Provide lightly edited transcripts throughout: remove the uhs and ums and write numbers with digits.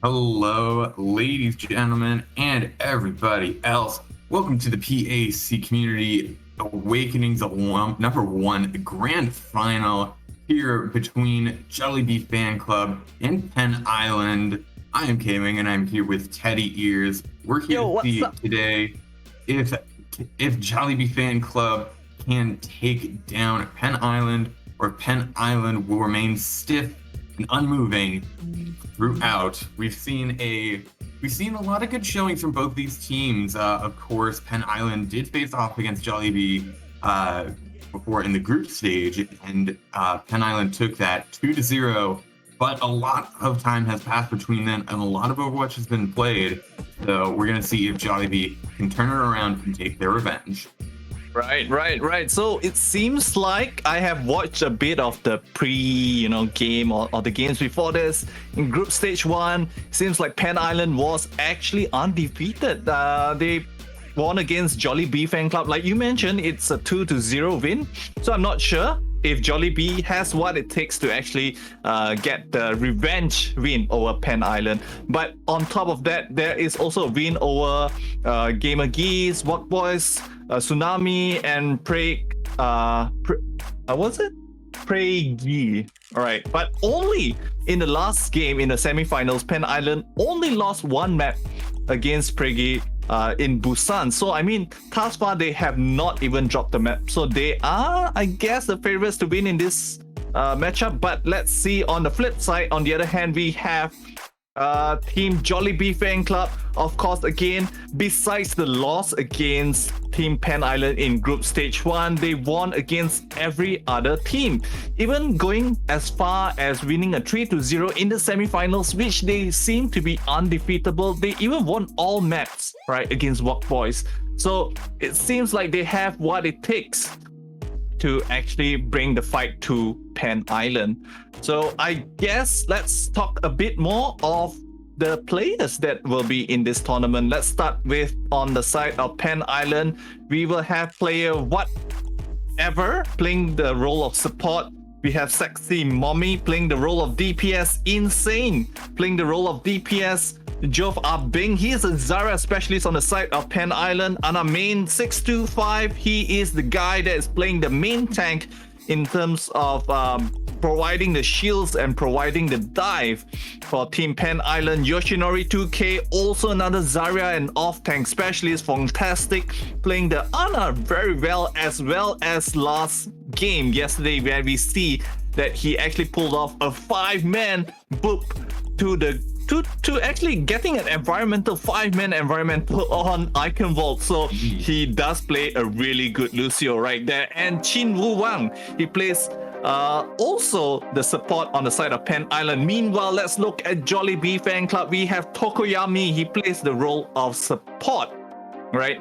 Hello, ladies, gentlemen, and everybody else. Welcome to the PACommunity Awakenings number 1 grand final here between Jollibee Fan Club and Penn Island. I am K-Wing and I'm here with Teddy Ears. We're here to see today if Jollibee Fan Club can take down Penn Island or Penn Island will remain stiff and unmoving throughout. We've seen a lot of good showings from both these teams. Of course, Penn Island did face off against Jollibee before in the group stage, and Penn Island took that 2-0. But a lot of time has passed between then, and a lot of Overwatch has been played. So we're gonna see if Jollibee can turn it around and take their revenge. Right. So it seems like I have watched a bit of the game or the games before this. In group stage 1, seems like Penn Island was actually undefeated. They won against Jollibee Fan Club. Like you mentioned, it's a 2-0 win. So I'm not sure if Jollibee has what it takes to actually get the revenge win over Penn Island. But on top of that, there is also a win over Gamer Geese, What Boys, Tsunami, and Pregi. Alright, but only in the last game in the semifinals, Penn Island only lost one map against Pregi in Busan. So I mean, thus far they have not even dropped the map. So they are, I guess, the favorites to win in this matchup. But let's see on the flip side. On the other hand, we have Team Jollibee Fan Club. Of course, again, besides the loss against Team Penn Island in group stage 1, they won against every other team, even going as far as winning a 3-0 in the semifinals, which they seem to be undefeatable. They even won all maps, right, against Walk Boys. So it seems like they have what it takes to actually bring the fight to Penn Island. So I guess let's talk a bit more of the players that will be in this tournament. Let's start with on the side of Penn Island. We will have player Whatever playing the role of support. We have Sexy Mommy playing the role of DPS. Insane playing the role of DPS. Jove Bing, he is a Zarya specialist on the side of Penn Island. On our main 625, he is the guy that is playing the main tank in terms of providing the shields and providing the dive for Team Penn Island. Yoshinori 2K, also another Zarya and off-tank specialist, fantastic, playing the Ana very well as last game yesterday, where we see that he actually pulled off a 5-man boop to actually getting an environmental 5-man environmental on Icon Vault. So he does play a really good Lucio right there. And Chin Wu Wang, he plays also the support on the side of Penn Island. Meanwhile, let's look at Jollibee Fan Club. We have Tokoyami, he plays the role of support, right?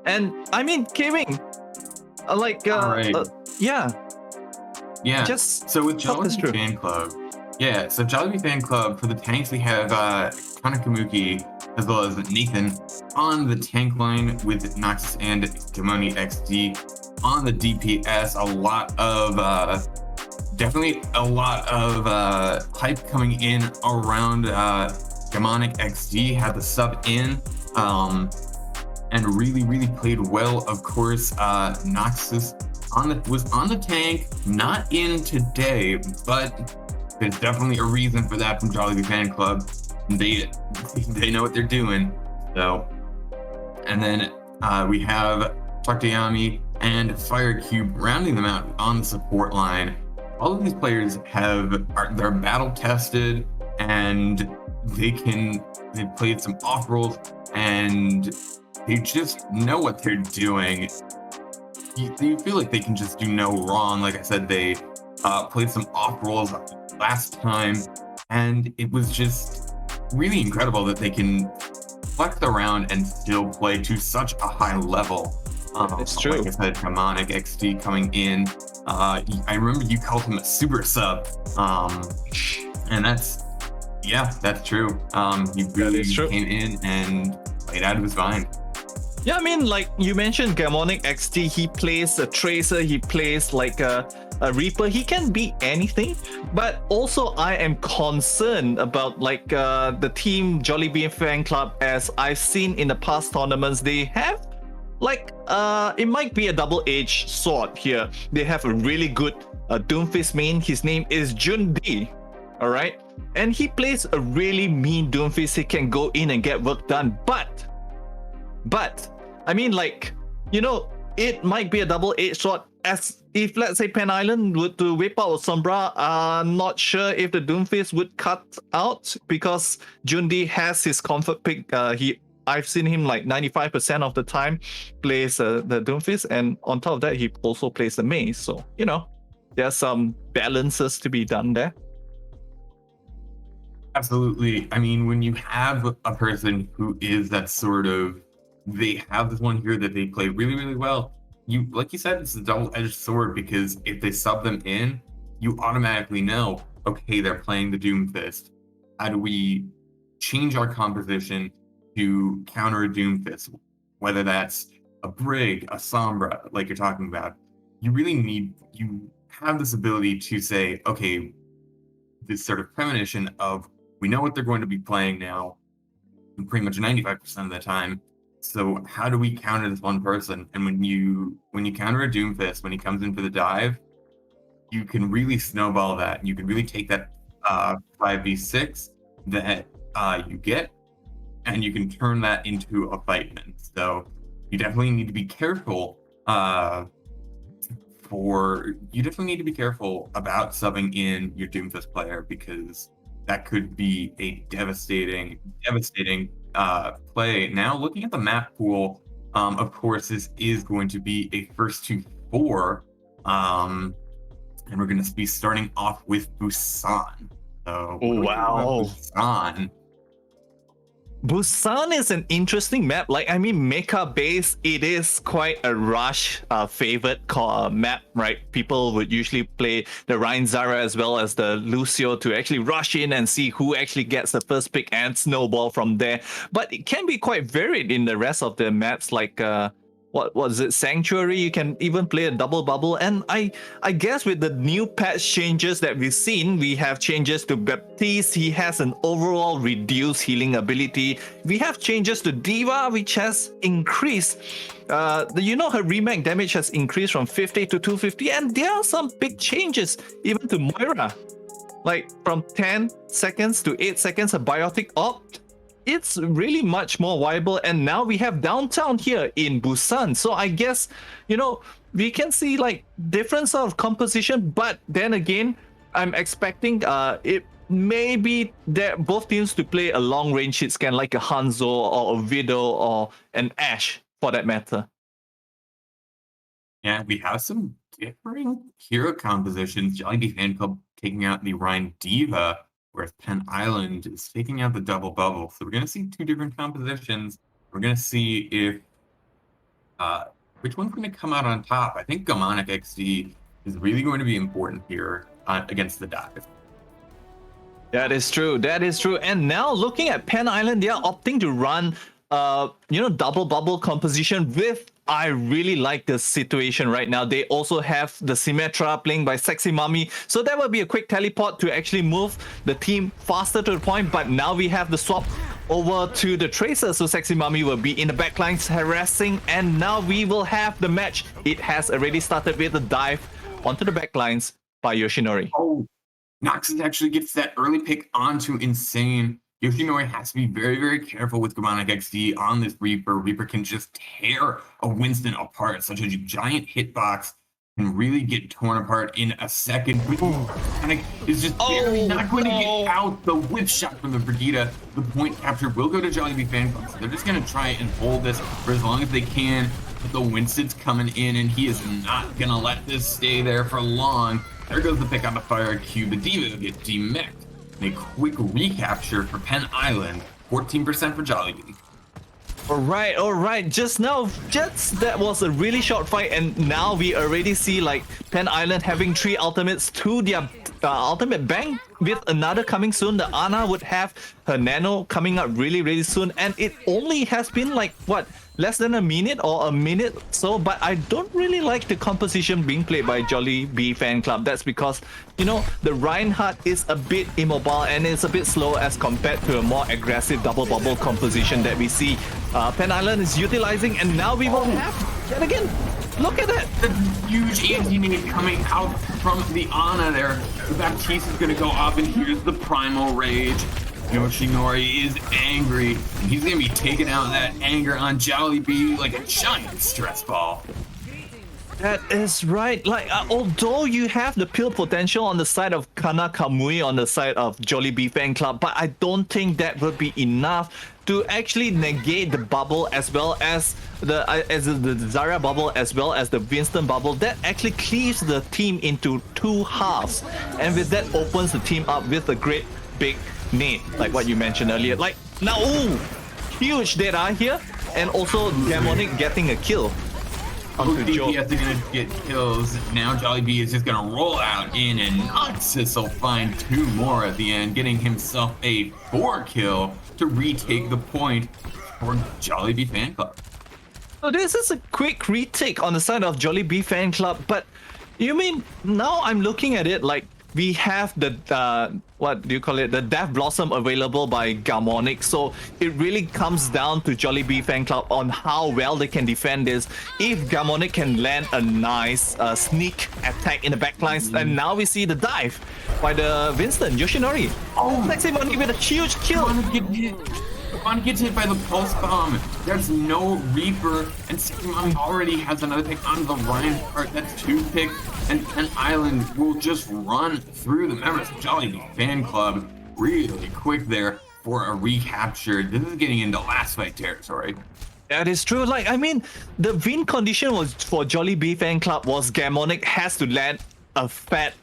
And I mean, K-Wing, yeah. Just so with Jollibee Fan Club, Jollibee Fan Club, for the tanks, we have Kanakamuki as well as Nathan on the tank line with Noxus and Gamoni XD. On the DPS, definitely a lot of hype coming in around Gamonic XD, had the sub in and really played well. Of course, Noxus was on the tank, not in today, but there's definitely a reason for that from Jollibee Fan Club. They know what they're doing. So, and then we have Takayami and Firecube rounding them out on the support line. All of these players they're battle tested, and they've played some off roles, and they just know what they're doing. You feel like they can just do no wrong. Like I said, they played some off roles last time, and it was just really incredible that they can flex around and still play to such a high level. It's true. Like I said, Gamonic XD coming in. I remember you called him a super sub, and that's true. He really came in and played out of his mind. Yeah, I mean, like you mentioned, Gamonic XD, he plays a Tracer, he plays like a a Reaper. He can be anything, but also I am concerned about like the team Jollibee Fan Club, as I've seen in the past tournaments. They have like it might be a double-edged sword here. They have a really good Doomfist main. His name is Jundi, all right, and he plays a really mean Doomfist. He can go in and get work done, but I mean, like, you know, it might be a double-edged sword. As if, let's say, Pen Island were to whip out Sombra, I'm not sure if the Doomfist would cut out, because Jundi has his comfort pick. I've seen him like 95% of the time plays the Doomfist, and on top of that, he also plays the Maze. So, you know, there's some balances to be done there. Absolutely. I mean, when you have a person who is that sort of, they have this one here that they play really, really well. You, like you said, it's a double-edged sword, because if they sub them in, you automatically know, okay, they're playing the Doomfist. How do we change our composition to counter a Doomfist? Whether that's a Brig, a Sombra, like you're talking about, you have this ability to say, okay, this sort of premonition of, we know what they're going to be playing now, pretty much 95% of the time. So how do we counter this one person? And when you counter a Doomfist, when he comes in for the dive, you can really snowball that. You can really take that 5v6 that you get, and you can turn that into a fightman. So you definitely need to be careful. You definitely need to be careful about subbing in your Doomfist player, because that could be a devastating play. Now, looking at the map pool, of course, this is going to be a first to 4, and we're going to be starting off with Busan. So, wow, Busan. Busan is an interesting map. Like, I mean, mecha base, it is quite a rush favorite map, right? People would usually play the Rein Zara as well as the Lucio to actually rush in and see who actually gets the first pick and snowball from there. But it can be quite varied in the rest of the maps, like what was it, Sanctuary. You can even play a double bubble, and I guess with the new patch changes that we've seen, we have changes to Baptiste. He has an overall reduced healing ability. We have changes to Diva, which has increased her remake damage has increased from 50 to 250, and there are some big changes even to Moira, like from 10 seconds to 8 seconds, a biotic opt. It's really much more viable, and now we have downtown here in Busan. So I guess, you know, we can see like different sort of composition, but then again, I'm expecting it maybe both teams to play a long range hit scan like a Hanzo or a Widow or an Ashe for that matter. Yeah, we have some differing hero compositions. Jollibee Fan Club taking out the Rhine Diva, whereas Pen Island is taking out the double bubble. So we're going to see two different compositions. We're going to see if which one's going to come out on top. I think Gamonic XD is really going to be important here against the dive. That is true. That is true. And now looking at Pen Island, they are opting to run double bubble composition with, I really like the situation right now. They also have the Symmetra playing by Sexy Mummy. So that will be a quick teleport to actually move the team faster to the point. But now we have the swap over to the Tracer. So Sexy Mummy will be in the backlines harassing. And now we will have the match. It has already started with a dive onto the backlines by Yoshinori. Oh, Noxus actually gets that early pick onto Insane. Yoshinori has to be very, very careful with Gamonic XD on this Reaper. Reaper can just tear a Winston apart. Such a giant hitbox can really get torn apart in a second. Gamonic is just barely not going to get out. The whip shot from the Brigitte. The point capture will go to Jollibee Fan Club. So they're just going to try and hold this for as long as they can. But the Winston's coming in, and he is not going to let this stay there for long. There goes the pick on the fire cube. The Diva gets demeched. A quick recapture for Pen Island, 14% for Jollibee. All right. Just that was a really short fight, and now we already see like Pen Island having 3 ultimates to their ultimate bang with another coming soon. The Ana would have her nano coming up really soon, and it only has been like what, less than a minute or a minute so, but I don't really like the composition being played by Jollibee fan club. That's because, you know, the Reinhardt is a bit immobile and it's a bit slow as compared to a more aggressive double bubble composition that we see Pen Island is utilizing, and now we will have yet again. Look at that! The huge anti-nade coming out from the Ana there. The Baptiste is going to go up, and here's the Primal Rage. Yoshinori is angry, and he's going to be taking out that anger on Jollibee like a giant stress ball. That is right. Like, although you have the pill potential on the side of Kana Kamui, on the side of Jollibee fan club, but I don't think that would be enough to actually negate the bubble as well as the Zarya bubble as well as the Winston bubble. That actually cleaves the team into two halves, and with that opens the team up with a great big nade, like what you mentioned earlier. Like now, ooh, huge dead eye here, and also Demonic getting a kill. DPS are gonna get kills. Now Jollibee is just gonna roll out in, and Noxus will find two more at the end, getting himself a 4 kill to retake the point for Jollibee fan club. So this is a quick retake on the side of Jollibee fan club, but you mean now I'm looking at it like we have the what do you call it, the Death Blossom available by Garmonic, so it really comes down to Jollibee fan club on how well they can defend this. If Garmonic can land a nice sneak attack in the backlines, and now we see the dive by the Winston Yoshinori. Oh, Sexymon with a huge kill. Sexymon gets hit by the pulse bomb. There's no Reaper, and Sexymon already has another pick on the Reinhardt. That's 2 picks, and Pen Island will just run through the members of Jollibee fan club really quick there for a recapture. This is getting into last fight territory. That is true. Like, I mean, the win condition was for Jollibee fan club was Garmonic has to land a fat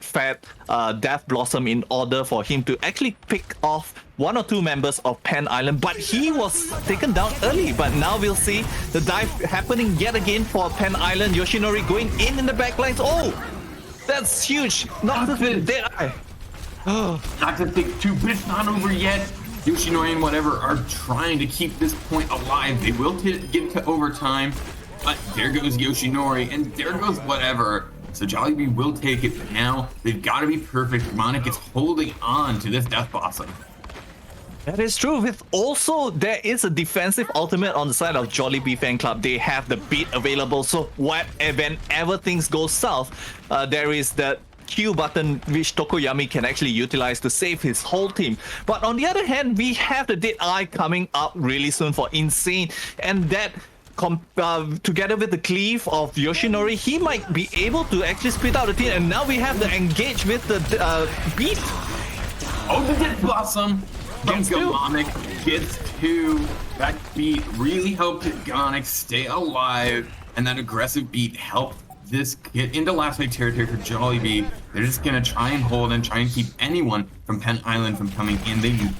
Death Blossom in order for him to actually pick off 1 or 2 members of Pen Island, but he was taken down early. But now we'll see the dive happening yet again for Pen Island. Yoshinori going in the backlines. Oh, that's huge. Not the dead eye. Not to think too, but it's not over yet. Yoshinori and whatever are trying to keep this point alive. They will get to overtime, but there goes Yoshinori, and there goes whatever. So Jollibee will take it, but now they've got to be perfect. Monic is holding on to this Death Blossom. That is true. With also, there is a defensive ultimate on the side of Jollibee fan club. They have the beat available, so whenever things go south, there is the Q button which Tokoyami can actually utilize to save his whole team. But on the other hand, we have the Dead Eye coming up really soon for Insane, and that together with the cleave of Yoshinori, he might be able to actually split out the team. And now we have the engage with the beat. Oh, the Death Blossom from Garmonic gets 2. That beat really helped Garmonic stay alive, and that aggressive beat helped this get into last fight territory for Jollibee. They're just gonna try and hold and try and keep anyone from Pen Island from coming in. Pen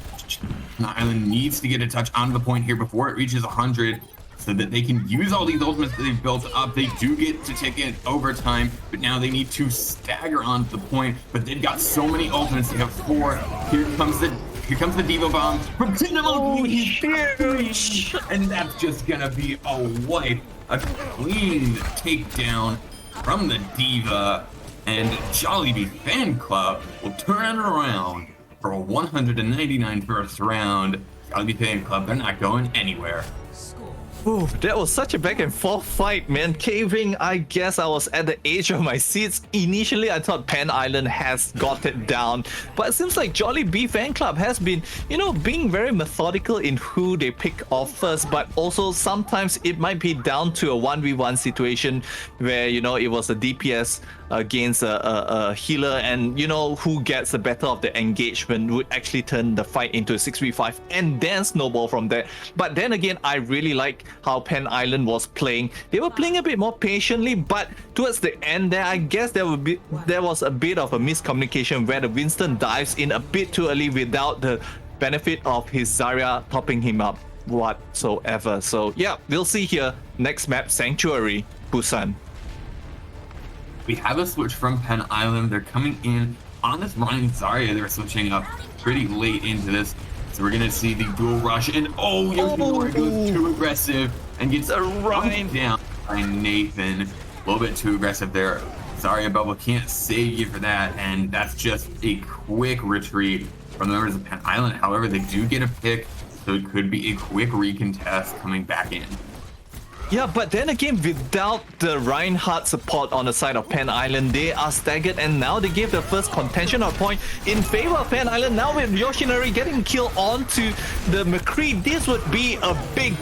Island needs to get a touch onto the point here before it reaches 100. So that they can use all these ultimates that they've built up. They do get to take it overtime, but now they need to stagger onto the point. But they've got so many ultimates. They have 4. Here comes the Diva Bomb from Tinamo. Huge! And that's just gonna be a wipe. A clean takedown from the Diva. And Jollibee fan club will turn it around for a 199 first round. Jollibee fan club, they're not going anywhere. Ooh, that was such a back and forth fight, man. Caving, I guess I was at the edge of my seats. Initially, I thought Pen Island has got it down, but it seems like Jollibee fan club has been, being very methodical in who they pick off first, but also sometimes it might be down to a 1v1 situation where, it was a DPS against a healer, and who gets the better of the engagement would actually turn the fight into a 6v5 and then snowball from there. But then again, I really like how Pen Island was playing. They were playing a bit more patiently, but towards the end there, I guess there was a bit of a miscommunication where the Winston dives in a bit too early without the benefit of his Zarya topping him up whatsoever. So yeah, we'll see here. Next map, Sanctuary, Busan. We have a switch from Pen Island. They're coming in on this Ryan Zarya, they're switching up pretty late into this. So we're gonna see the dual rush, and Yoshinori goes too aggressive and gets Ryan down by Nathan. A little bit too aggressive there. Zarya Bubble can't save you for that, and that's just a quick retreat from the members of Penn Island. However, they do get a pick, so it could be a quick recontest coming back in. Yeah, but then again, without the Reinhardt support on the side of Penn Island, they are staggered, and now they give the first contention of point in favor of Penn Island. Now with Yoshinori getting killed onto the McCree, this would be a big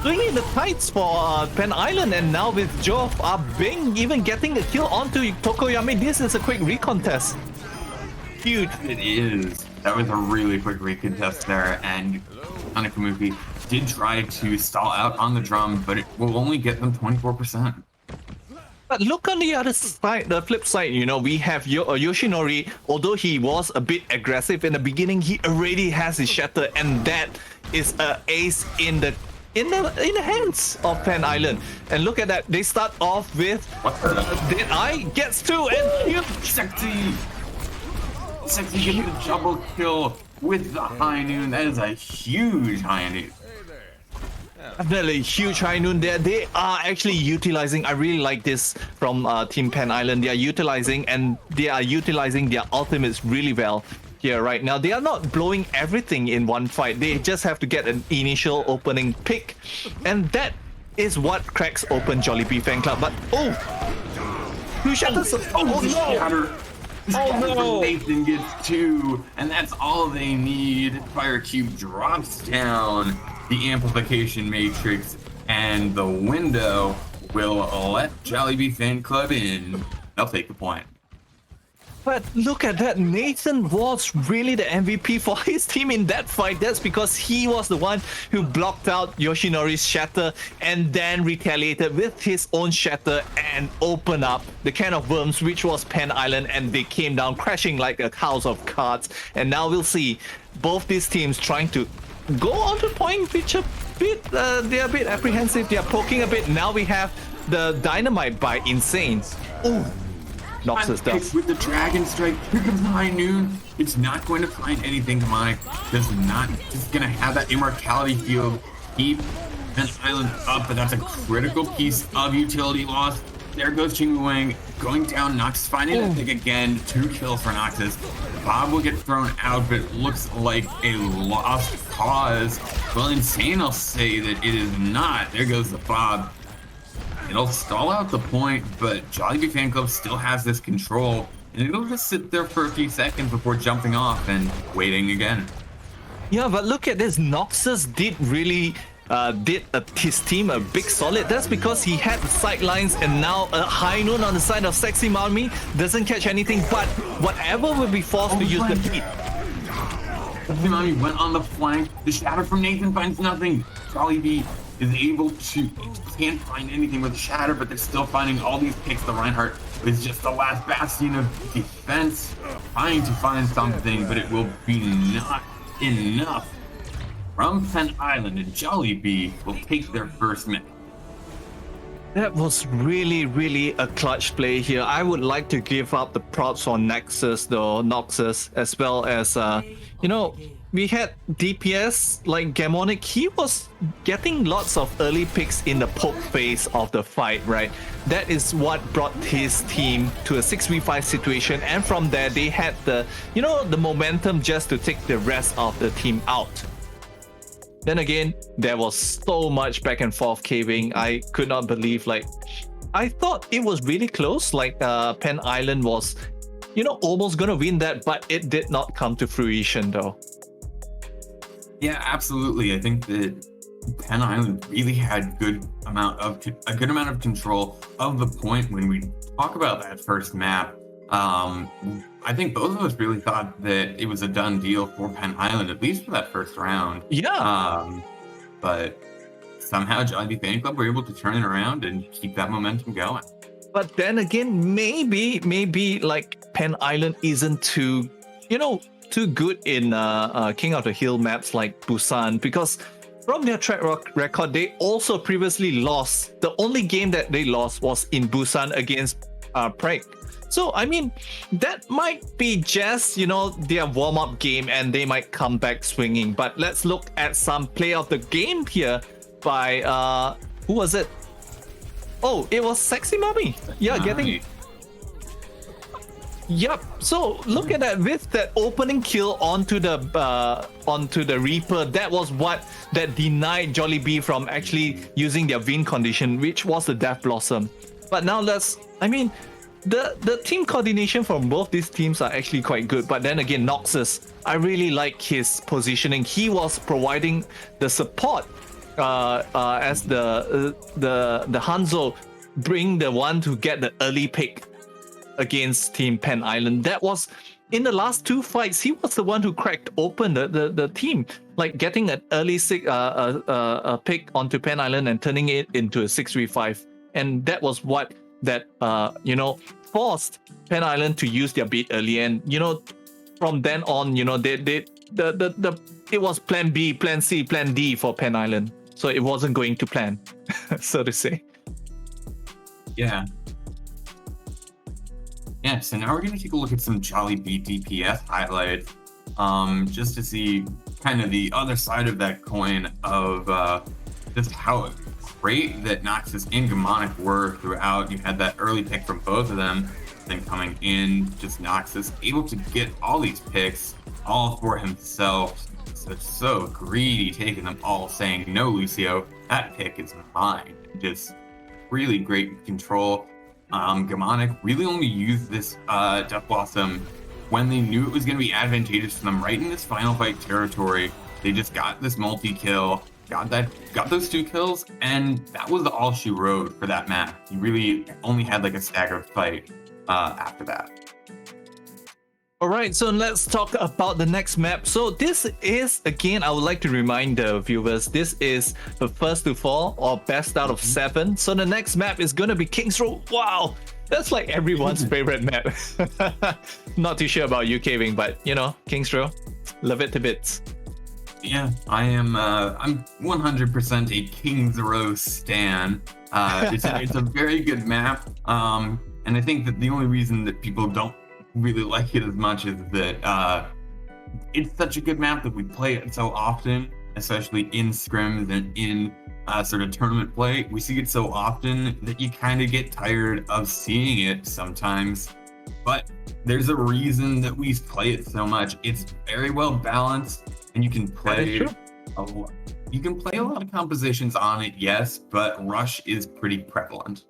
swing in the tights for Penn Island, and now with Joe Bing even getting a kill onto Tokoyami, this is a quick recontest. Huge. It is. That was a really quick recontest there, and PACommunity did try to stall out on the drum, but it will only get them 24%. But look on the other side, the flip side, we have Yoshinori. Although he was a bit aggressive in the beginning, he already has his shatter, and that is an ace in the hands of Penn Island. And look at that, they start off with Dead Eye gets two and huge. Sexy getting the double kill with the high noon. That is a huge high noon. Definitely huge high noon there. They are actually utilizing, I really like this from Team Penn Island. They are utilizing their ultimates really well here right now. They are not blowing everything in one fight. They just have to get an initial opening pick, and that is what cracks open Jollibee Fan Club. But who shatters? No! Nathan gets two, and that's all they need. Fire Cube drops down the amplification matrix, and the window will let Jollibee Fan Club in. They'll take the point. But look at that, Nathan was really the MVP for his team in that fight. That's because he was the one who blocked out Yoshinori's shatter and then retaliated with his own shatter and opened up the can of worms, which was Penn Island, and they came down crashing like a house of cards. And now we'll see both these teams trying to go on to point, which a bit, they're a bit apprehensive. They're poking a bit. Now we have the dynamite by Insane. Ooh. Noxus does. With the Dragon Strike, here comes the High Noon. It's not going to find anything demonic. Just going to have that immortality field keep Penn Island up, but that's a critical piece of utility loss. There goes Chingu Wang going down. Noxus finding the pick again. 2 kills for Noxus. Bob will get thrown out, but it looks like a lost cause. Well, Insane, I'll say that it is not. There goes the Bob. It'll stall out the point, but Jollibee Fan Club still has this control, and it'll just sit there for a few seconds before jumping off and waiting again. Yeah, but look at this. Noxus did really his team a big solid. That's because he had the sidelines, and now a High Noon on the side of Sexy Malmi doesn't catch anything, but whatever will be forced to use the heat. Sexy Malmi went on the flank. The shatter from Nathan finds nothing. Jollibee is able to, can't find anything with the shatter, but they're still finding all these picks. The Reinhardt is just the last bastion of defense, trying to find something, but it will be not enough. From Penn Island, and Jollibee will take their first minute. That was really a clutch play here. I would like to give up the props on Noxus, as well as we had DPS like Gamonic. He was getting lots of early picks in the poke phase of the fight, right? That is what brought his team to a 6v5 situation, and from there they had the momentum just to take the rest of the team out. Then again, there was so much back and forth caving. I could not believe, I thought it was really close, Penn Island was almost gonna win that, but it did not come to fruition though. Yeah, absolutely. I think that Penn Island really had a good amount of control of the point when we talk about that first map. I think both of us really thought that it was a done deal for Penn Island, at least for that first round. Yeah. But somehow Jollibee Fan Club were able to turn it around and keep that momentum going. But then again, maybe Penn Island isn't too good in King of the Hill maps like Busan, because from their track record, they also previously lost. The only game that they lost was in Busan against Prague. So, I mean, that might be just, their warm-up game and they might come back swinging. But let's look at some play of the game here by, who was it? Oh, it was Sexy Mommy. Yeah, getting... Yep. So look at that, with that opening kill onto the Reaper. That was what that denied Jollibee from actually using their win condition, which was the Death Blossom. But now the team coordination from both these teams are actually quite good. But then again, Noxus, I really like his positioning. He was providing the support as the Hanzo bring the one to get the early pick against Team Pen Island. That was in the last two fights. He was the one who cracked open the team, like getting an early pick onto Pen Island and turning it into a 6v5. And that was what that forced Pen Island to use their bait early. And from then on, it was plan B, plan C, plan D for Pen Island. So it wasn't going to plan, so to say. Yeah. Yeah, so now we're going to take a look at some Jollibee DPS highlights, just to see kind of the other side of that coin of just how great that Noxus and Gamonic were throughout. You had that early pick from both of them, then coming in, just Noxus able to get all these picks all for himself. So greedy, taking them all, saying, "No, Lucio, that pick is mine." Just really great control. Gamonic really only used this Death Blossom when they knew it was going to be advantageous for them right in this final fight territory. They just got this multi-kill, got those 2 kills, and that was all she wrote for that map. He really only had like a staggered fight after that. All right, so let's talk about the next map. So this is, again, I would like to remind the viewers, this is the first to fall or best out of 7. So the next map is going to be King's Row. Wow, that's like everyone's favorite map. Not too sure about UK Wing, but King's Row, love it to bits. Yeah, I'm 100% a King's Row stan. It's a very good map, and I think that the only reason that people don't really like it as much is that it's such a good map that we play it so often, especially in scrims and in sort of tournament play. We see it so often that you kind of get tired of seeing it sometimes, but there's a reason that we play it so much. It's very well balanced, and you can play a lot of compositions on it, yes, but Rush is pretty prevalent.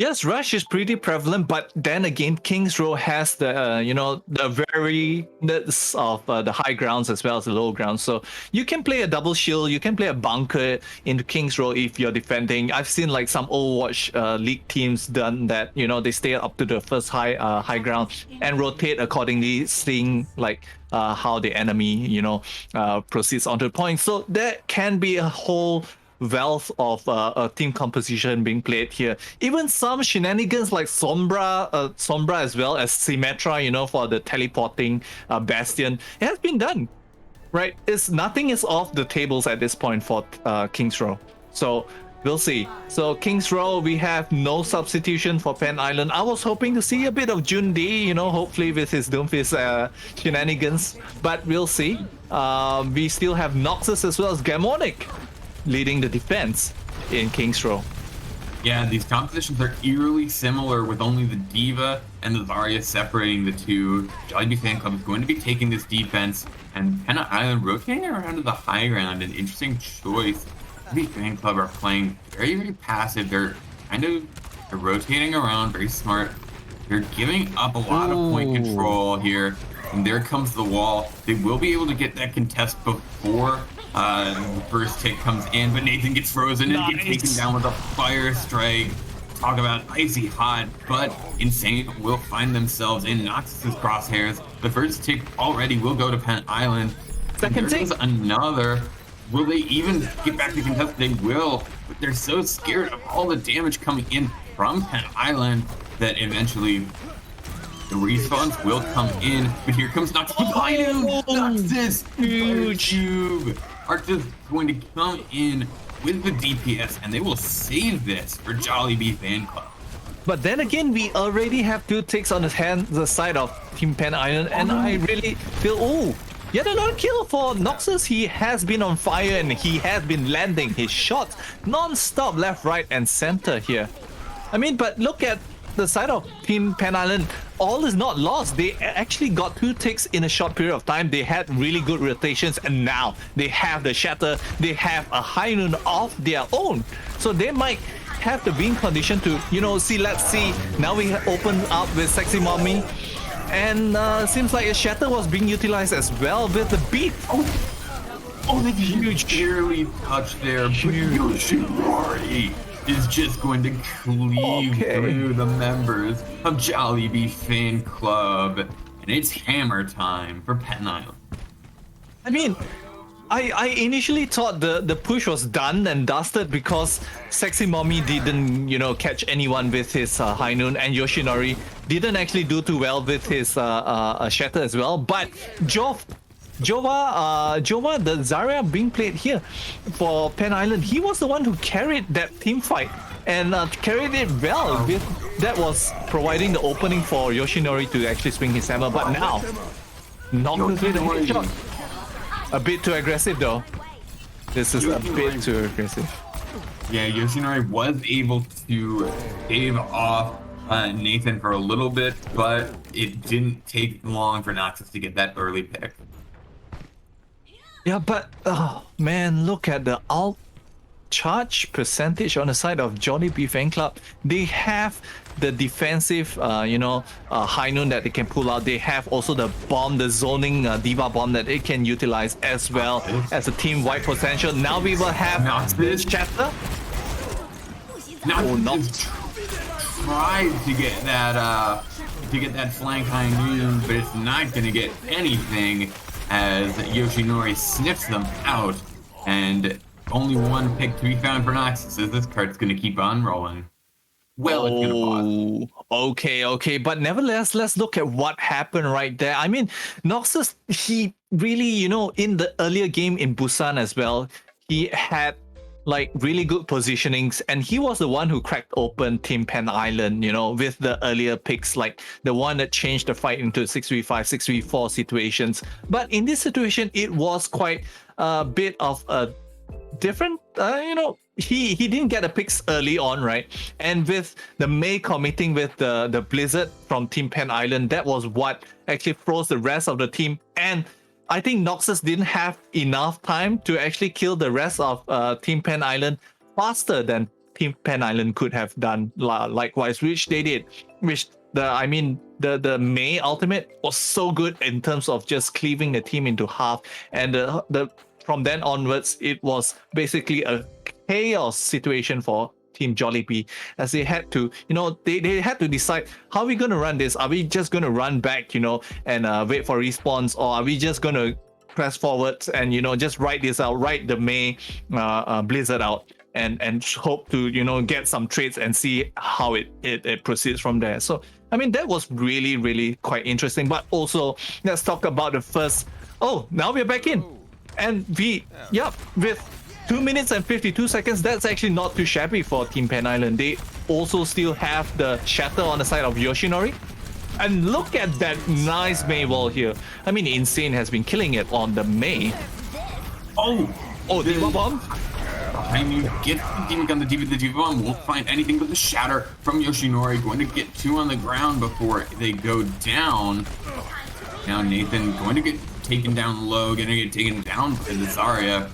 Yes, Rush is pretty prevalent, but then again, King's Row has the the variness of the high grounds as well as the low grounds. So you can play a double shield, you can play a bunker into King's Row if you're defending. I've seen like some Overwatch league teams done that. They stay up to the first high ground and rotate accordingly, seeing like how the enemy proceeds onto the point. So there can be a whole wealth of a team composition being played here. Even some shenanigans like Sombra as well as Symmetra, for the teleporting Bastion. It has been done, right? Nothing is off the tables at this point for King's Row. So we'll see. So King's Row, we have no substitution for Pen Island. I was hoping to see a bit of Jun D, hopefully with his Doomfist shenanigans, but we'll see. We still have Noxus as well as Gamonic leading the defense in King's Row. Yeah, these compositions are eerily similar, with only the D.Va and the Zarya separating the two. Jollibee Fan Club is going to be taking this defense, and Pen Island rotating around to the high ground. An interesting choice. Jollibee Fan Club are playing very, very passive. They're rotating around, very smart. They're giving up a lot of point control here. And there comes the wall. They will be able to get that contest before the first tick comes in, but Nathan gets frozen and gets taken down with a fire strike. Talk about icy hot, but Insane will find themselves in Noxus's crosshairs. The first tick already will go to Pen Island. Second tick. Another. Will they even get back to contest? They will, but they're so scared of all the damage coming in from Pen Island that eventually the respawns will come in. But here comes Noxus. Noxus! Huge! Are just going to come in with the DPS, and they will save this for Jollibee Fan Club. But then again, we already have 2 ticks on the side of Team Pen Island, and I really feel, oh, yet another kill for Noxus. He has been on fire and he has been landing his shots non-stop left, right, and center here. I mean, but look at the side of Team Pen Island. All is not lost. They actually got 2 ticks in a short period of time. They had really good rotations, and now they have the Shatter. They have a High Noon of their own. So they might have the win condition to, you know, let's see. Now we open up with Sexy Mommy. And seems like a Shatter was being utilized as well with the beat. Oh, the huge barely touch there. Yoshinori is just going to cleave through the members of Jollibee Fan Club. And it's hammer time for Pen Island. I mean, I initially thought the push was done and dusted because Sexy Mommy didn't, you know, catch anyone with his High Noon, and Yoshinori didn't actually do too well with his Shatter as well. But Jova, the Zarya being played here for Pen Island, he was the one who carried that team fight and carried it well. That was providing the opening for Yoshinori to actually swing his hammer. But now, Noxus with a headshot. A bit too aggressive though. This is a bit too aggressive. Yeah, Yoshinori was able to stave off Nathan for a little bit, but it didn't take long for Noxus to get that early pick. Yeah, but oh man, look at the ult charge percentage on the side of Jollibee Fan Club. They have the defensive, High Noon that they can pull out. They have also the bomb, the zoning Diva bomb that they can utilize as well as a team-wide potential. Now we will have this chapter. Noxus tried to get that flank High Noon, but it's not going to get anything as Yoshinori sniffs them out, and only one pick to be found for Noxus as this card's going to keep on rolling. Well, it's going to pause. Okay, but nevertheless, let's look at what happened right there. I mean, Noxus, he really, you know, in the earlier game in Busan as well, he had like really good positionings, and he was the one who cracked open Team Pen Island, you know, with the earlier picks, like the one that changed the fight into 6v5, 6v4 situations. But in this situation, it was quite a bit of a different, he didn't get the picks early on, right? And with the Mei committing with the Blizzard from Team Pen Island, that was what actually froze the rest of the team. And I think Noxus didn't have enough time to actually kill the rest of Team Pen Island faster than Team Pen Island could have done likewise, which they did. Which the Mei ultimate was so good in terms of just cleaving the team into half, and the from then onwards, it was basically a chaos situation for Team Jollibee, as they had to, they had to decide, how are we going to run this? Are we just going to run back, and wait for respawns, or are we just going to press forward and, just write this out, write the Mei Blizzard out, and hope to, get some trades and see how it proceeds from there. So, I mean, that was really, really quite interesting. But also, let's talk about the first. Oh, now we're back in. And with 2 minutes and 52 seconds, that's actually not too shabby for Team Pen Island. They also still have the Shatter on the side of Yoshinori. And look at that nice Mei wall here. I mean, Insane has been killing it on the Mei. Oh, Diva Bomb? I mean, get the Demon Gun, the Diva Bomb won't find anything but the Shatter from Yoshinori. Going to get 2 on the ground before they go down. Now Nathan going to get taken down low, going to get taken down by the Zarya.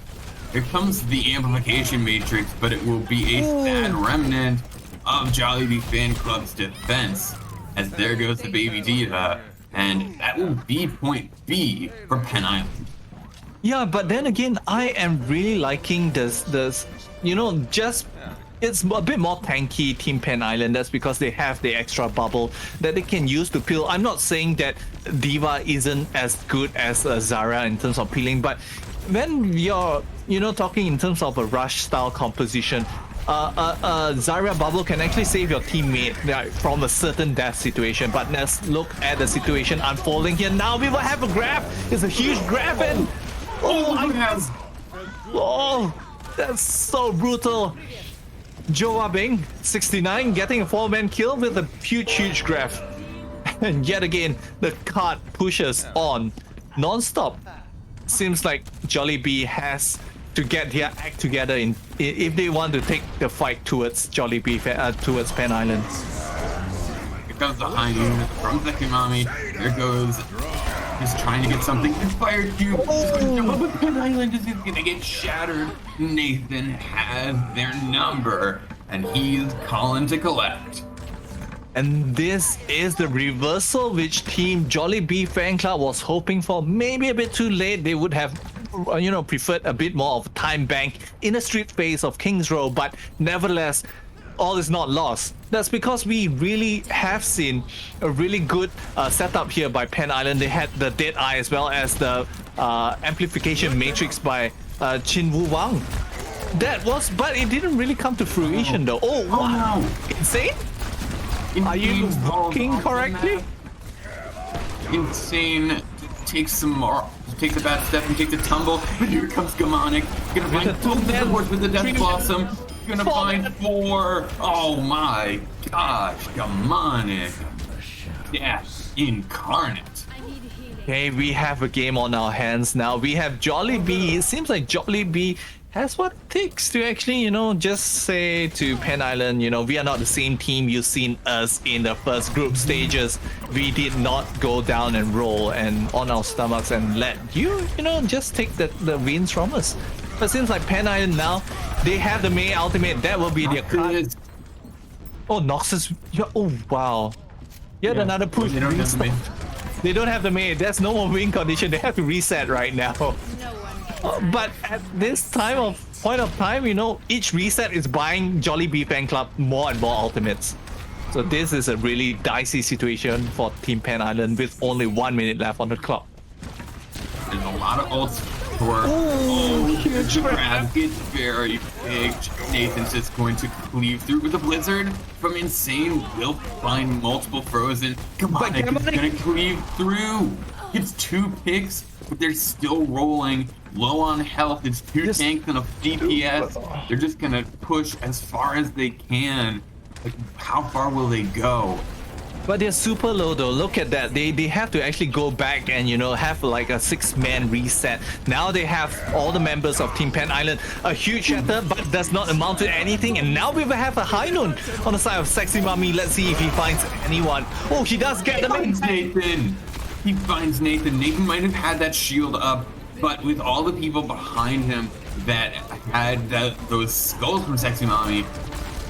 Here comes the amplification matrix, but it will be a sad remnant of Jollibee Fan Club's defense. As there goes the Baby Diva, and that will be point B for Pen Island. Yeah, but then again, I am really liking this, it's a bit more tanky Team Pen Island. That's because they have the extra bubble that they can use to peel. I'm not saying that Diva isn't as good as Zarya in terms of peeling, but when you're, talking in terms of a rush style composition, Zarya bubble can actually save your teammate from a certain death situation. But let's look at the situation unfolding here. Now we will have a grab. It's a huge grab, and oh, that's so brutal. Joabing, 69, getting a 4-man kill with a huge graph. And yet again, the card pushes on non-stop. Seems like Jollibee has to get their act together if they want to take the fight towards Jollibee, towards Pen Island. Here comes the high unit from Sekimami. There goes. He's trying to get something. Fire cube. But Pen Island is going to get shattered. Nathan has their number, and he's calling to collect. And this is the reversal which Team Jollibee Fan Club was hoping for. Maybe a bit too late. They would have, preferred a bit more of a time bank in a street phase of Kings Row, but nevertheless, all is not lost. That's because we really have seen a really good setup here by Pen Island. They had the Dead Eye as well as the amplification matrix by Chin Wu Wang. But it didn't really come to fruition though. Oh wow! No. Insane? Are you walking correctly? Insane. Take some more. Take the bad step and take the tumble. But here comes Gamonic. Gonna find both the boards with the Death Blossom. Gonna find 4. Oh my gosh, Gamonic. Death incarnate. Okay, we have a game on our hands now. We have Jollibee. It seems like Jollibee has what it takes to actually, just say to Pen Island, we are not the same team. You've seen us in the first group stages. We did not go down and roll and on our stomachs and let you, just take the wins from us. But seems like Pen Island now, they have the May ultimate. That will be their card. Oh, Noxus. Oh, wow. Yet another push. They don't have the May. They don't have the May. There's no more win condition. They have to reset right now. But at this point of time, each reset is buying Jollibee Fan Club more and more ultimates. So this is a really dicey situation for Team Pen Island with only 1 minute left on the clock. There's a lot of ults for huge grab. It's very big. Nathan's just going to cleave through with a blizzard from Insane. Will find multiple frozen. Come on, he's gonna cleave through. It's 2 picks, but they're still rolling. Low on health. It's 2 tanks and a DPS. They're just gonna push as far as they can. Like, how far will they go? But they're super low though. Look at that. They have to actually go back and have like a 6-man reset. Now they have all the members of Team Pen Island. A huge shatter, but does not amount to anything. And now we will have a high noon on the side of Sexy Mummy. Let's see if he finds anyone. Oh, he does get the main. Nathan. He finds Nathan. Nathan might have had that shield up, but with all the people behind him that had those skulls from Sexy Mommy,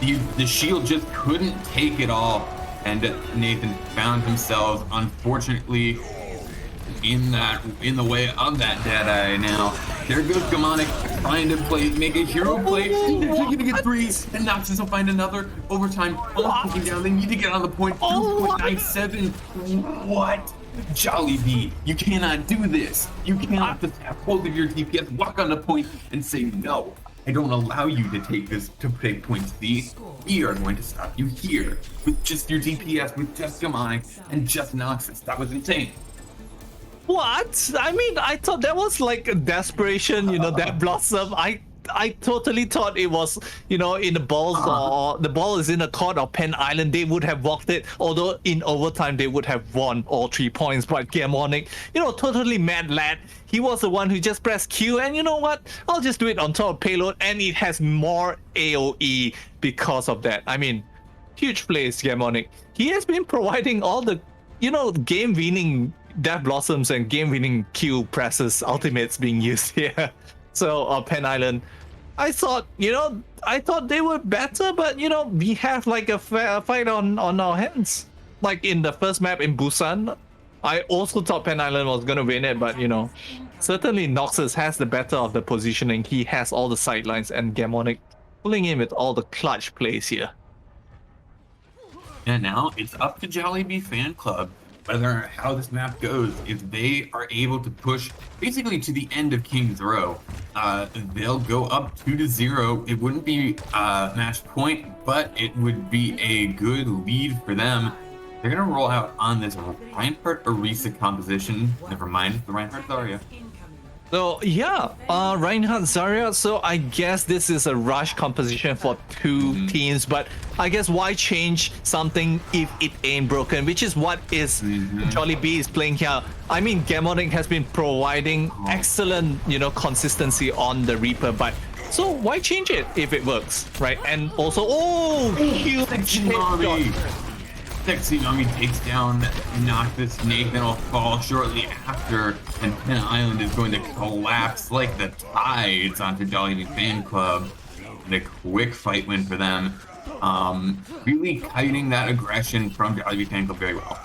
the shield just couldn't take it all. And Nathan found himself, unfortunately, in the way of that Deadeye. Now, there goes Gamonic trying to make a hero play. They're gonna get 3, and Noxus will find another. Overtime, almost taking down. They need to get on the point. 2.97. What? Jollibee, you cannot do this. You cannot just have hold of your DPS, walk on the point, and say no. I don't allow you to take point C. We are going to stop you here with just your DPS, with just Gamonic and just Noxus. That was insane. What? I mean, I thought that was like a desperation, that blossom. I totally thought it was, in the balls or the ball is in the court of Pen Island. They would have walked it, although in overtime they would have won all 3 points. But Gamonic, totally mad lad. He was the one who just pressed Q, and you know what? I'll just do it on top of payload, and it has more AoE because of that. I mean, huge plays, Gamonic. He has been providing all the, game-winning Death Blossoms and game-winning Q presses ultimates being used here. So Pen Island, I thought they were better, but we have like a fight on our hands. Like in the first map in Busan, I also thought Pen Island was gonna win it, but certainly Noxus has the better of the positioning. He has all the sidelines, and Gamonic pulling in with all the clutch plays here. And now it's up to Jollibee Fan Club whether how this map goes. If they are able to push basically to the end of King's Row, they'll go up 2-0. It wouldn't be match point, but it would be a good lead for them. They're gonna roll out on this Reinhardt Orisa composition. Never mind the Reinhardt Zarya. So yeah, Reinhard Zarya. So I guess this is a rush composition for two teams, but I guess why change something if it ain't broken? Which is what is Jollibee is playing here. I mean, Gamonic has been providing excellent, consistency on the Reaper, but so why change it if it works, right? And also, huge headshot. Sexy Mummy takes down Noctis. Nathan will fall shortly after, and Penn Island is going to collapse like the tides onto Jollibee Fan Club. And a quick fight win for them. Really kiting that aggression from Jollibee Fan Club very well.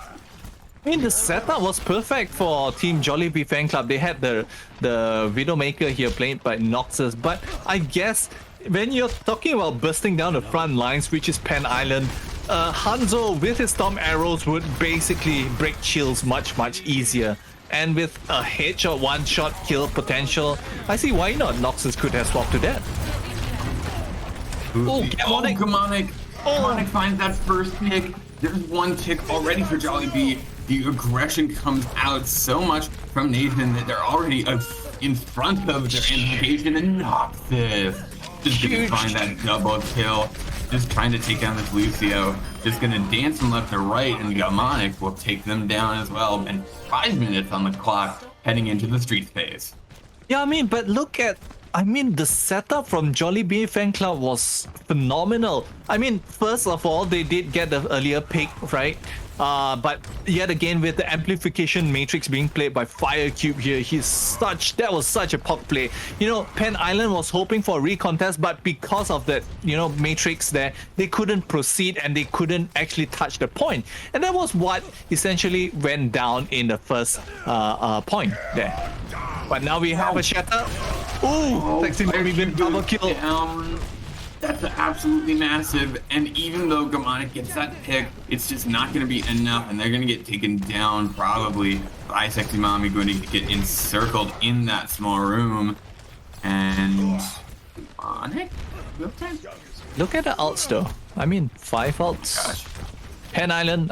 I mean, the setup was perfect for Team Jollibee Fan Club. They had the Widowmaker here played by Noxus, but I guess when you're talking about bursting down the front lines, which is Penn Island, Hanzo with his Storm Arrows would basically break shields much easier. And with a headshot, one-shot kill potential, I see why not. Noxus could have swapped to that. Gamonic! Gamonic finds that first pick. There's one tick already for Jollibee. The aggression comes out so much from Nathan that they're already in front of their invocation, and Noxus just gonna find that double kill. Just trying to take down this Lucio. Just gonna dance from left to right, and Gamonic will take them down as well. And 5 minutes on the clock heading into the street phase. Yeah, but look at, the setup from Jollibee Fan Club was phenomenal. First of all, they did get the earlier pick, right? But yet again, with the amplification matrix being played by Firecube here, that was such a pop play. Penn Island was hoping for a recontest, but because of the, matrix there, they couldn't proceed and they couldn't actually touch the point. And that was what essentially went down in the first point there. But now we have a shatter. Sexy Mummy with double kill. That's absolutely massive, and even though Gamonic gets that pick, it's just not going to be enough, and they're going to get taken down probably by Sexy Mommy, going to get encircled in that small room. And Gamonic? Okay. Look at the ults though. 5 ults. Gosh. Penn Island,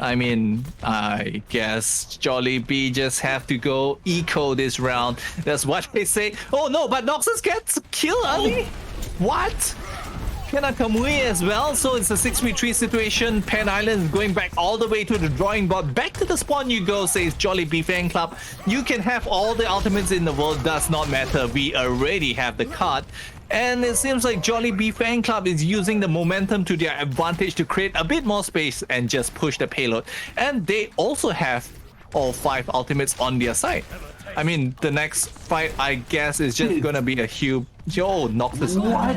I guess Jollibee just have to go eco this round. That's what they say. Oh no, but Noxus gets killed early? What? PACommunity as well, so it's a 6v3 situation. Penn Island is going back all the way to the drawing board. Back to the spawn you go, says Jollibee Fan Club. You can have all the ultimates in the world, does not matter. We already have the card. And it seems like Jollibee Fan Club is using the momentum to their advantage to create a bit more space and just push the payload. And they also have all 5 ultimates on their side. The next fight, I guess, is just gonna be a huge... Noctis. What?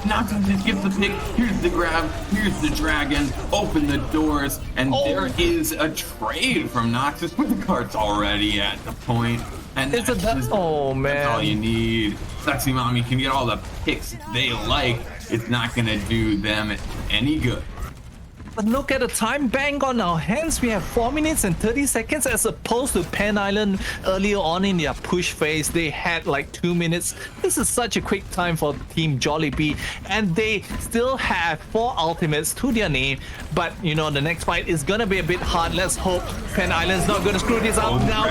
Noctis just gives the pick, here's the grab, here's the dragon, open the doors, and there is a trade from Noctis with the cards already at the point. And man. That's all you need. Sexy Mommy can get all the picks they like. It's not gonna do them any good. But look at the time bank on our hands. We have 4 minutes and 30 seconds as opposed to Penn Island earlier on in their push phase. They had like 2 minutes. This is such a quick time for Team Jollibee, and they still have 4 ultimates to their name. But the next fight is gonna be a bit hard. Let's hope Penn Island's not gonna screw this up now.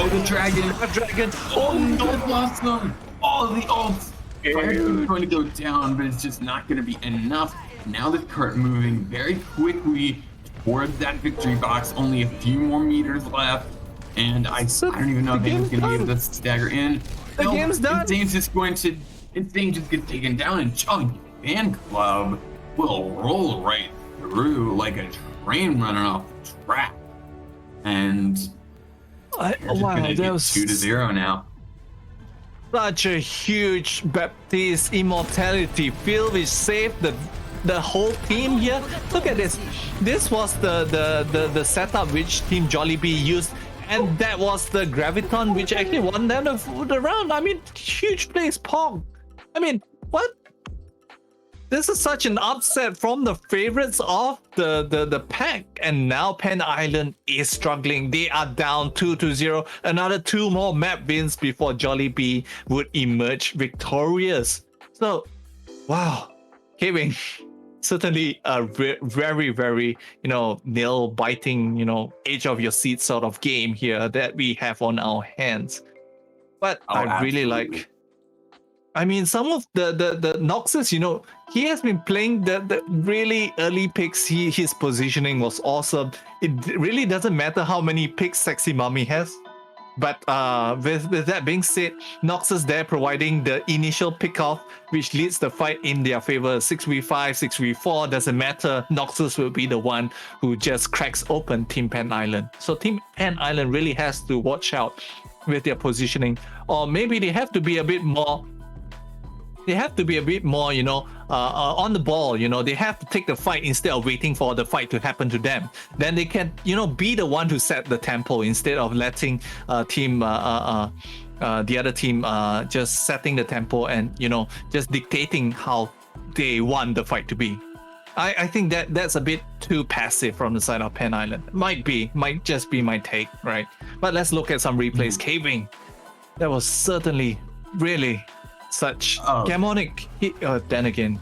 The dragon. Oh no, blossom. All the ults are going to go down, but it's just not going to be enough. Now the cart moving very quickly towards that victory box. Only a few more meters left, and I don't even know if anyone's going to be able to stagger in. The game's done. Insane's just get taken down, and Jollibee Fan Club will roll right through like a train running off the track. And wow, that was 2-0 now. Such a huge Baptiste immortality field which saved the whole team here. Look at this. This was the setup which Team Jollibee used, and that was the Graviton which actually won them the round. Huge plays, Pog. What? This is such an upset from the favorites of the pack, and now Penn Island is struggling. They are down 2-0. Another 2 more map wins before Jollibee would emerge victorious. So, wow, Kevin, certainly a very, very, nail biting, edge of your seat sort of game here that we have on our hands. But Oh, I really absolutely. like. I mean, some of the Noxus, he has been playing the really early picks. His positioning was awesome. It really doesn't matter how many picks Sexy Mommy has. But with that being said, Noxus there providing the initial pick-off, which leads the fight in their favor. 6v5, 6v4, doesn't matter. Noxus will be the one who just cracks open Team Pan Island. So Team Pan Island really has to watch out with their positioning. Or maybe they have to be a bit more on the ball. They have to take the fight instead of waiting for the fight to happen to them. Then they can, be the one to set the tempo instead of letting the other team just setting the tempo and just dictating how they want the fight to be. I think that's a bit too passive from the side of Penn Island. Might just be my take, right? But let's look at some replays. Caving, that was certainly really such Gamonic. Then again,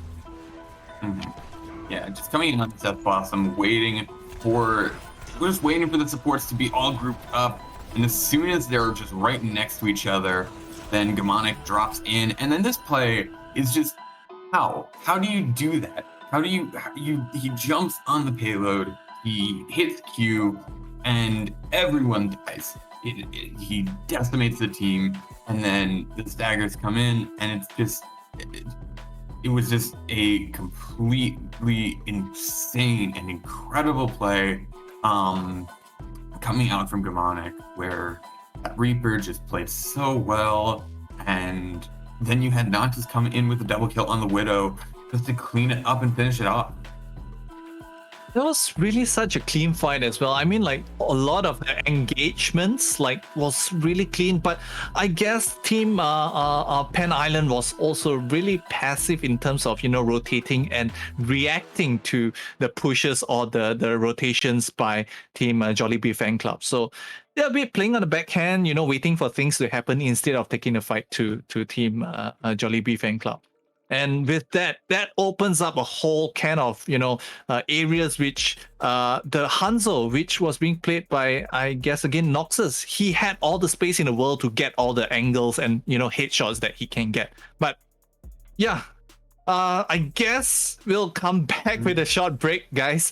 yeah, just coming in on Seth Blossom, we're just waiting for the supports to be all grouped up, and as soon as they're just right next to each other, then Gamonic drops in, and then this play is just how do you do that? He jumps on the payload, he hits Q, and everyone dies. He decimates the team, and then the staggers come in, and it's just it was just a completely insane and incredible play coming out from Gamonic, where that Reaper just played so well, and then you had Noctis come in with a double kill on the Widow just to clean it up and finish it off. That was really such a clean fight as well. I mean, like, a lot of the engagements was really clean, but I guess Team Penn Island was also really passive in terms of rotating and reacting to the pushes or the rotations by Team Jollibee Fan Club. So they're a bit playing on the backhand, waiting for things to happen instead of taking the fight to Team Jollibee Fan Club. And with that opens up a whole can of areas which the Hanzo, which was being played by, I guess again, Noxus, he had all the space in the world to get all the angles and headshots that he can get. But yeah, I guess we'll come back with a short break, guys.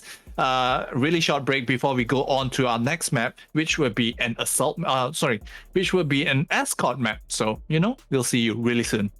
Really short break before we go on to our next map, which will be an which will be an escort map. So we'll see you really soon.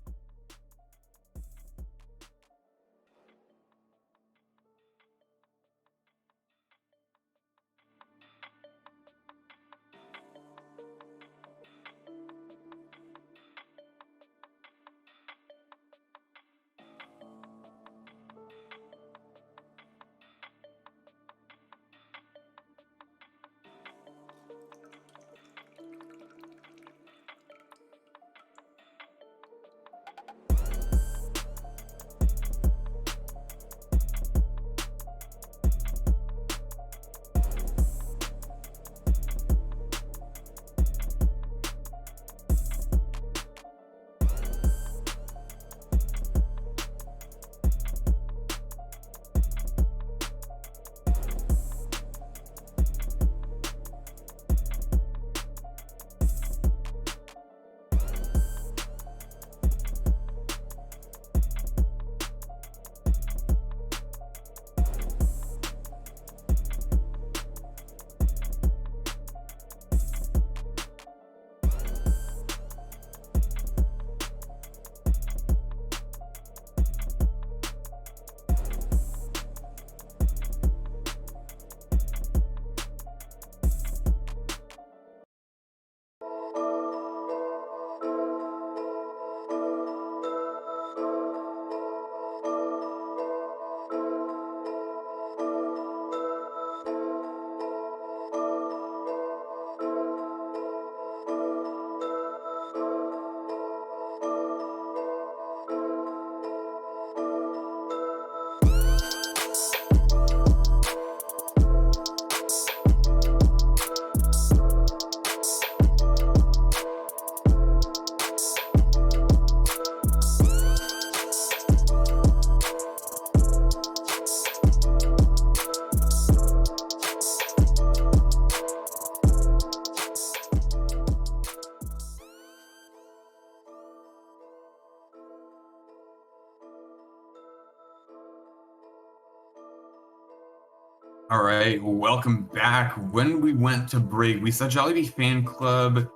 All right, welcome back. When we went to break, we saw Jollibee Fan Club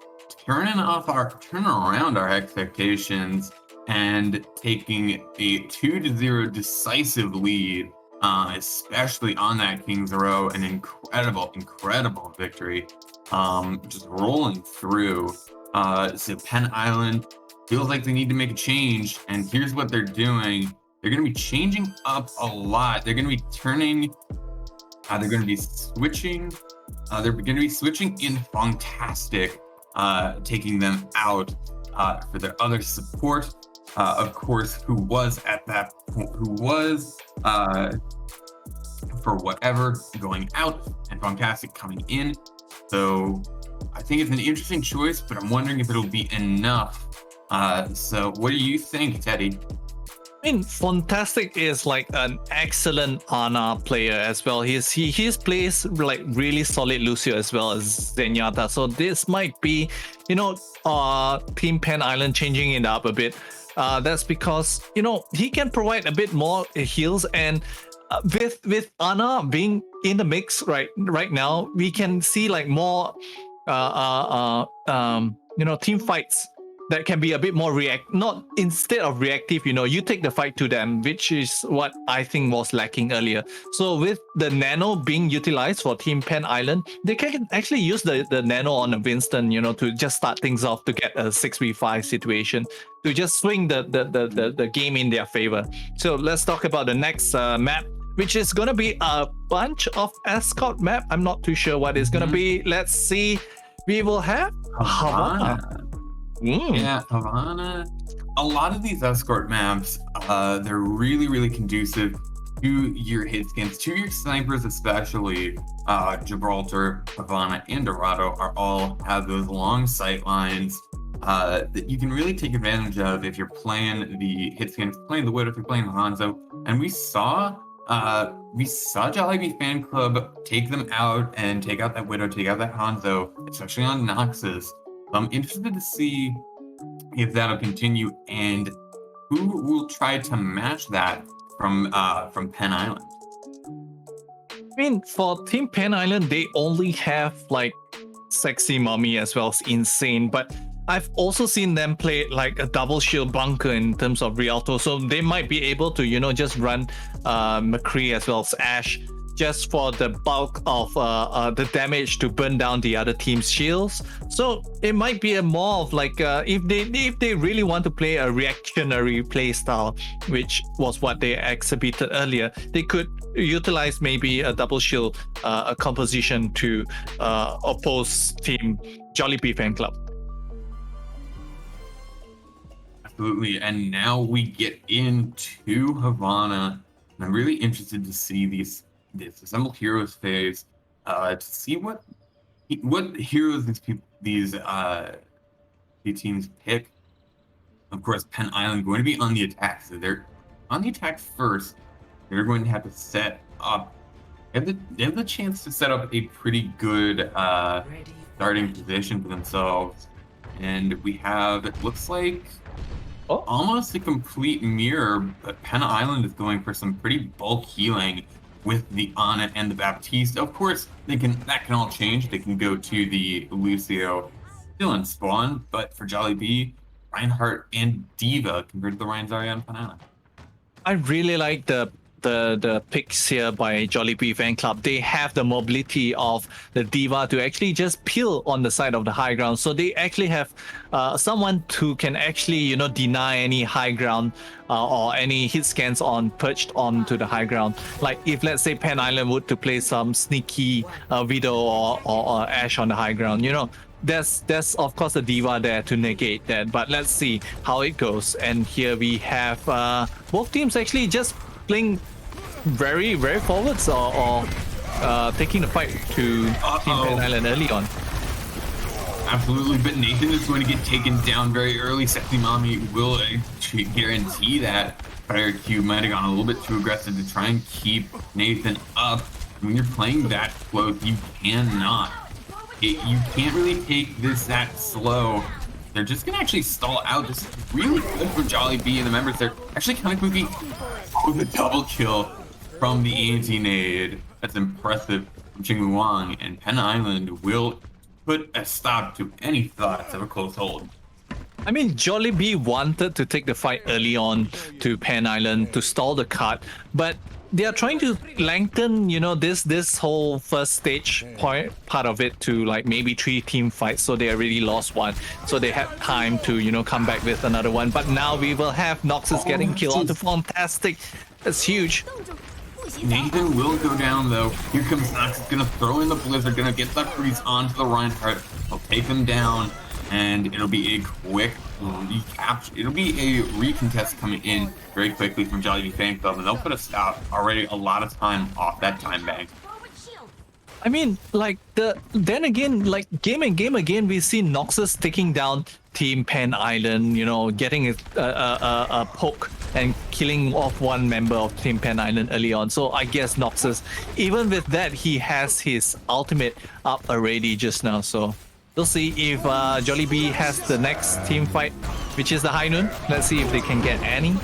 turning around our expectations and taking a 2-0 decisive lead, especially on that Kings Row. An incredible victory. Just rolling through. So Penn Island feels like they need to make a change, and here's what they're doing. They're going to be changing up a lot. They're going to be turning. They're going to be switching. They're going to be switching in Fantastic, taking them out for their other support. Of course, who was for whatever going out, and Fantastic coming in. So I think it's an interesting choice, but I'm wondering if it'll be enough. So what do you think, Teddy? I mean, Fantastic is like an excellent Ana player as well. He plays like really solid Lucio as well as Zenyatta. So this might be, Team Penn Island changing it up a bit. That's because he can provide a bit more heals, and with Ana being in the mix right now, we can see like more team fights that can be a bit more not instead of reactive, you take the fight to them, which is what I think was lacking earlier. So with the Nano being utilized for Team Penn Island, they can actually use the Nano on a Winston, to just start things off to get a 6v5 situation, to just swing the game in their favor. So let's talk about the next map, which is going to be a bunch of escort map. I'm not too sure what it's going to be. Let's see. We will have Havana. Yeah, Havana. A lot of these escort maps, they're really conducive to your hit skins, to your snipers especially. Gibraltar, Havana, and Dorado all have those long sight lines that you can really take advantage of if you're playing the hit skins, playing the Widow, if you're playing the Hanzo. And we saw Jollibee Fan Club take them out and take out that Widow, take out that Hanzo, especially on Noxus. I'm interested to see if that'll continue and who will try to match that from Penn Island. I mean, for Team Penn Island, they only have like Sexy Mommy as well as Insane, but I've also seen them play like a double shield bunker in terms of Rialto, so they might be able to just run McCree as well as Ash, just for the bulk of the damage to burn down the other team's shields. So it might be a more of like if they really want to play a reactionary play style, which was what they exhibited earlier, they could utilize maybe a double shield a composition to oppose Team Jollibee Fan Club. Absolutely, and now we get into Havana, and I'm really interested to see this Assembled Heroes phase, to see what heroes these teams pick. Of course, Penn Island going to be on the attack, so they're on the attack first. They're going to have to set up. They have the chance to set up a pretty good starting position for themselves, and we have, it looks like, almost a complete mirror, but Penn Island is going for some pretty bulk healing with the Ana and the Baptiste. Of course, that can all change. They can go to the Lucio still in spawn, but for Jollibee, Reinhardt and Diva compared to the Ryan Zarya and Panana. I really like the picks here by Jollibee Fan Club. They have the mobility of the Diva to actually just peel on the side of the high ground. So they actually have someone who can actually, deny any high ground or any hit scans perched onto the high ground. Like if let's say Penn Island would to play some sneaky Widow or Ash on the high ground, there's of course a Diva there to negate that. But let's see how it goes. And here we have both teams actually just playing very forwards or taking the fight to Team Penn Island early on. Absolutely, but Nathan is going to get taken down very early. Sexy Mommy will guarantee that. Fire Cube might have gone a little bit too aggressive to try and keep Nathan up. When you're playing that close, you cannot. You can't really take this that slow. They're just going to actually stall out. This is really good for Jollibee and the members. They're actually kind of quickly. Oh, the double kill from the anti-nade. That's impressive from Jing Wang, and Pen Island will put a stop to any thoughts of a close hold. I mean, Jollibee wanted to take the fight early on to Pan Island to stall the cart, but they are trying to lengthen, this whole first stage part of it to like maybe 3 team fights. So they already lost one, so they had time to come back with another one. But now we will have Noxus getting killed onto Fantastic. That's huge. Nathan will go down though. Here comes Noxus, gonna throw in the Blizzard, gonna get that freeze onto the Reinhardt. He'll take him down, and it'll be a quick recapture. It'll be a recontest coming in very quickly from Jollibee Fan Club, and they'll put a stop already a lot of time off that time bank. I mean, like then again, like game and game again, we see Noxus taking down Team Pan Island, getting a poke and killing off one member of Team Pan Island early on. So I guess Noxus, even with that, he has his ultimate up already just now. So we'll see if Jollibee has the next team fight, which is the High Noon. Let's see if they can get any.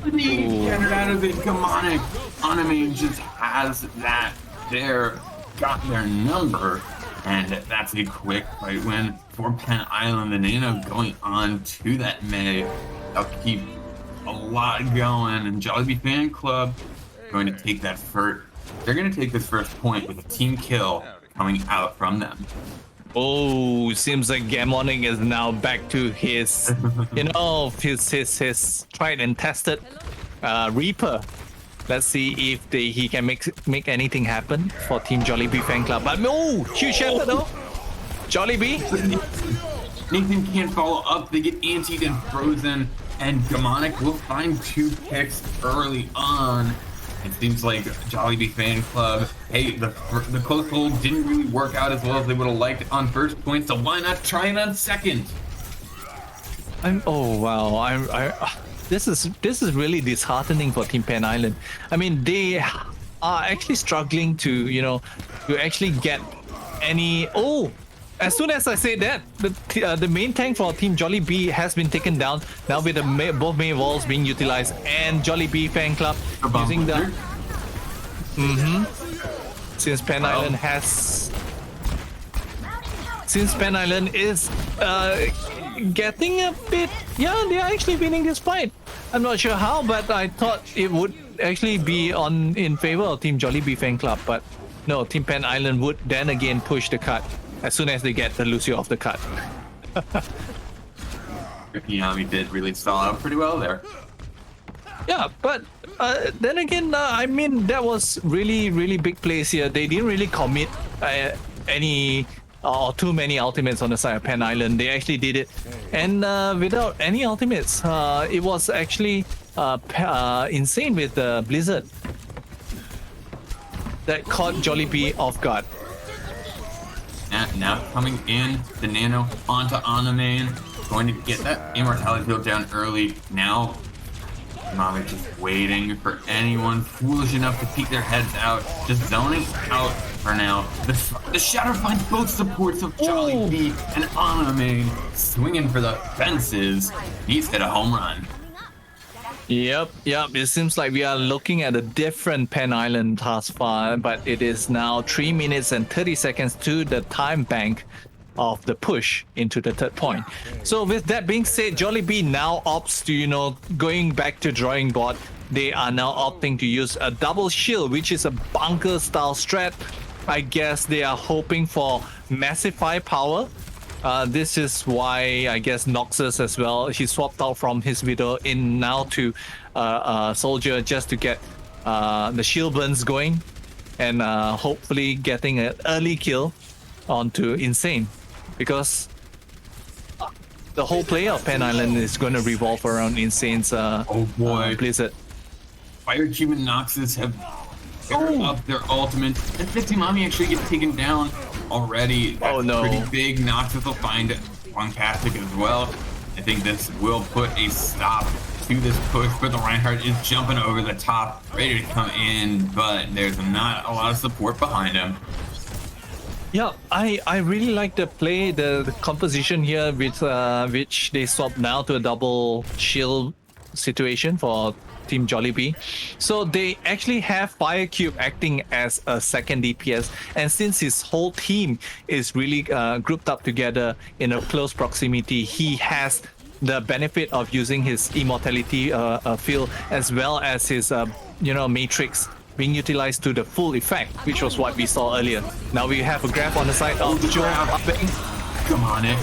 Get it out of it, Gamonic. Anime just has that there, got their number, and that's a quick fight win for Pen Island. The Nano going on to that May. They'll keep a lot going, and Jollibee Fan Club going to take that first. They're going to take this first point with a team kill coming out from them. Oh, seems like Gamonic is now back to his, his tried and tested Reaper. Let's see if he can make anything happen for Team Jollibee Fan Club. But huge shatter though. Jollibee. Nathan can't follow up. They get antied and frozen, and Gamonic will find 2 picks early on. It seems like Jollibee Fan Club, hey, the close hold didn't really work out as well as they would have liked on first point, so why not try it on second? This is really disheartening for Team Pan Island. I mean, they are actually struggling to actually get any. As soon as I say that, the main tank for Team Jollibee has been taken down. Now with both main walls being utilized and Jollibee Fan Club using the. Since Pan Island is getting a bit. Yeah, they are actually winning this fight. I'm not sure how, but I thought it would actually be in favor of Team Jollibee Fan Club. But no, Team Pan Island would then again push the cut as soon as they get the Lucio off the cut. Yami did really stall out pretty well there. Yeah, but then again, I mean, that was really, really big plays here. They didn't really commit any or too many ultimates on the side of Pan Island. They actually did it, and without any ultimates, it was actually insane with the Blizzard that caught Jollibee off guard. Now coming in, the Nano onto Anime, going to get that Immortality field down early. Now, Mami just waiting for anyone foolish enough to peek their heads out, just zoning out for now. The Shadow finds both supports of Jollibee and Anime, swinging for the fences. He's hit a home run. Yep. It seems like we are looking at a different Pan Island thus far, but it is now 3 minutes and 30 seconds to the time bank of the push into the third point. So with that being said, Jollibee now opts to, going back to drawing board. They are now opting to use a double shield, which is a bunker style strat. I guess they are hoping for massive firepower. This is why I guess Noxus as well, he swapped out from his Widow in now to Soldier just to get the shield burns going and hopefully getting an early kill onto Insane, because the whole play of Pan Island is going to revolve around Insane's Blizzard. Fire Team and Noxus have paired up their ultimate, and Fitzimami actually gets taken down already. That's pretty big. Noxus will find Bonkastic as well. I think this will put a stop to this push, but the Reinhardt is jumping over the top, ready to come in, but there's not a lot of support behind him. Yeah, I really like the play, the composition here with which they swapped now to a double shield situation for Team Jollibee. So they actually have Firecube acting as a second DPS, and since his whole team is really grouped up together in a close proximity, he has the benefit of using his immortality field as well as his matrix being utilized to the full effect, which was what we saw earlier. Now we have a grab on the side of Joe. Come on, Nick.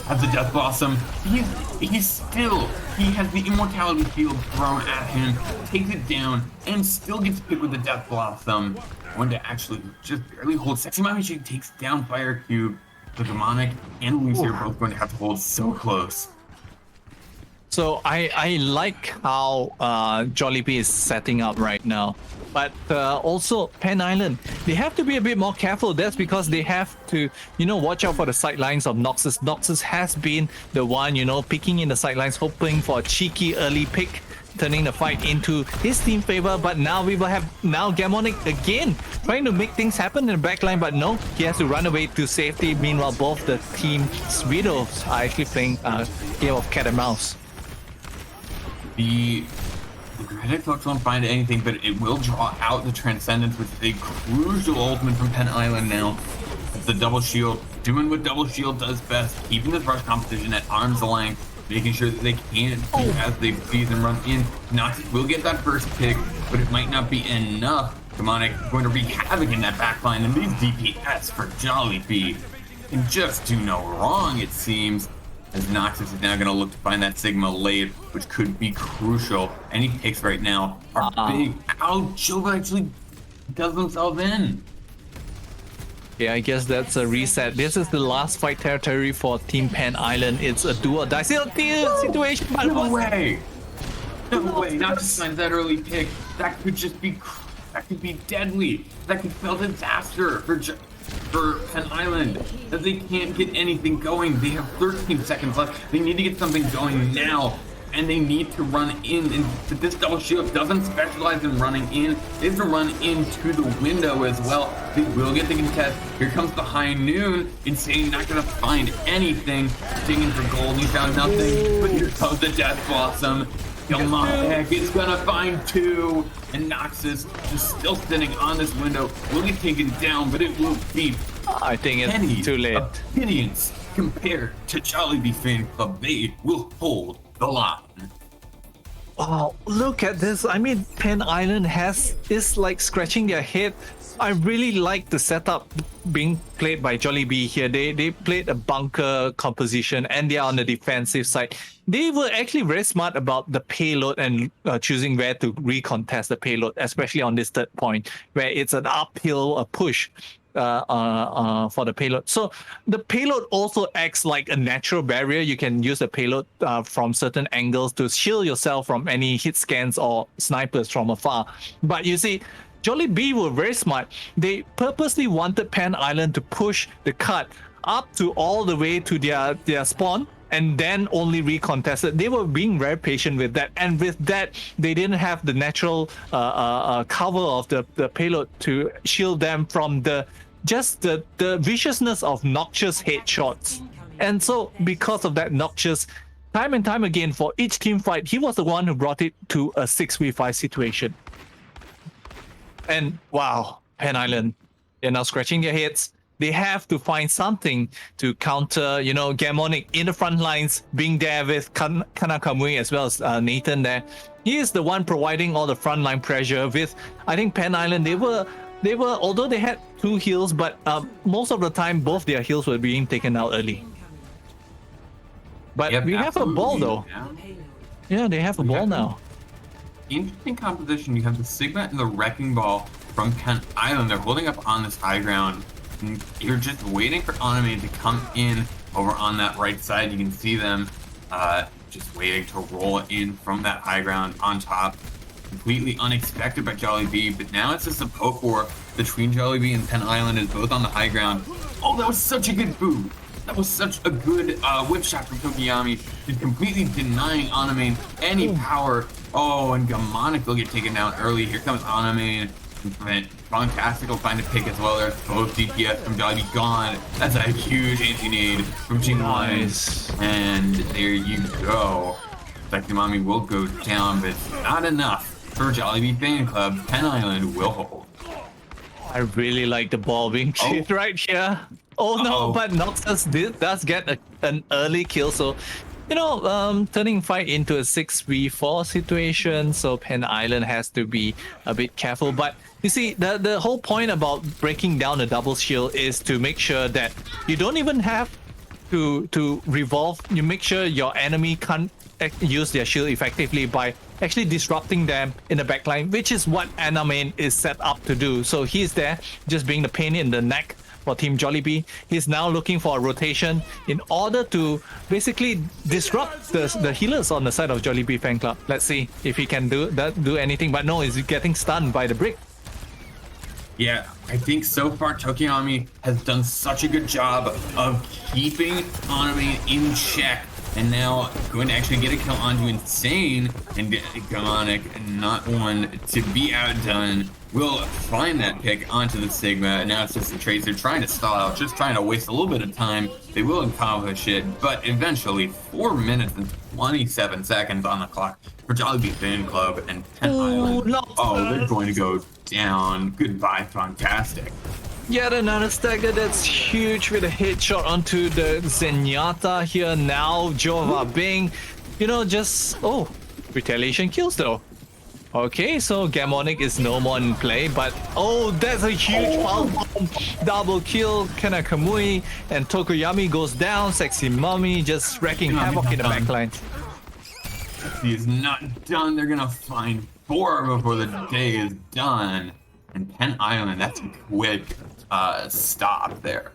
Has the Death Blossom. He has the immortality field thrown at him, takes it down, and still gets picked with the Death Blossom. One to actually just barely hold. Sexy Mami takes down Firecube. The Demonic and Lucy are both going to have to hold so close. So I like how Jollibee is setting up right now, but also Pen Island, they have to be a bit more careful. That's because they have to watch out for the sidelines of Noxus. Noxus has been the one picking in the sidelines, hoping for a cheeky early pick, turning the fight into his team favor. But now we will have Gamonic again trying to make things happen in the backline, but no, he has to run away to safety. Meanwhile, both the team's widows are actually playing a game of cat and mouse. The Credit Flux won't find anything, but it will draw out the Transcendence, which is a crucial ultimate from Pen Island now. It's the Double Shield, doing what Double Shield does best, keeping this rush competition at arm's length, making sure that they can't do as they see them run in. Noxus will get that first pick, but it might not be enough. Demonic going to wreak havoc in that backline, and these DPS for Jollibee can just do no wrong, it seems. As Noxus is now going to look to find that Sigma late, which could be crucial. Any picks right now are big. Ow, Jova actually does themselves in. Yeah, I guess that's a reset. This is the last fight territory for Team Pen Island. It's a do or die situation. But no way. No way. Not just find that early pick. That could be deadly. That could spell disaster for Pen Island, that they can't get anything going. They have 13 seconds left. They need to get something going now, and they need to run in. And this Double Shield doesn't specialize in running in. They have to run into the window as well. They will get the contest. Here comes the High Noon. Insane, not gonna find anything. Digging for gold, he found nothing. But here comes the Death Blossom. Heck, it's gonna find two, and Noxus just still sitting on this window. Will get taken down, but it will be. I think it's too late. Opinions compared to Jollibee Fan Club, they will hold the line. Oh, look at this! I mean, Pen Island is like scratching their head. I really like the setup being played by Jollibee here. They played a bunker composition, and they are on the defensive side. They were actually very smart about the payload and choosing where to recontest the payload, especially on this third point where it's an uphill push for the payload. So the payload also acts like a natural barrier. You can use the payload from certain angles to shield yourself from any hit scans or snipers from afar. But you see, Jollibee were very smart. They purposely wanted Pen Island to push the cut up to all the way to their spawn, and then only recontested. They were being very patient with that, and with that, they didn't have the natural cover of the payload to shield them from the viciousness of Noxious headshots. And so, because of that, Noxious, time and time again, for each team fight, he was the one who brought it to a 6v5 situation. And wow, Pen Island, they're now scratching their heads. They have to find something to counter, Gamonic in the front lines, being there with Kana Kamui as well as Nathan there. He is the one providing all the frontline pressure with, I think, Pen Island. They were, although they had two heals, but most of the time, both their heals were being taken out early. But Yep, we have a ball though. Yeah, they have a ball now. Interesting composition. You have the Sigma and the Wrecking Ball from Pen Island. They're holding up on this high ground. And you're just waiting for Anime to come in over on that right side. You can see them just waiting to roll in from that high ground on top. Completely unexpected by Jollibee, but now it's just a poke war between Jollibee and Pen Island is both on the high ground. Oh, that was such a good boot. That was such a good whip shot from Tokiyami, just completely denying Anime any power. Oh, and Gamonic will get taken down early. Here comes Anime. Fantastic will find a pick as well. There's both DPS from Jollibee gone. That's a huge anti-nade from Jing. Nice. And there you go. Mommy will go down, but not enough for Jollibee Fan Club. Pen Island will hold. I really like the ball being kicked right here. Oh no, but Noxus does get an early kill, so turning fight into a 6v4 situation, so Pen Island has to be a bit careful. But you see, the whole point about breaking down a double shield is to make sure that you don't even have to revolve. You make sure your enemy can't use their shield effectively by actually disrupting them in the backline, which is what Anamain is set up to do. So he's there just being the pain in the neck for Team Jollibee. He's now looking for a rotation in order to basically disrupt the healers on the side of Jollibee Fan Club. Let's see if he can do anything, but no, he's getting stunned by the brick. Yeah, I think so far Tokiami has done such a good job of keeping Anime in check, and now going to actually get a kill onto Insane, and Gamonic, not one to be outdone, will find that pick onto the Sigma. And now it's just the Tracer trying to stall out, just trying to waste a little bit of time. They will accomplish it, but eventually 4 minutes and 27 seconds on the clock for Jollibee Fan Club and Pen Island. No. Oh, they're going to go down. Goodbye, Fantastic. Yet another stagger that's huge with a headshot onto the Zenyatta here now. Jova Bing, retaliation kills though. Okay, so Gamonic is no more in play, but that's a huge foul bomb. Double kill, Kanakamui, and Tokoyami goes down. Sexy Mommy just wrecking havoc in the backline. He is not done. They're gonna find 4 before the day is done. And Pen Island, that's a quick stop there.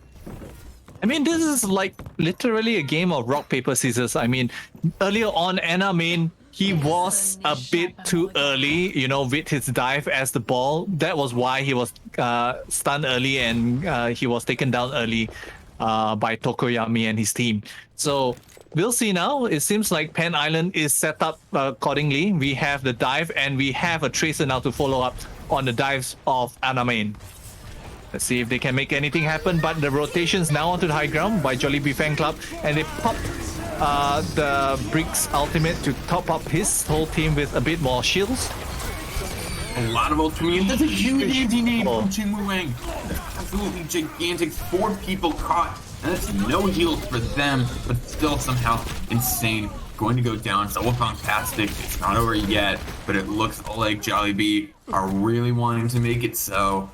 I mean, this is like literally a game of rock, paper, scissors. I mean, earlier on, Anamain, he was a bit too early, with his dive as the ball. That was why he was stunned early and he was taken down early by Tokoyami and his team. So we'll see now. It seems like Pen Island is set up accordingly. We have the dive and we have a Tracer now to follow up on the dives of Anamain. Let's see if they can make anything happen, but the rotation's now onto the high ground by Jollibee Fan Club, and they pop the Brick's ultimate to top up his whole team with a bit more shields. A lot of ultimate. That's a huge anti-nade from Chinwu Wang. Absolutely gigantic. 4 people caught, and that's no heals for them, but still somehow Insane. Going to go down. So Fantastic. It's not over yet, but it looks like Jollibee are really wanting to make it so.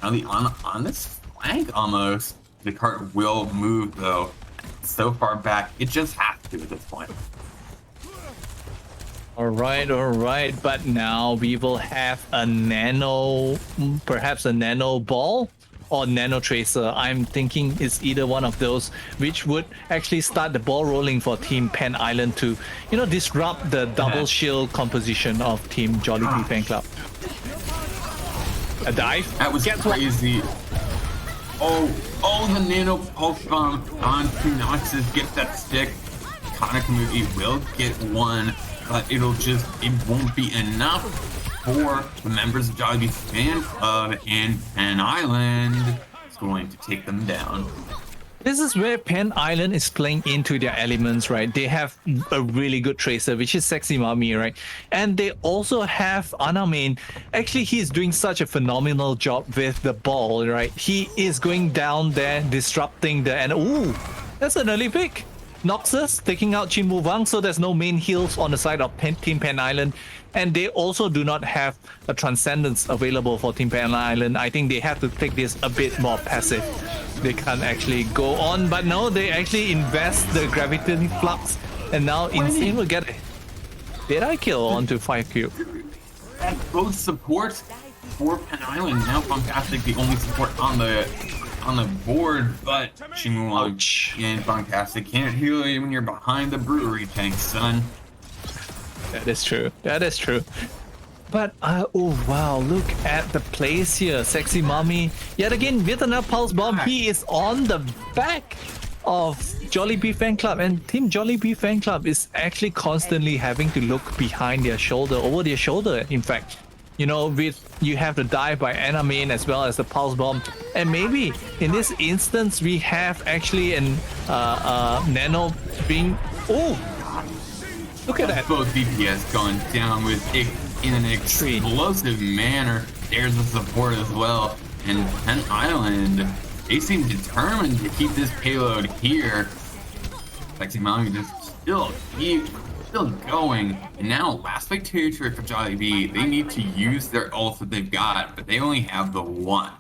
On this flank almost. The cart will move though. So far back, it just has to at this point. All right. But now we will have a perhaps a nano ball or nano tracer. I'm thinking it's either one of those, which would actually start the ball rolling for Team Pen Island to, disrupt the double shield composition of Team Jollibee Fan Club. A dive. That was crazy. The nano pulse bomb onto Noxus. Get that stick. Kanakamui will get one, but it won't be enough for the members of Jollibee Fan Club, and Pen Island is going to take them down. This is where Pen Island is playing into their elements, right? They have a really good tracer, which is Sexy Mommy, right? And they also have Anamain. Actually, he's doing such a phenomenal job with the ball, right? He is going down there, disrupting that's an early pick. Noxus taking out Chinwu Wang, so there's no main heals on the side of Team Pen Island. And they also do not have a Transcendence available for Team Pen Island. I think they have to take this a bit more passive. They can't actually go on, but no, they actually invest the Gravity Flux, and now Insane will get it. Did I kill onto 5Q? That's both supports for Pen Island. Now Fantastic, the only support on the board, but Chinwu Wang and Fantastic can't heal you when you're behind the brewery tank, son. That is true. But wow, look at the plays here. Sexy Mommy yet again with another pulse bomb. He is on the back of Jollibee Fan Club, and Team Jollibee Fan Club is actually constantly having to look behind their shoulder, over their shoulder, in fact. You have the dive by Anamain as well as the pulse bomb, and maybe in this instance we have actually an nano being Look at that. Both DPS going down in an explosive manner. There's the support as well. And Penn Island, they seem determined to keep this payload here. PACommunity just still going. And now, last victory trick for Jollibee, they need to use their ult that they've got, but they only have the one.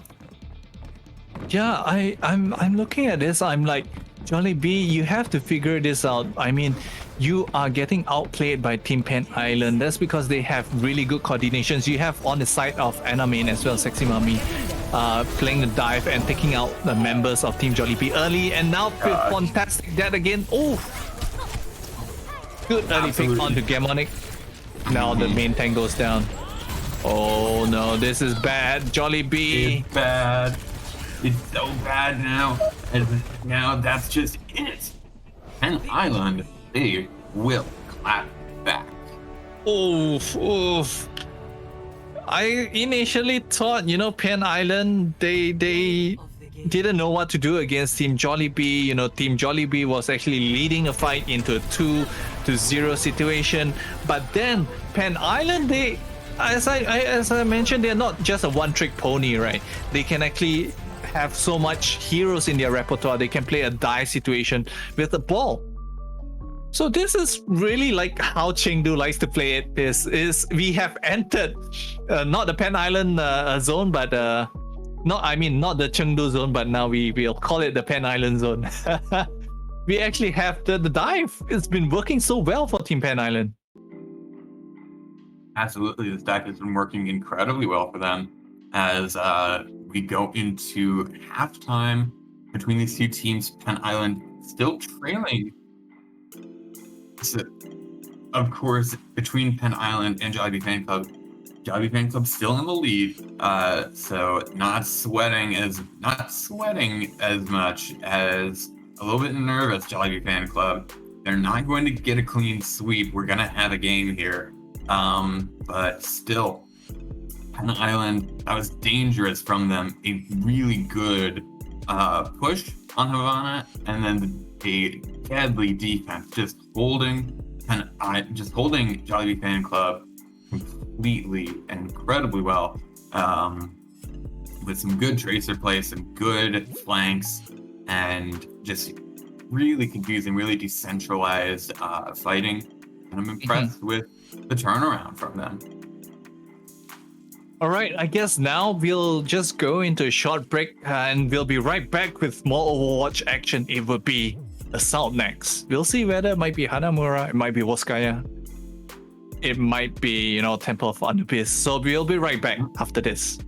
Yeah, I'm looking at this. I'm like, Jollibee, you have to figure this out. I mean, you are getting outplayed by Team Penn Island. That's because they have really good coordinations. You have on the side of Anamain as well, Sexy Mami, playing the dive and taking out the members of Team Jollibee early. And now fantastic that again. Oh, good early pick onto Gamonic. Now the main tank goes down. Oh no, this is bad. Jollibee. It's bad. It's so bad now. And now that's just it. Penn Island, they will clap back. Oof. I initially thought, Penn Island, they didn't know what to do against Team Jollibee. Team Jollibee was actually leading a fight into a 2-0 situation. But then Penn Island, they, as I mentioned, they're not just a one-trick pony, right? They can actually have so much heroes in their repertoire. They can play a die situation with the ball. So this is really like how Chengdu likes to play it. This is, we have entered not the Penn Island zone, but not the Chengdu zone, but now we'll call it the Penn Island zone. We actually have the dive. It's been working so well for Team Penn Island. Absolutely, this deck has been working incredibly well for them as we go into halftime between these two teams. Penn Island still trailing. So, of course, between Penn Island and Jollibee Fan Club still in the lead. So not sweating as much as a little bit nervous Jollibee Fan Club. They're not going to get a clean sweep. We're gonna have a game here. But still, Penn Island, that was dangerous from them. A really good push on Havana, and then a deadly defense, just holding Jollibee Fan Club completely and incredibly well, with some good tracer play, some good flanks, and just really confusing, really decentralized fighting. And I'm impressed with the turnaround from them. All right, I guess now we'll just go into a short break and we'll be right back with more Overwatch action. It will be Assault next. We'll see whether it might be Hanamura, it might be Voskaya, it might be, Temple of Anubis. So we'll be right back after this.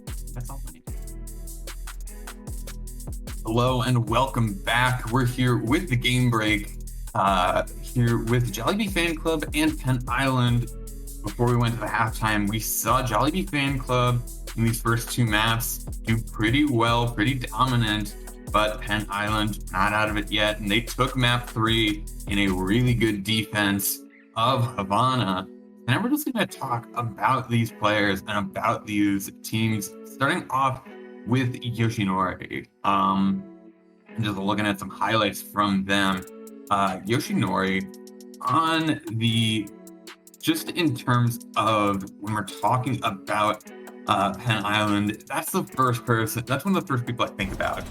but that's all I need. Hello and welcome back. We're here with the game break, here with Jollibee Fan Club and Penn Island. Before we went to the halftime, we saw Jollibee Fan Club in these first two maps do pretty well, pretty dominant, but Penn Island not out of it yet, and they took map 3 in a really good defense of Havana. And now we're just going to talk about these players and about these teams, starting off with Yoshinori. And just looking at some highlights from them. Yoshinori on the, just in terms of when we're talking about Penn Island, that's the first person, that's one of the first people I think about.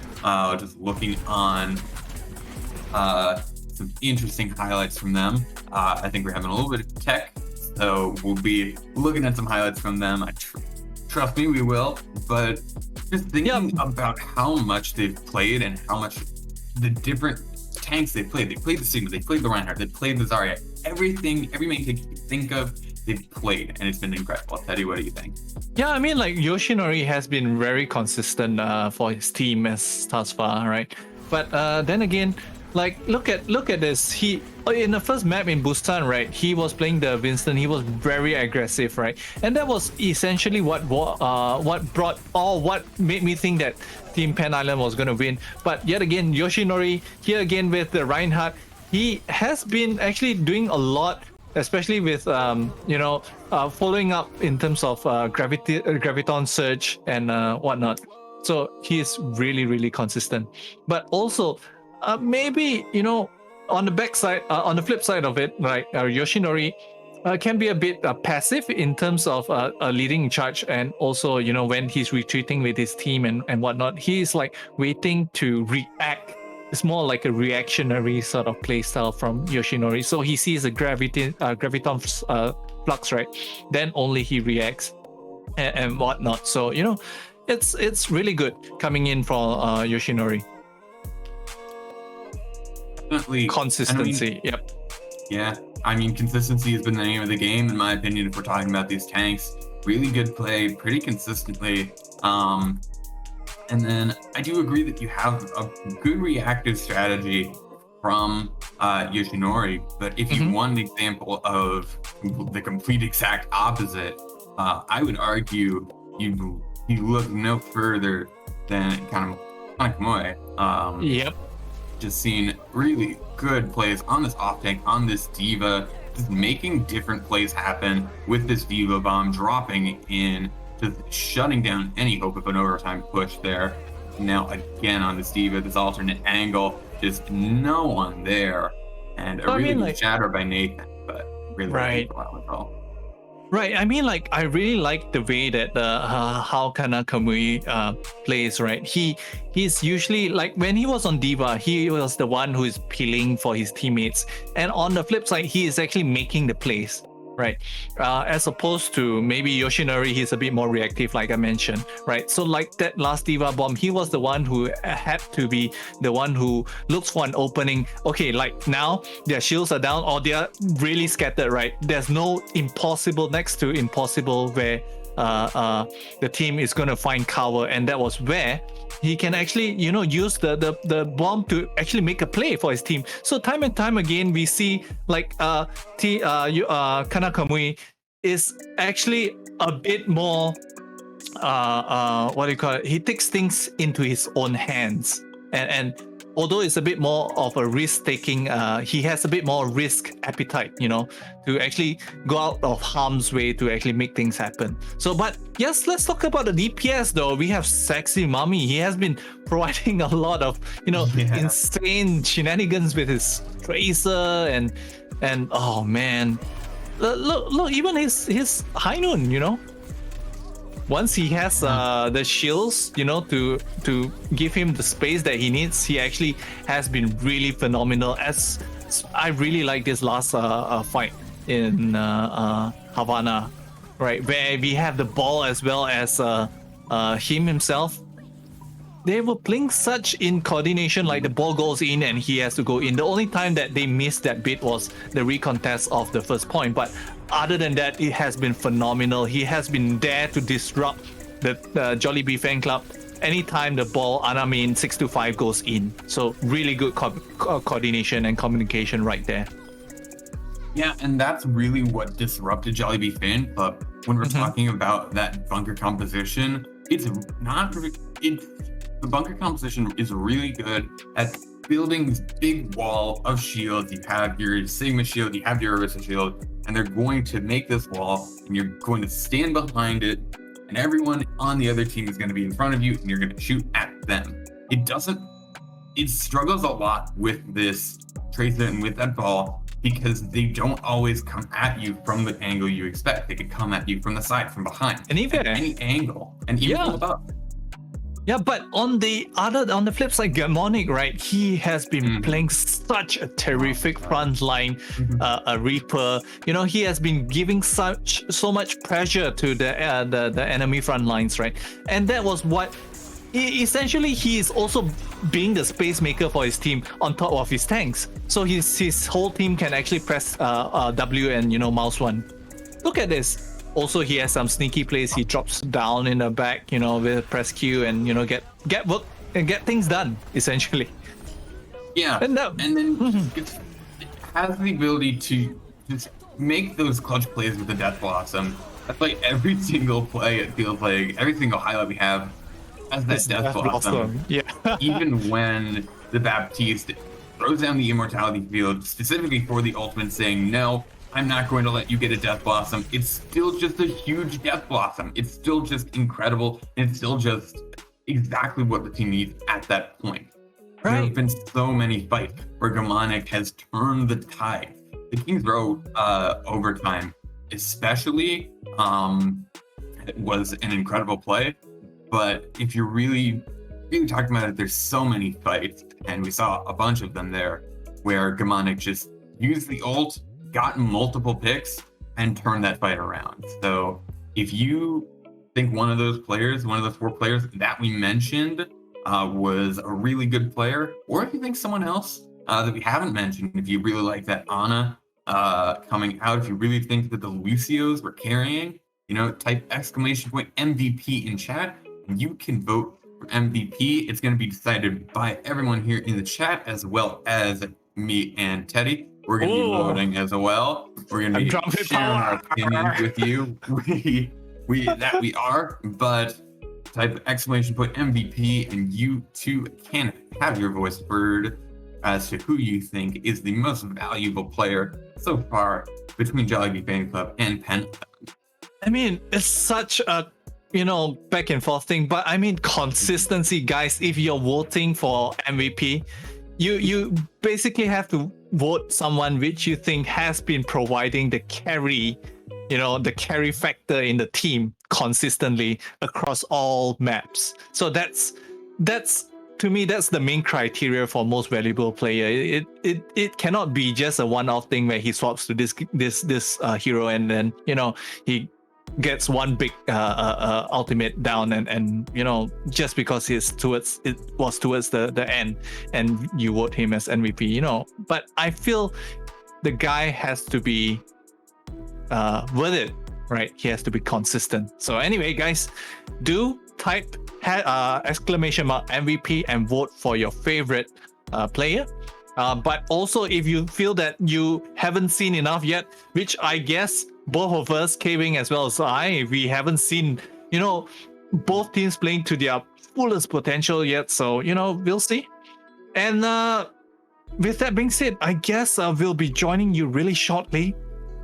Just looking on some interesting highlights from them. I think we're having a little bit of tech, so we'll be looking at some highlights from them. Trust me, we will. But just thinking about how much they've played and how much the different tanks they played. They played the Sigma, they played the Reinhardt, they played the Zarya. Everything, every main tank you can think of, they've played, and it's been incredible. Teddy, what do you think? Yeah, I mean, like Yoshinori has been very consistent for his team as thus far, right? But then again, like look at this. He in the first map in Busan, right? He was playing the Winston. He was very aggressive, right? And that was essentially what made me think that Team Penn Island was going to win. But yet again, Yoshinori here again with the Reinhardt. He has been actually doing a lot, especially with following up in terms of graviton surge and whatnot. So he's really consistent. But also maybe on the backside, on the flip side of it, right, Yoshinori can be a bit passive in terms of leading charge, and also when he's retreating with his team and whatnot, he's like waiting to react. It's more like a reactionary sort of play style from Yoshinori. So he sees a graviton flux, right? Then only he reacts and whatnot. So it's really good coming in for Yoshinori. Definitely Consistency. Yep. Yeah, I mean, consistency has been the name of the game, in my opinion, if we're talking about these tanks. Really good play, pretty consistently. And then I do agree that you have a good reactive strategy from Yoshinori, but if you want an example of the complete exact opposite, I would argue you look no further than PACommunity. Yep. Just seen really good plays on this off tank, on this diva, just making different plays happen with this diva bomb dropping in, just shutting down any hope of an overtime push there. Now again on this diva, this alternate angle, just no one there, and a really good shatter by Nathan, but really right. Right, I mean, like, I really like the way that how Kamui plays, right? He's usually, like, when he was on Diva, he was the one who is peeling for his teammates. And on the flip side, he is actually making the plays, right? As opposed to maybe Yoshinori, he's a bit more reactive, like I mentioned, right? So like that last Diva bomb, he was the one who had to be the one who looks for an opening. Okay, like now their shields are down or they're really scattered, right? There's no impossible next to impossible where the team is going to find cover, and that was where he can actually use the bomb to actually make a play for his team. So time and time again we see like Kamui is actually a bit more what do you call it, he takes things into his own hands, and although it's a bit more of a risk taking, he has a bit more risk appetite, to actually go out of harm's way to actually make things happen. So, but yes, let's talk about the DPS though. We have Sexy Mommy. He has been providing a lot of, insane shenanigans with his Tracer and oh man, look, even his High Noon, once he has the shields, to give him the space that he needs, he actually has been really phenomenal. As I really like this last fight in Havana, right, where we have the ball as well as him himself. They were playing such in coordination, like the ball goes in and he has to go in. The only time that they missed that bit was the recontest of the first point, but other than that, it has been phenomenal. He has been there to disrupt the Jollibee fan club. Anytime the ball, Ana mean 625 goes in. So really good coordination and communication right there. Yeah, and that's really what disrupted Jollibee Fan Club. When we're talking about that bunker composition, it's not. The bunker composition is really good at building this big wall of shields. You have your Sigma shield, you have your Orisa shield, and they're going to make this wall, and you're going to stand behind it, and everyone on the other team is going to be in front of you, and you're going to shoot at them. It struggles a lot with this Tracer and with that ball, because they don't always come at you from the angle you expect. They could come at you from the side, from behind, and even any angle, and even from above. Yeah, but on the flip side, Gamonic, right? He has been playing such a terrific front line, a Reaper. You know, he has been giving so much pressure to the enemy front lines, right? And that was what. Essentially, he is also being the space maker for his team on top of his tanks. So his whole team can actually press W and mouse 1. Look at this. Also, he has some sneaky plays. He drops down in the back, with press Q and get work and get things done. Essentially. Yeah, and then it has the ability to just make those clutch plays with the Death Blossom. That's like every single play. It feels like every single highlight we have has that Death Blossom. Yeah. Even when the Baptiste throws down the Immortality field specifically for the ultimate, saying no, I'm not going to let you get a Death Blossom. It's still just a huge Death Blossom. It's still just incredible. And it's still just exactly what the team needs at that point. Right. There have been so many fights where Gamonic has turned the tide. The King's Row overtime, especially, was an incredible play. But if you're really talking about it, there's so many fights, and we saw a bunch of them there, where Gamonic just used the ult, got multiple picks, and turned that fight around. So if you think one of those 4 players that we mentioned was a really good player, or if you think someone else that we haven't mentioned, if you really like that Ana coming out, if you really think that the Lucios were carrying, type !MVP in chat, and you can vote for MVP. It's going to be decided by everyone here in the chat, as well as me and Teddy. We're going to be voting as well. We're going to be sharing our opinions with you. We are, but type !MVP, and you too can have your voice heard as to who you think is the most valuable player so far between Jollibee Fan Club and Pen. I mean, it's such a back and forth thing, but I mean consistency, guys. If you're voting for MVP, you basically have to vote someone which you think has been providing the carry, the carry factor in the team consistently across all maps. So that's to me, that's the main criteria for most valuable player. It cannot be just a one-off thing where he swaps to this hero and then he gets one big ultimate down and just because it was towards the end and you vote him as MVP. But I feel the guy has to be worth it, right? He has to be consistent. So anyway, guys, do type !MVP and vote for your favorite player. But also, if you feel that you haven't seen enough yet, which I guess both of us, K-Wing as well as we haven't seen, both teams playing to their fullest potential yet. So, we'll see. And with that being said, I guess we'll be joining you really shortly.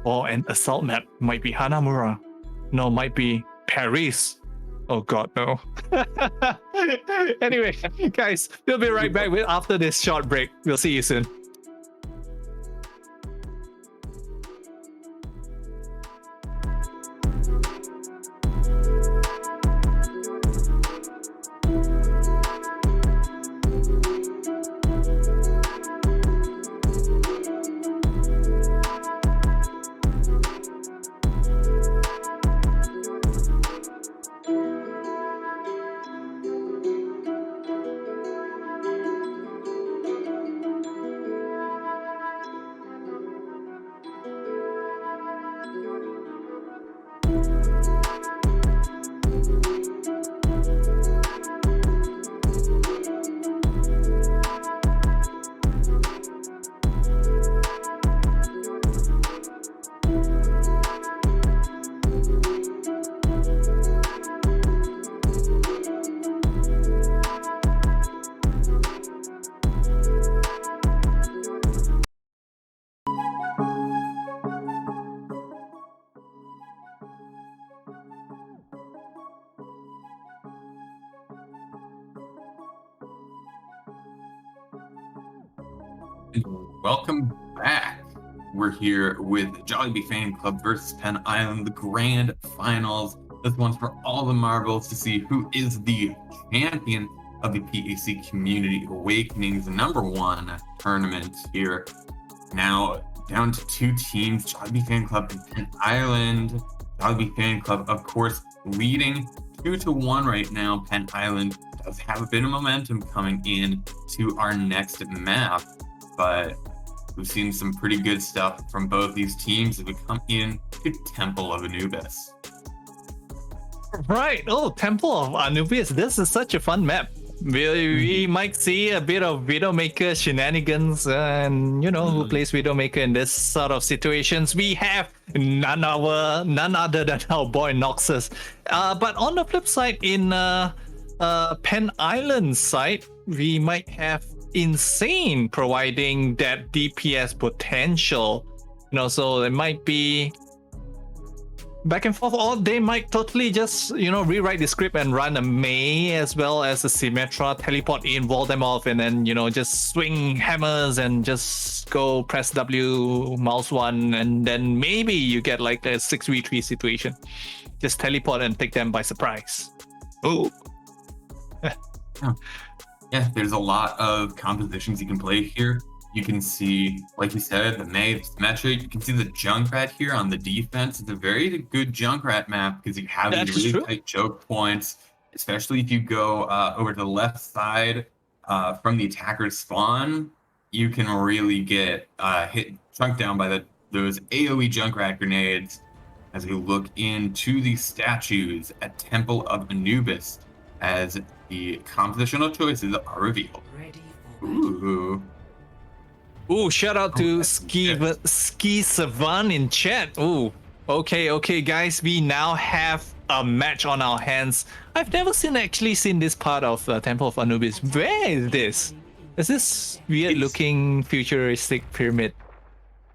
Or an assault map. Might be Hanamura. No, might be Paris. Oh God, no. Anyway, guys, we'll be right back after this short break. We'll see you soon. And welcome back. We're here with Jollibee Fan Club versus Penn Island, the grand finals. This one's for all the marbles to see who is the champion of the PACommunity Awakenings #1 tournament here. Now down to 2 teams, Jollibee Fan Club and Penn Island. Jollibee Fan Club, of course, leading 2-1 right now. Penn Island does have a bit of momentum coming in to our next map, but we've seen some pretty good stuff from both these teams as we come in to Temple of Anubis. Right. Oh, Temple of Anubis. This is such a fun map. We might see a bit of Widowmaker shenanigans, and who plays Widowmaker in this sort of situations. We have none other than our boy Noxus. But on the flip side, in Penn Island side, we might have Insane providing that DPS potential. So it might be back and forth, or they might totally just rewrite the script and run a Mei as well as a Symmetra, teleport in, wall them off, and then just swing hammers and just go press W mouse 1, and then maybe you get like a 6v3 situation. Just teleport and take them by surprise. Oh. Yeah, there's a lot of compositions you can play here. You can see, like you said, the Mei, the Symmetra. You can see the Junkrat here on the defense. It's a very good Junkrat map because you have these really tight choke points, especially if you go over to the left side from the attacker's spawn. You can really get chunked down by those AoE Junkrat grenades as we look into these statues at Temple of Anubis as the compositional choices are revealed. Ooh. Ooh, shout out to Ski Savan in chat. Ooh, okay, guys, we now have a match on our hands. I've never actually seen this part of Temple of Anubis. Where is this? Is this weird-looking futuristic pyramid?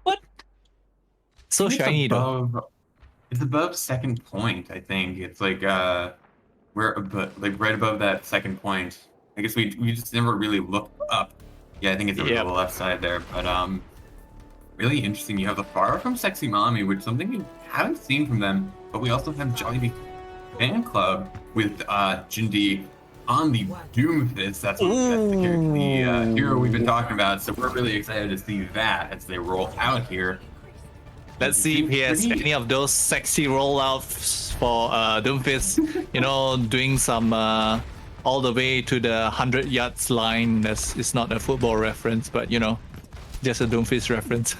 What? So shiny though. It's above second point, I think. It's like we're right above that second point. I guess we just never really looked up. Yeah, I think it's over to the left side there, but really interesting. You have the Far from Sexy Mommy, which is something we haven't seen from them, but we also have Jollibee Fan Club with Jundi on the Doomfist. That's the hero we've been talking about, so we're really excited to see that as they roll out here. Let's see if he has any of those sexy rollouts for Doomfist, doing some all the way to the 100 yards line. It's not a football reference, but just a Doomfist reference.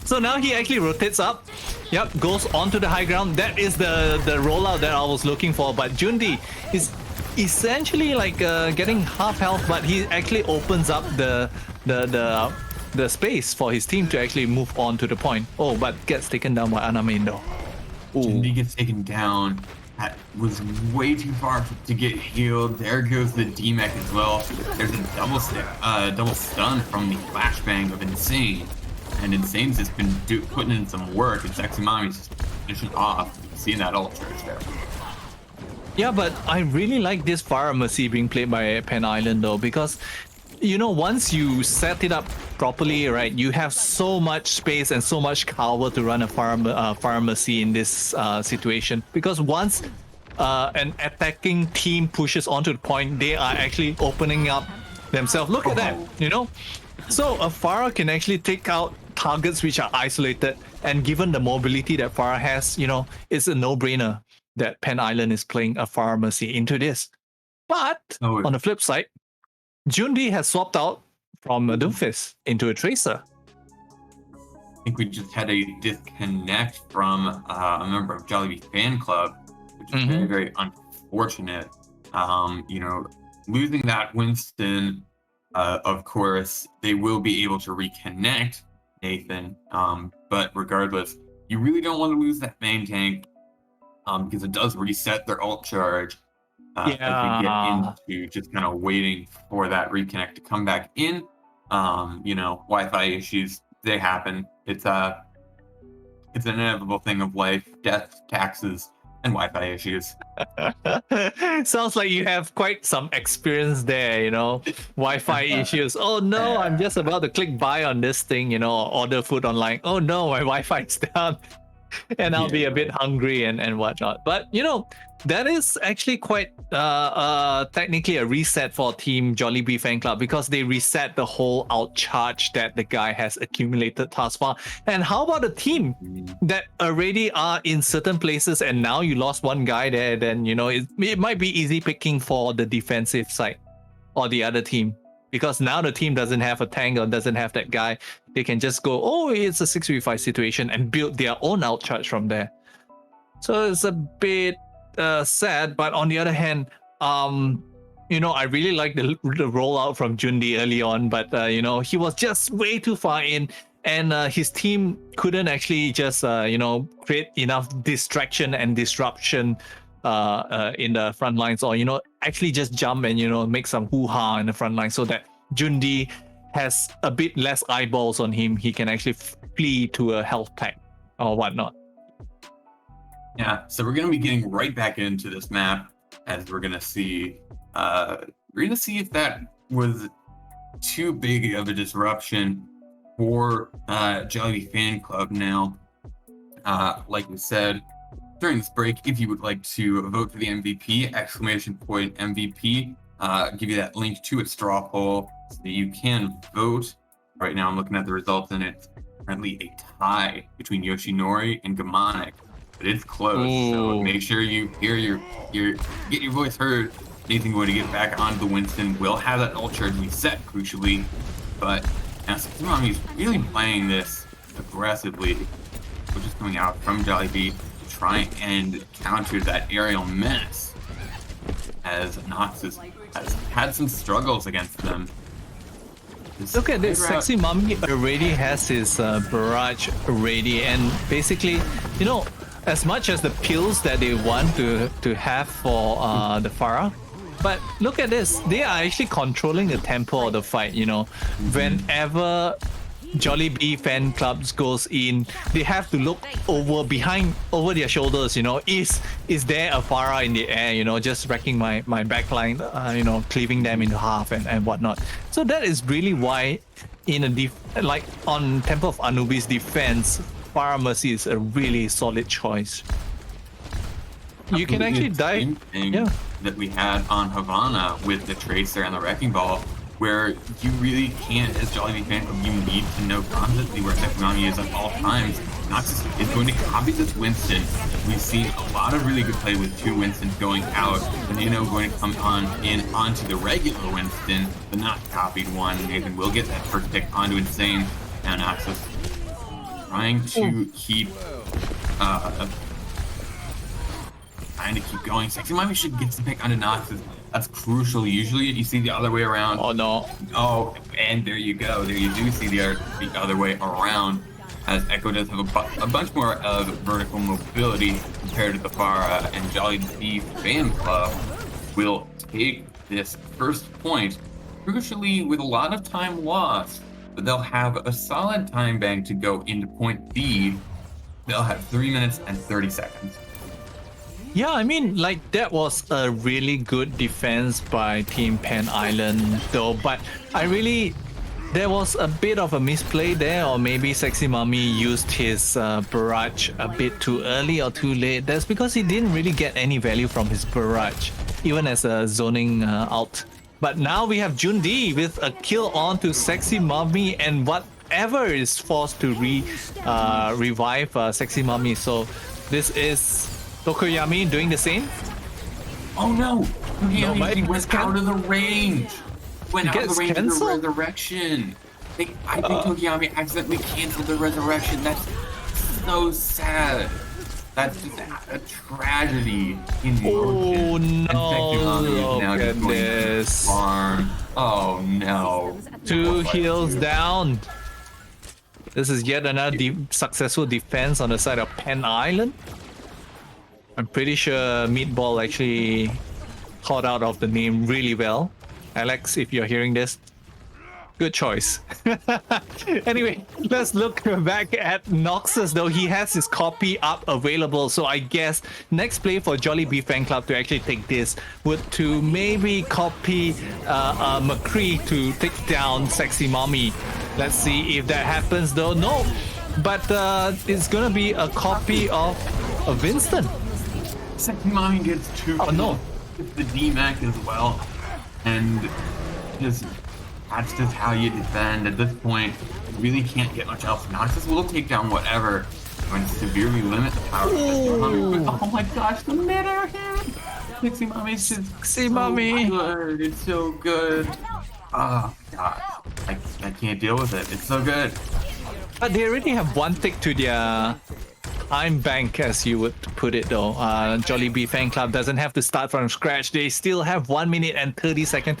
So now he actually rotates up. Yep, goes onto the high ground. That is the rollout that I was looking for. But Jundi is essentially like getting half health, but he actually opens up the space for his team to actually move on to the point. Oh, but gets taken down by Anamindo. Jundi gets taken down. That was way too far to get healed. There goes the D-Mech as well. There's a double stun from the flashbang of Insane. And Insane's just been putting in some work, and Sexy Mommy's just finishing off. Seeing that ult charge there. Yeah, but I really like this pharmacy being played by Penn Island though, because once you set it up properly, right, you have so much space and so much cover to run a pharmacy in this situation. Because once an attacking team pushes onto the point, they are actually opening up themselves. Look at that, So a Pharah can actually take out targets which are isolated, and given the mobility that Pharah has, it's a no-brainer that Penn Island is playing a pharmacy into this. But on the flip side, Jundi has swapped out from a Doomfist into a Tracer. I think we just had a disconnect from a member of Jollibee Fan Club, which is very, very unfortunate. Losing that Winston, of course, they will be able to reconnect Nathan. But regardless, you really don't want to lose that main tank because it does reset their ult charge. As we get into just kind of waiting for that reconnect to come back in. Wi-Fi issues, they happen. It's an inevitable thing of life, death, taxes, and Wi-Fi issues. Sounds like you have quite some experience there, you know. Wi-Fi issues. Oh no, I'm just about to click buy on this thing, you know, or order food online. Oh no, my Wi-Fi is down. And I'll be a bit hungry and whatnot. But you know, that is actually quite technically a reset for Team Jollibee fan club, because they reset the whole outcharge that the guy has accumulated thus far. And how about the team that already are in certain places and now you lost one guy there? Then you know it might be easy picking for the defensive side or the other team, because now the team doesn't have a tank or doesn't have that guy. They can just go, oh, it's a 6v5 situation, and build their own outcharge from there. So it's a bit sad, but on the other hand, you know, I really like the rollout from Jundi early on, but you know, he was just way too far in, and his team couldn't actually just you know, create enough distraction and disruption in the front lines, or you know, actually just jump and you know, make some hoo-ha in the front line, so that Jundi has a bit less eyeballs on him. He can actually flee to a health pack or whatnot. Yeah, so we're gonna be getting right back into this map, as we're gonna see if that was too big of a disruption for Jollibee Fan Club. Now, like we said during this break, if you would like to vote for the MVP, !MVP, give you that link to its straw poll so that you can vote. Right now I'm looking at the results, and it's currently a tie between Yoshinori and Gamonic, but it's close. So make sure you hear get your voice heard. Anything going to get back onto the Winston will have that ult charge reset, crucially. But now Satsumami is really playing this aggressively, which is coming out from Jollibee to try and counter that aerial menace, as Noxus has had some struggles against them. Look at this, Sexy Mummy already has his barrage ready, and basically, you know, as much as the pills that they want to have for the Pharah, but look at this, they are actually controlling the tempo of the fight, you know. Whenever Jollibee fan clubs goes in, they have to look over their shoulders, you know, is there a Pharah in the air, you know, just wrecking my backline, you know, cleaving them into half and whatnot. So that is really why in a like on Temple of Anubis defense, Pharah Mercy is a really solid choice. You can actually die. That we had on Havana with the Tracer and the Wrecking Ball, where you really can't, as Jollibee fan club, you need to know constantly where Satsumami is at all times. Noxus is going to copy this Winston. We've seen a lot of really good play with two Winstons going out. Nano going to come onto the regular Winston, the not copied one. Nathan will get that first pick onto Insane. Now Noxus trying to keep going. Satsumami should get the pick onto Noxus. That's crucial. Usually you see the other way around. Oh no. Oh, and there you go. There you do see the other way around, as Echo does have a bunch more of vertical mobility compared to the Pharah, and Jollibee Fan Club will take this first point, crucially with a lot of time lost, but they'll have a solid time bank to go into point B. They'll have 3 minutes and 30 seconds. Yeah, I mean, like, that was a really good defense by Team Pan Island, though, but there was a bit of a misplay there, or maybe Sexy Mummy used his barrage a bit too early or too late. That's because he didn't really get any value from his barrage, even as a zoning out. But now we have Jundi with a kill on to Sexy Mummy, and whatever is forced to revive Sexy Mummy. So this is Tokoyami doing the same. Oh no! Tokoyami went out of the range. Went out of the range of the resurrection. I think Tokoyami accidentally canceled the resurrection. That's so sad. That's just a tragedy in the ocean. No! Look at this. Farm. Oh no! 2 heals down. This is yet another successful defense on the side of Pan Island. I'm pretty sure Meatball actually thought out of the name really well. Alex, if you're hearing this, Good choice. Anyway, let's look back at Noxus though. He has his copy up available. So I guess next play for Jollibee Fan Club to actually take this would to maybe copy McCree to take down Sexy Mommy. Let's see if that happens though. No, but it's gonna be a copy of Winston. Sexy Mommy gets 2 Oh no. the D-Mac as well. And just that's just how you defend. At this point, you really can't get much else. Noxus will take down whatever and severely limit the power of Sexy Mommy. Oh my gosh, the mid-air hit! Sexy Mommy's just Sexy so Mommy. good. It's so good. Oh god. I can't deal with it. It's so good. But they already have one tick to their time bank, as you would put it though. Jollibee Fan Club doesn't have to start from scratch. They still have 1 minute and 30 seconds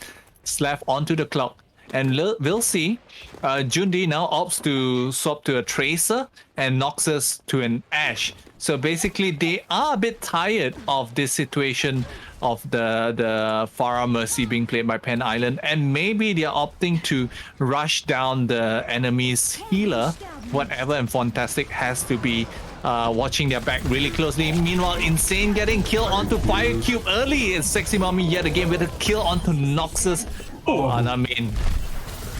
left onto the clock. And we'll see. Jundi now opts to swap to a Tracer and Noxus to an Ashe. So basically, they are a bit tired of this situation of the Pharah Mercy being played by Pen Island, and maybe they're opting to rush down the enemy's healer, whatever, and Fantastic has to be watching their back really closely. Meanwhile, Insane getting killed onto Fire Cube early. It's Sexy Mommy yet again with a kill onto Noxus. Oh, and I mean,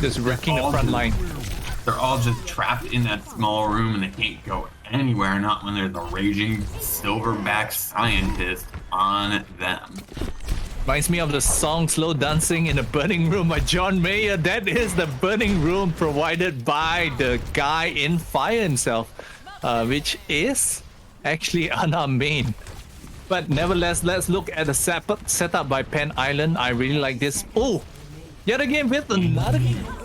just wrecking the front line. They're all just trapped in that small room and they can't go anywhere, not when there's a raging silverback scientist on them. Reminds me of the song Slow Dancing in the Burning Room by John Mayer. That is the Burning Room provided by the guy in Fire himself, which is actually Ana Main. But nevertheless, let's look at the setup by Pen Island. I really like this. Oh, yet again with another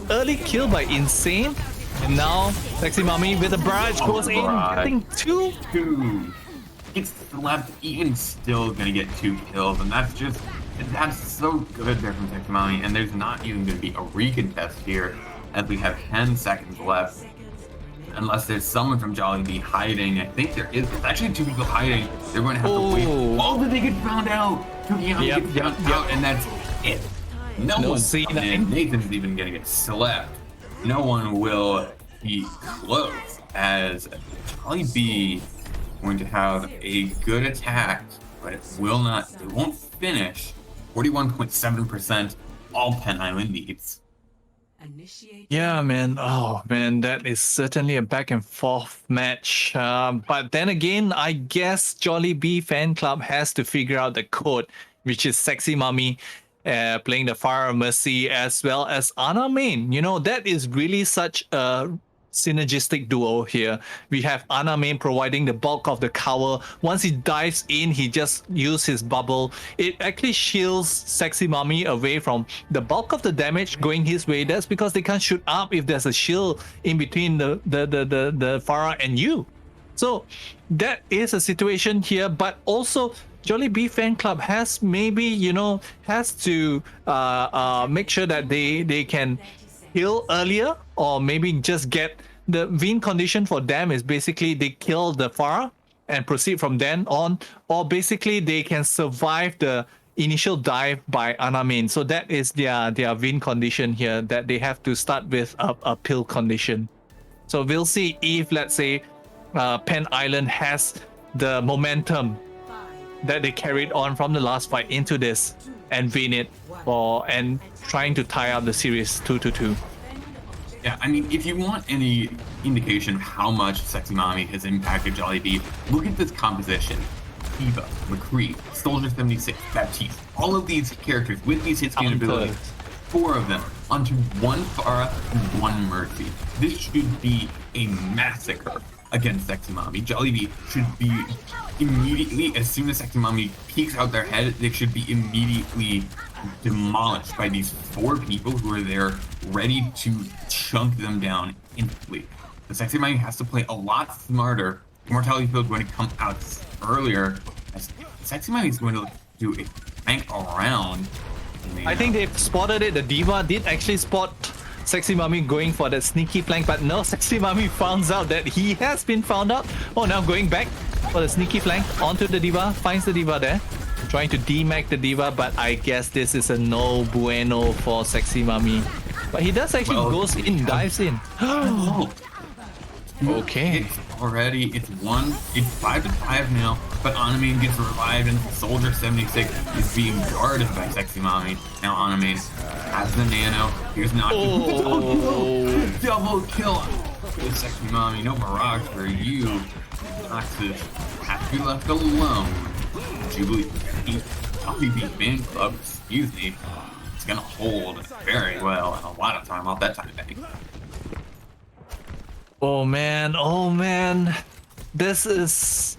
early kill by Insane. And now Sexy Mommy with a barrage goes in, getting 2. It's left. Ian's still gonna get 2 kills, and that's so good there from Sexy Mommy. And there's not even gonna be a recontest here, as we have 10 seconds left. Unless there's someone from Jollibee hiding. I think there is. There's actually 2 people hiding. They're going to have to wait. Oh, did they get found out? Yep, and that's it. No one's coming in. Nathan's even gonna get slept. No one will be close, as Jollibee going to have a good attack, but it won't finish. 41.7%, all Pen Island needs. Yeah, man. Oh, man, that is certainly a back and forth match. But then again, I guess Jollibee Fan Club has to figure out the code, which is Sexy Mommy playing the Pharah Mercy as well as Ana Main. You know, that is really such a synergistic duo here. We have Ana Main providing the bulk of the cover. Once he dives in, he just uses his bubble. It actually shields Sexy Mommy away from the bulk of the damage going his way. That's because they can't shoot up if there's a shield in between the Pharah and you. So that is a situation here, but also Jollibee Fan Club has maybe, has to make sure that they can heal earlier, or maybe just get the win condition for them is basically they kill the Pharah and proceed from then on, or basically they can survive the initial dive by Ana Main. So that is their win condition here, that they have to start with a pill condition. So we'll see if, let's say, Pen Island has the momentum that they carried on from the last fight into this and win it, and trying to tie up the series 2-2. Yeah, I mean, if you want any indication of how much Sexy Mommy has impacted Jollibee, look at this composition. Eva, McCree, Soldier 76, Baptiste, all of these characters with these hit scan abilities, 4 of them onto 1 Pharah and 1 Mercy. This should be a massacre against Sexy Mommy. Jollibee should be immediately, as soon as Sexy Mommy peeks out their head, they should be immediately demolished by these 4 people who are there ready to chunk them down instantly. The Sexy Mommy has to play a lot smarter. Immortality Field is going to come out earlier. Sexy Mommy is going to do a flank around. I think they've spotted it. The D.Va did actually spot Sexy Mommy going for that sneaky flank, but no, Sexy Mommy finds out that he has been found out. Oh, now going back for the sneaky flank onto the D.Va, finds the D.Va there, trying to D-mag the D.Va, but I guess this is a no bueno for Sexy Mommy. But he does actually goes in, dives in. Oh, Okay. already it's 5-5 now, but Anamine gets revived and Soldier 76 is being guarded by Sexy Mommy. Now Anamine has the nano. Here's not double kill with Sexy Mommy. No Mirage for you. Noxus has to be left alone. Jubilee fan club, excuse me. It's gonna hold very well and a lot of time off that time bank. Oh man, this is,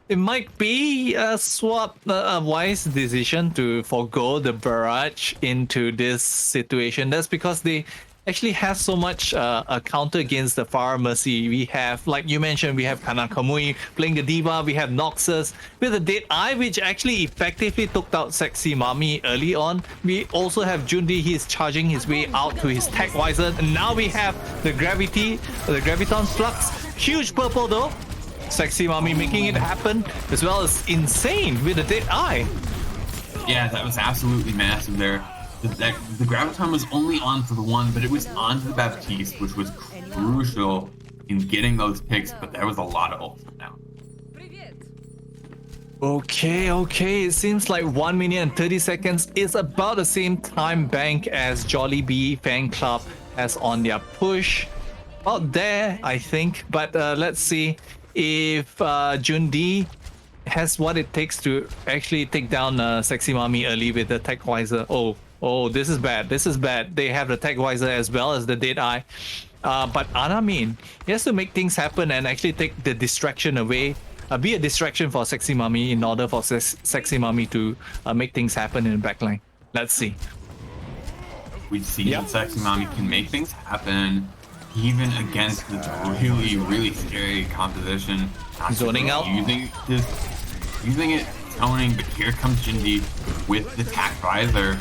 it might be a wise decision to forego the barrage into this situation. That's because they actually have so much a counter against the Far Mercy. We have, like you mentioned, we have PACommunity playing the Diva, we have Noxus with the Dead Eye, which actually effectively took out Sexy Mommy early on. We also have Jundi, he's charging his way out to his Tech Visor, and now we have the Graviton Flux. Huge purple though. Sexy Mommy making it happen, as well as Insane with the Dead Eye. Yeah, that was absolutely massive there. The Graviton was only on for the one, but it was on to the Baptiste, which was crucial in getting those picks, but there was a lot of ults now. Okay, it seems like 1 minute and 30 seconds is about the same time bank as Jollibee Fan Club has on their push. About there, I think, but let's see if Jundi has what it takes to actually take down Sexy Mommy early with the Tech Visor. Oh, this is bad. They have the Tech Visor as well as the Dead Eye. But Anamine, he has to make things happen and actually take the distraction away. Be a distraction for Sexy Mommy in order for Sexy Mommy to make things happen in the backline. Let's see. We've seen that Sexy Mommy can make things happen even against this really, really scary composition. Zoning out. Using it, zoning, but here comes Jindy with the Tech Visor.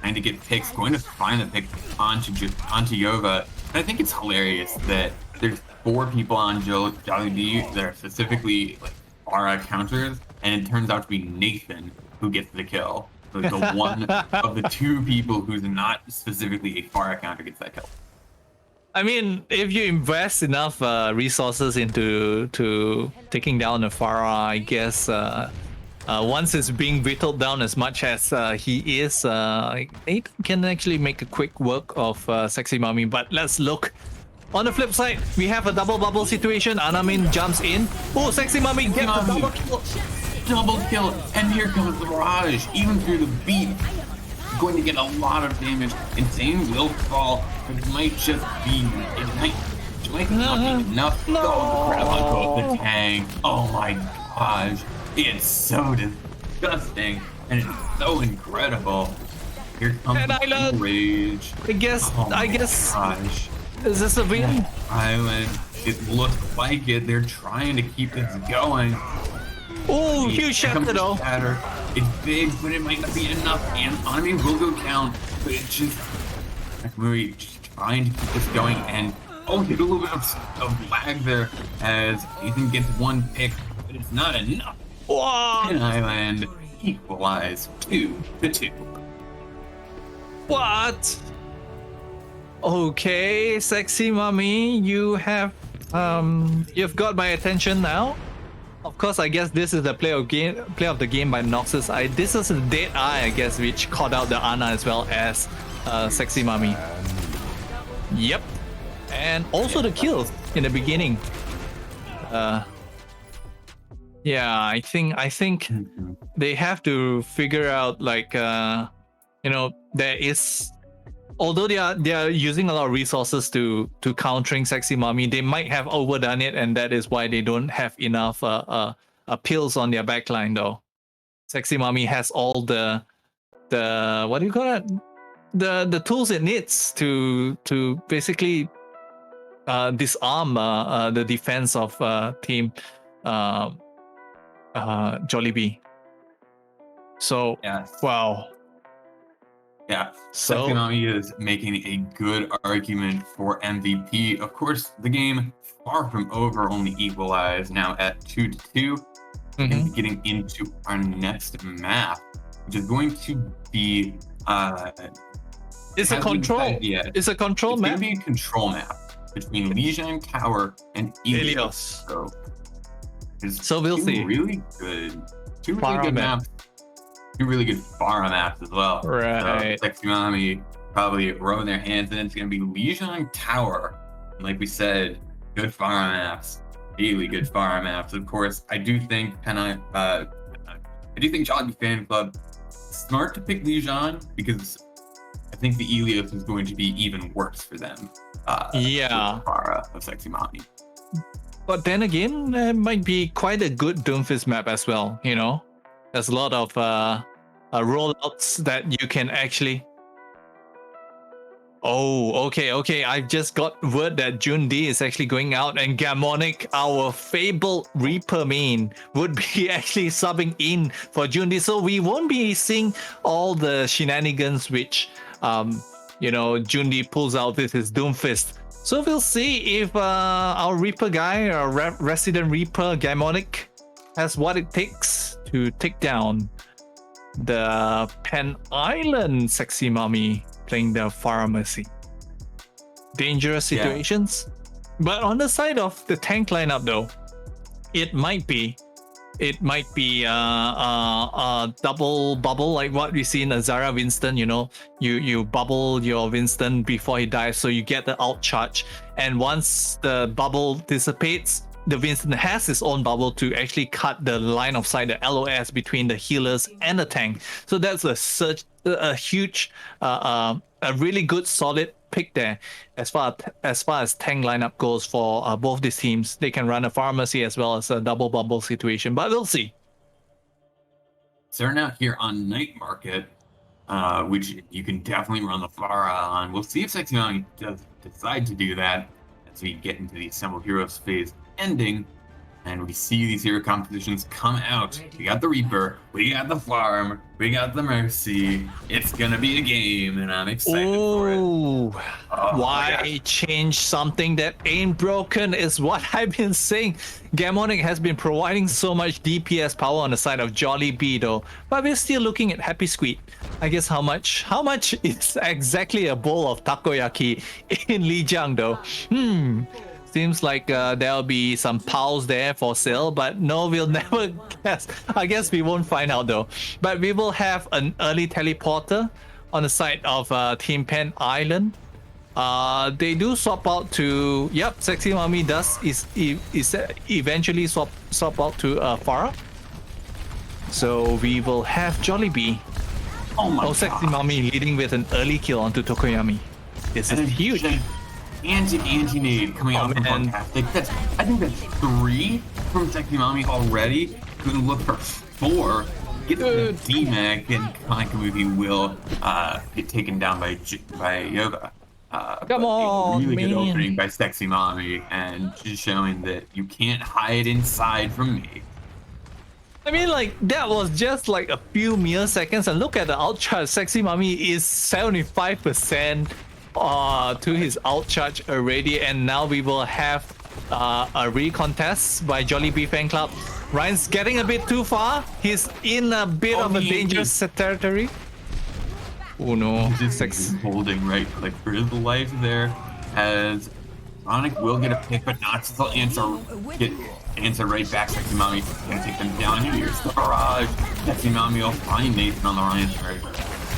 Trying to get picks, going to find the pick onto Yova. And I think it's hilarious that there's 4 people on Jollibee that are specifically like Pharah counters, and it turns out to be Nathan who gets the kill. So the one of the 2 people who's not specifically a Pharah counter gets that kill. I mean, if you invest enough resources into taking down a Pharah, I guess once it's being whittled down as much as he is, Nathan can actually make a quick work of Sexy Mommy. But let's look. On the flip side, we have a double bubble situation. Anamin jumps in. Oh, Sexy Mommy gets a double kill. Double kill, and here comes the Mirage, even through the beat. Going to get a lot of damage. Insane will fall, but it might just be, it might not be enough. No. Oh, grab on both the tank. Oh my gosh. It's so disgusting, and it's so incredible. Here comes the rage. I guess. Gosh. Is this a win? Island. It looks like it. They're trying to keep this going. Oh, huge shatter though. It's big, but it might not be enough. And Anami will go down, but it's just really trying to keep this going. And hit a little bit of lag there as Ethan gets 1 pick, but it's not enough. Wow. And Island equalize 2-2. What? Okay, Sexy Mommy, you've got my attention now. Of course, I guess this is the play of the game by Noxus. This is the Dead Eye, I guess, which caught out the Ana as well as Sexy Mommy. Yep, and also the kills in the beginning. Yeah, I think they have to figure out, like, there is. Although they are using a lot of resources to countering Sexy Mommy, they might have overdone it, and that is why they don't have enough pills on their backline though. Sexy Mommy has all the what do you call it? The tools it needs to basically disarm the defense of team Jollibee. So yes. Wow. Yeah, Sexy Mommy is making a good argument for MVP. Of course, the game far from over, only equalized now at 2-2. And getting into our next map, which is going to be It's a Hasn't been control. decided yet. It's a control It's map. gonna be a control map between Lijiang Tower and Helios. Helios. It's So we'll two see. really good, two really Farah good map. maps. Two really good Farah maps as well. Right. So Sexy Mommy probably rubbing their hands in. It's gonna be Lijiang Tower. And like we said, good Farah maps. Really good Farah maps. Of course, I do think Jollibee Fan Club smart to pick Lijiang because I think the Helios is going to be even worse for them. Yeah. with Farah of Sexy Mommy. But then again, it might be quite a good Doomfist map as well, you know? There's a lot of rollouts that you can actually... Oh, okay. I've just got word that June D is actually going out and Gamonic, our fabled Reaper main, would be actually subbing in for June D. So we won't be seeing all the shenanigans which, June D pulls out with his Doomfist. So we'll see if our Reaper guy, our resident Reaper Gamonic, has what it takes to take down the Pen Island Sexy Mommy playing the pharmacy. Dangerous situations. But on the side of the tank lineup though, it might be a double bubble like what we see in Azara Winston. You bubble your Winston before he dies, so you get the out charge, and once the bubble dissipates, the Winston has his own bubble to actually cut the line of sight, the LOS between the healers and the tank. So that's a huge, a really good solid pick there as far as tank lineup goes for both these teams. They can run a pharmacy as well as a double bubble situation, but we'll see. Starting out here on Night Market, which you can definitely run the Farah on. We'll see if Sexy Mommy does decide to do that as we get into the Assemble Heroes phase ending, and we see these hero compositions come out. We got the Reaper, we got the Farm, we got the Mercy. It's gonna be a game, and I'm excited for it. Why change something that ain't broken is what I've been saying. Gamonic has been providing so much DPS power on the side of Jollibee though, but we're still looking at Happy Squid. I guess how much is exactly a bowl of takoyaki in Lijiang though? Seems like there'll be some pals there for sale, but no, we'll never guess. I guess we won't find out though. But we will have an early teleporter on the side of Team Pen Island. They do swap out to... Yep, Sexy Mommy does is eventually swap out to Farah. So we will have Jollibee. Sexy Mommy leading with an early kill onto Tokoyami. This is huge. Anti-nade coming out from Fantastic. I think that's 3 from Sexy Mommy already. We're gonna look for 4. Get the D-Mag, and PACommunity will get taken down by Yoga. Come on, really man. Good opening by Sexy Mommy, and just showing that you can't hide inside from me. I mean, like, that was just like a few mere seconds, and look at the outcharge. Sexy Mommy is 75% to his outcharge already, and now we will have a recontest by Jollibee Fan Club. Ryan's getting a bit too far. He's in a bit of a dangerous territory. Oh no, Just holding right like for his life there, as Sonic will get a pick, but not still answer right back. Sexy Mommy gonna take them down. Here's the barrage. Sexy Mommy will find Nathan on the Ryan's right.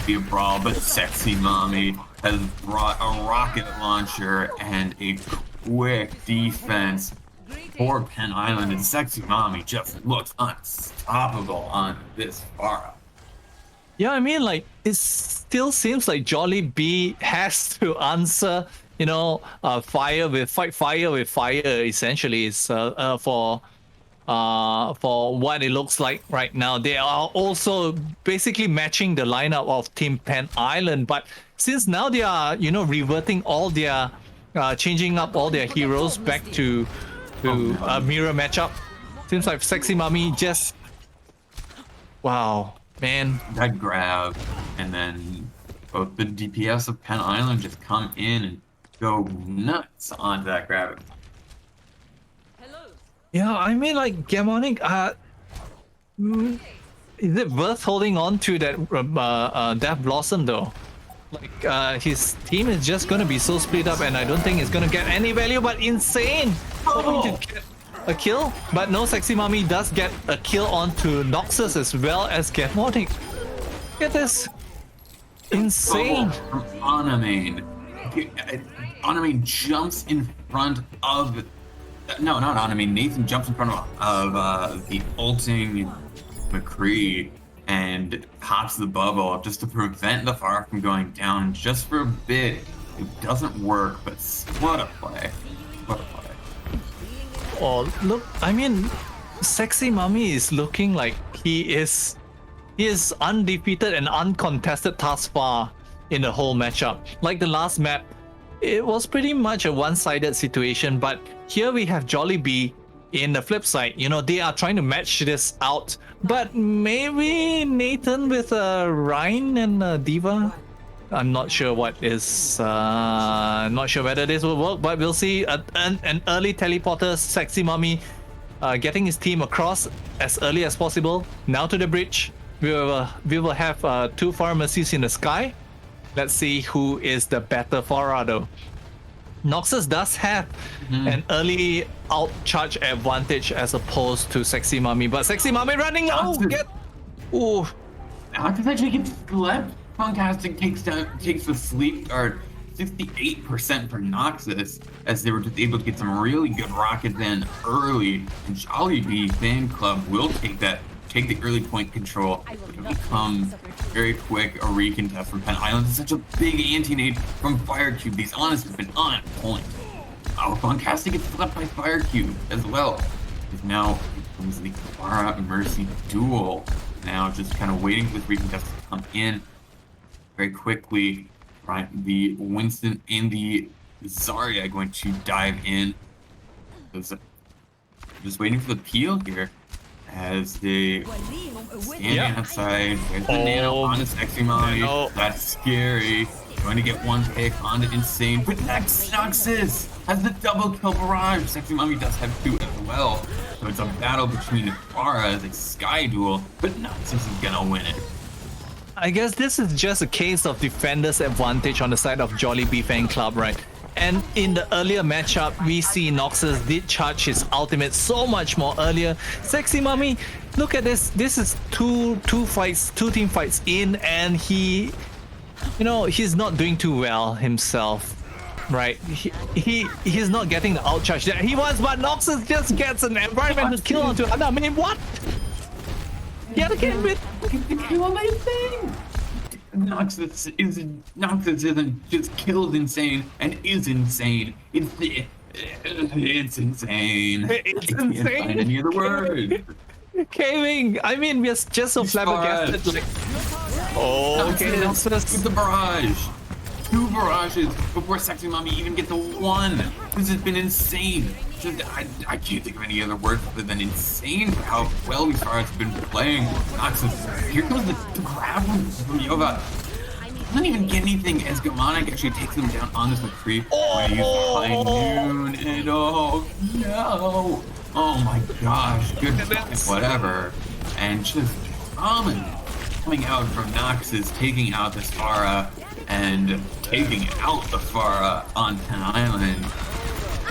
Be a brawl, but Sexy Mommy has brought a rocket launcher and a quick defense for Pen Island, and Sexy Mommy just looks unstoppable on this Farah. Yeah, I mean, like, it still seems like Jollibee has to answer, fire with fire. Essentially, is for what it looks like right now. They are also basically matching the lineup of Team Pen Island, but since now they are, reverting all their, changing up all their heroes back to a mirror matchup. Seems like Sexy Mommy just, wow, man. That grab, and then both the DPS of Pen Island just come in and go nuts onto that grab. Yeah, I mean, like, Gamonic, is it worth holding on to that Death Blossom though? like his team is just gonna be so split up, and I don't think it's gonna get any value. But insane, hoping to get a kill, but no, Sexy Mommy does get a kill onto Noxus as well as Gamonic. Look at this, insane. From Anamane. Anamane jumps in front of. No, not Anamane. Nathan jumps in front of the ulting McCree and pops the bubble just to prevent the Pharah from going down just for a bit. It doesn't work, but what a play. What a play. Oh, look, I mean, Sexy Mommy is looking like he is undefeated and uncontested thus far in the whole matchup. Like the last map, it was pretty much a one-sided situation, but here we have Jollibee in the flip side. You know, they are trying to match this out, but maybe Nathan with Ryan and Diva. I'm not sure what is. I'm not sure whether this will work, but we'll see. An early teleporter, Sexy Mommy, getting his team across as early as possible. Now to the bridge. We will have two pharmacies in the sky. Let's see who is the better Pharah though. Noxus does have an early out charge advantage as opposed to Sexy Mommy, but Sexy Mommy running out. Noxus actually gets slept. Fantastic takes the sleep guard 68% for Noxus, as they were just able to get some really good rockets in early. And Jollibee fan club will take the early point control. It'll become very quick a recontest from Pen Island. It's such a big anti-nade from Firecube. These honest have been on point. Oh, Bonkastic gets slept by Firecube as well. Because now it comes the Pharah Mercy duel. Now just kind of waiting for this recontest to come in very quickly. Right, the Winston and the Zarya going to dive in. Just waiting for the peel here as they stand outside. There's the Nano on the Sexy Mommy. That's scary. Going to get one pick on the Insane, but Noxus has the double kill barrage. Sexy Mommy does have two as well. So it's a battle between Pharah as a sky duel, but Noxus is gonna win it. I guess this is just a case of defender's advantage on the side of Jollibee fan club, right? And in the earlier matchup, we see Noxus did charge his ultimate so much more earlier. Sexy Mommy, look at this. This is two team fights in, and he, you know, he's not doing too well himself, right? He's not getting the outcharge that he wants, but Noxus just gets an environmental kill onto Anamane. What? Yeah, the kill on my thing. Noxus isn't just killed Insane and is insane. It's insane. It's I can't insane. find any other word. Gaming. I mean, we're just so flabbergasted. Like, okay, Noxus with the barrage. 2 barrages before Sexy Mommy even gets to 1. This has been insane. I can't think of any other word other than insane for how well these Pharahs have been playing. Noxus, here comes the grab from Yova. Doesn't even get anything as Gamonic actually takes them down on this McCree. High noon and oh no. Oh my gosh, good whatever. And just coming out from Noxus, taking out this Pharah and taking out the Pharah on Pen Island.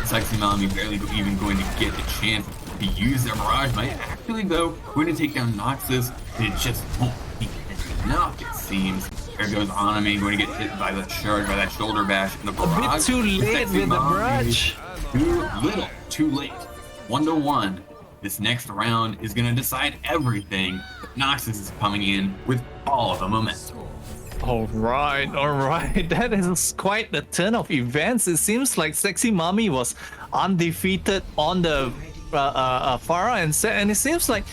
Sexy Mommy barely even going to get the chance to use their barrage. Might actually, though, going to take down Noxus. It just won't be enough, it seems. There goes Anamane, going to get hit by the charge, by that shoulder bash in the barrage. A bit too late with the barrage. Too little, too late. 1-1. This next round is going to decide everything. But Noxus is coming in with all of the momentum. All right. That is quite a turn of events. It seems like Sexy Mommy was undefeated on the Pharah, and it seems like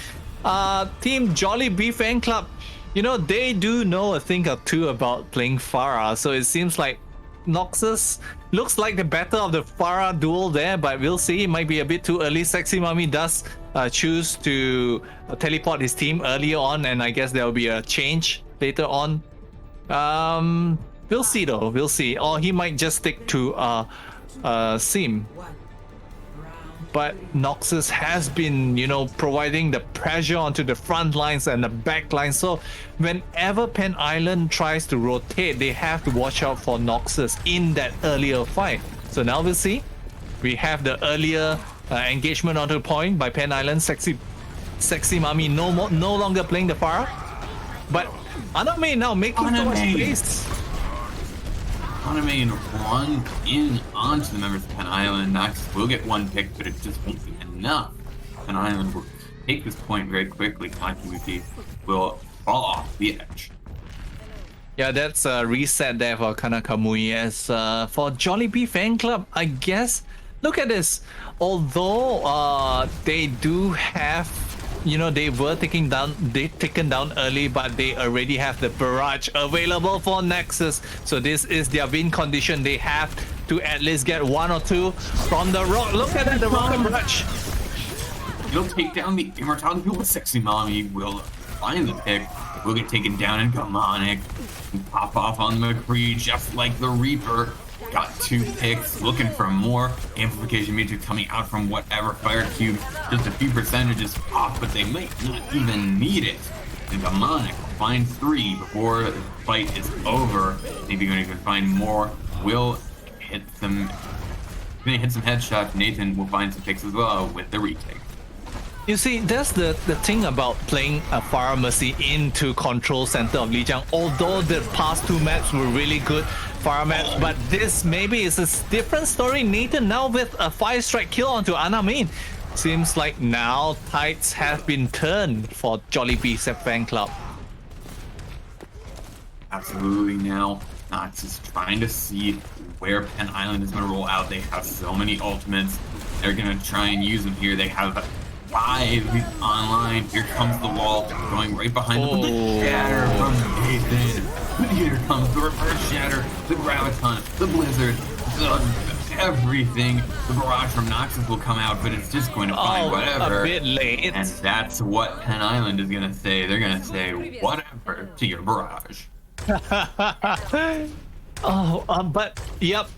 Team Jollibee fan club, you know, they do know a thing or two about playing Pharah. So it seems like Noxus looks like the better of the Pharah duel there, but we'll see. It might be a bit too early. Sexy Mommy does choose to teleport his team earlier on, and I guess there will be a change later on. We'll see though. We'll see. Or he might just stick to Sim. but Noxus has been, providing the pressure onto the front lines and the back lines. So whenever Pen Island tries to rotate, they have to watch out for Noxus in that earlier fight. So now we'll see. We have the earlier engagement onto the point by Pen Island. Sexy Mommy no longer playing the Pharah, but Aname now making too much space. Aname run in onto the members of Pen Island. Noxus will get one pick, but it just won't be enough. Pen Island will take this point very quickly. PACommunity will fall off the edge. Yeah, that's a reset there for Kanakamui. As for Jollibee Fan Club, I guess, look at this. Although they do have, they were taken down early, but they already have the barrage available for Nexus. So this is their win condition. They have to at least get 1 or 2 from the rock. Look at that, the rocket barrage. He'll take down the Immortality with Sexy Mommy. Will find the pick. Will get taken down in Gamonic. Pop off on the McCree just like the Reaper. Got 2 picks, looking for more amplification matrix coming out from whatever fire cube. Just a few percentages off, but they might not even need it. And Gamonic will find 3 before the fight is over. Maybe going to even find more. Will hit some. Gonna hit some headshots. Nathan will find some picks as well with the retake. You see, that's the thing about playing a Pharmacy into control center of Lijiang. Although the past 2 maps were really good Pharah maps, but this maybe is a different story. Nathan now with a 5-strike kill onto Aname. Seems like now tides have been turned for Jollibee Fan Club. Absolutely now. Nox is trying to see where Pen Island is going to roll out. They have so many ultimates. They're going to try and use them here. They have 5 online. Here comes the wall going right behind them. The shatter from Nathan. Here comes the reverse shatter, the graviton, the blizzard, everything. The barrage from Noxus will come out, but it's just going to find whatever. A bit late. And that's what Pen Island is going to say. They're going to say whatever to your barrage. But yep,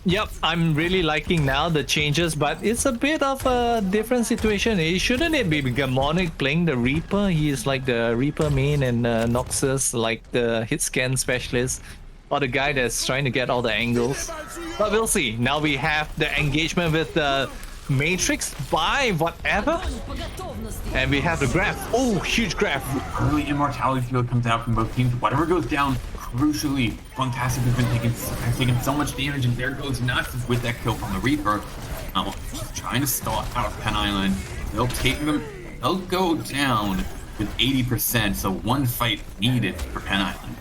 I'm really liking now the changes, but it's a bit of a different situation. Shouldn't it be Gamonic playing the Reaper? He is like the Reaper main, and Noxus like the hit scan specialist, or the guy that's trying to get all the angles. But we'll see. Now we have the engagement with the Matrix by whatever, and we have the graph. Oh, huge graph. Early immortality field comes out from both teams. Whatever goes down, crucially, Fantastic has been taking so much damage, and there goes Noxus with that kill from the Reaper. Just trying to stall out Pen Island. They'll take them. They'll go down with 80%. So 1 fight needed for Pen Island.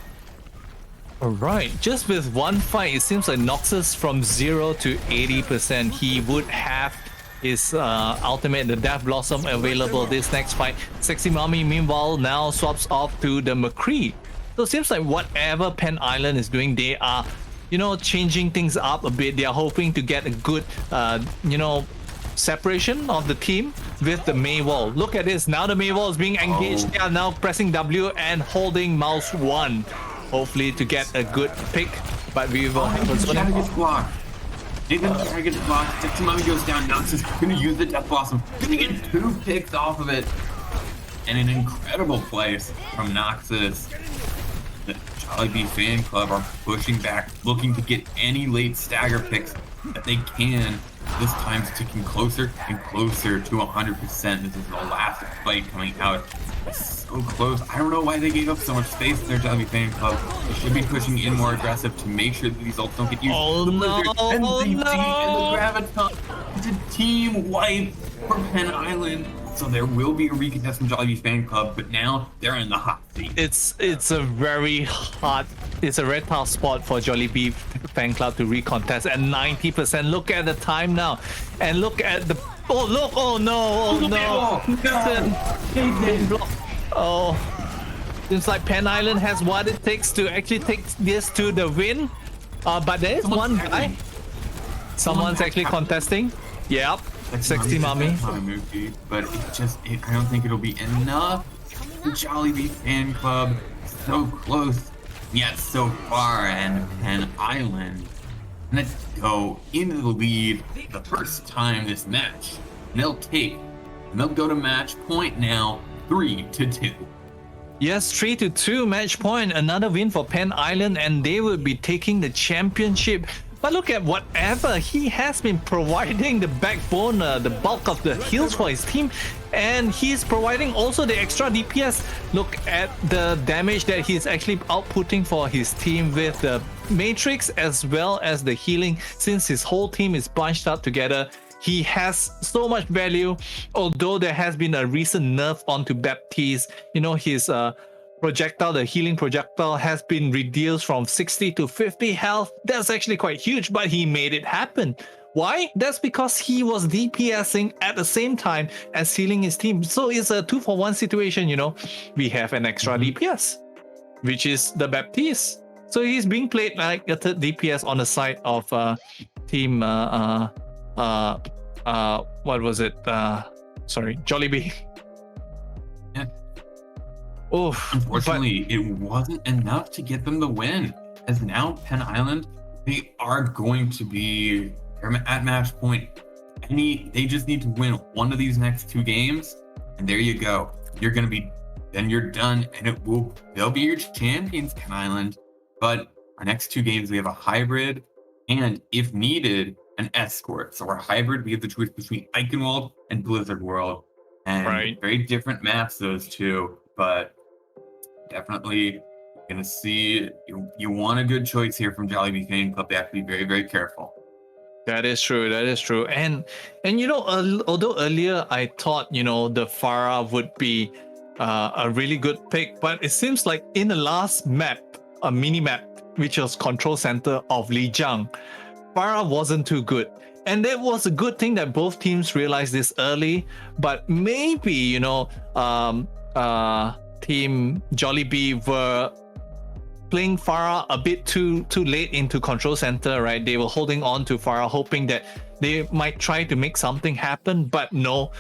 Alright, just with 1 fight, it seems like Noxus from 0 to 80%. He would have his ultimate, the Death Blossom, available this next fight. Sexy Mommy, meanwhile, now swaps off to the McCree. So it seems like whatever Pen Island is doing, they are, changing things up a bit. They are hoping to get a good, separation of the team with the Mei wall. Look at this. Now the Mei wall is being engaged. They are now pressing W and holding mouse 1. Hopefully to get a good pick, but we will have a Shatter gets blocked. Nathan's Shatter gets blocked. Sexy Mommy goes down. Nox is going to use the Death Blossom. Going to get 2 picks off of it. And an incredible place from Noxus. The Jollibee Fan Club are pushing back, looking to get any late stagger picks that they can. This time it's ticking closer and closer to 100%. This is the last fight coming out. It's so close. I don't know why they gave up so much space in their Jollibee Fan Club. They should be pushing in more aggressive to make sure that these ults don't get used. Oh no! And Oh the no! Graviton. It's a team wipe for Pen Island. So there will be a recontest from Jollibee Fan Club, but now they're in the hot seat. It's a very tough spot for Jollibee Fan Club to recontest at 90%. Look at the time now, and look at the oh no! Seems like Pen Island has what it takes to actually take this to the win. But there is one guy. Someone's actually contesting. Yep. Sexy Mommy. But I don't think it'll be enough. The Jollibee Fan Club, so close, yet so far, and Pen Island. Let's go into the lead the first time this match. and they'll go to match point now, 3-2. Yes, 3-2 match point, another win for Penn Island, and they will be taking the championship. But look at whatever he has been providing the backbone, the bulk of the heals for his team, and he's providing also the extra DPS. Look at the damage that he's actually outputting for his team with the Matrix as well as the healing. Since his whole team is bunched up together, he has so much value. Although there has been a recent nerf onto Baptiste, his projectile, the healing projectile, has been reduced from 60 to 50 health. That's actually quite huge, but he made it happen. Why? That's because he was DPSing at the same time as healing his team. So it's a 2-for-1 situation, We have an extra DPS, which is the Baptiste. So he's being played like a third DPS on the side of team what was it? Jollibee. Yeah. Oh, unfortunately, it wasn't enough to get them the win. As now Penn Island, they are going to be at match point. They just need to win one of these next 2 games, and there you go. Then you're done, and they'll be your champions, Penn Island. But our next 2 games, we have a hybrid, and if needed, an escort. So our hybrid, we have the choice between Eichenwald and Blizzard World, and very different maps, those two, but definitely gonna see you want a good choice here from Jollibee Fan Club. They have to be very, very careful. That is true. And although earlier I thought the Pharah would be a really good pick, but it seems like in the last map, a mini map, which was Control Center of Lijiang, Pharah wasn't too good. And it was a good thing that both teams realized this early, but maybe Team Jollibee were playing Pharah a bit too late into Control Center, right? They were holding on to Pharah, hoping that they might try to make something happen, but no.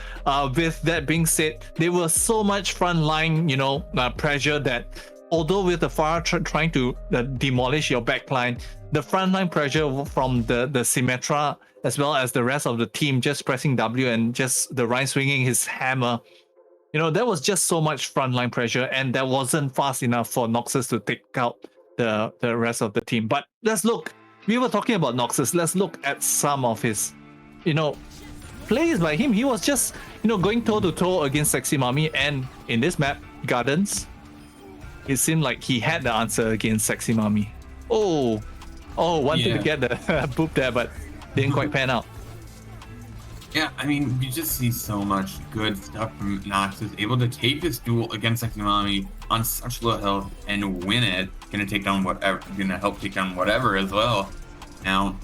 With that being said, there was so much frontline, pressure that although with the Pharah trying to demolish your backline, the frontline pressure from the Symmetra as well as the rest of the team just pressing W and just the Ryan swinging his hammer, there was just so much frontline pressure, and that wasn't fast enough for Noxus to take out the rest of the team. But let's look. We were talking about Noxus. Let's look at some of his, plays by him. He was just, going toe to toe against Sexy Mommy, and in this map, Gardens, it seemed like he had the answer against Sexy Mommy. Wanted to get the boop there, but didn't quite pan out. Yeah, I mean, you just see so much good stuff from Noxus, able to take this duel against Sexy Mommy on such low health and win it. Gonna help take down whatever as well. Now,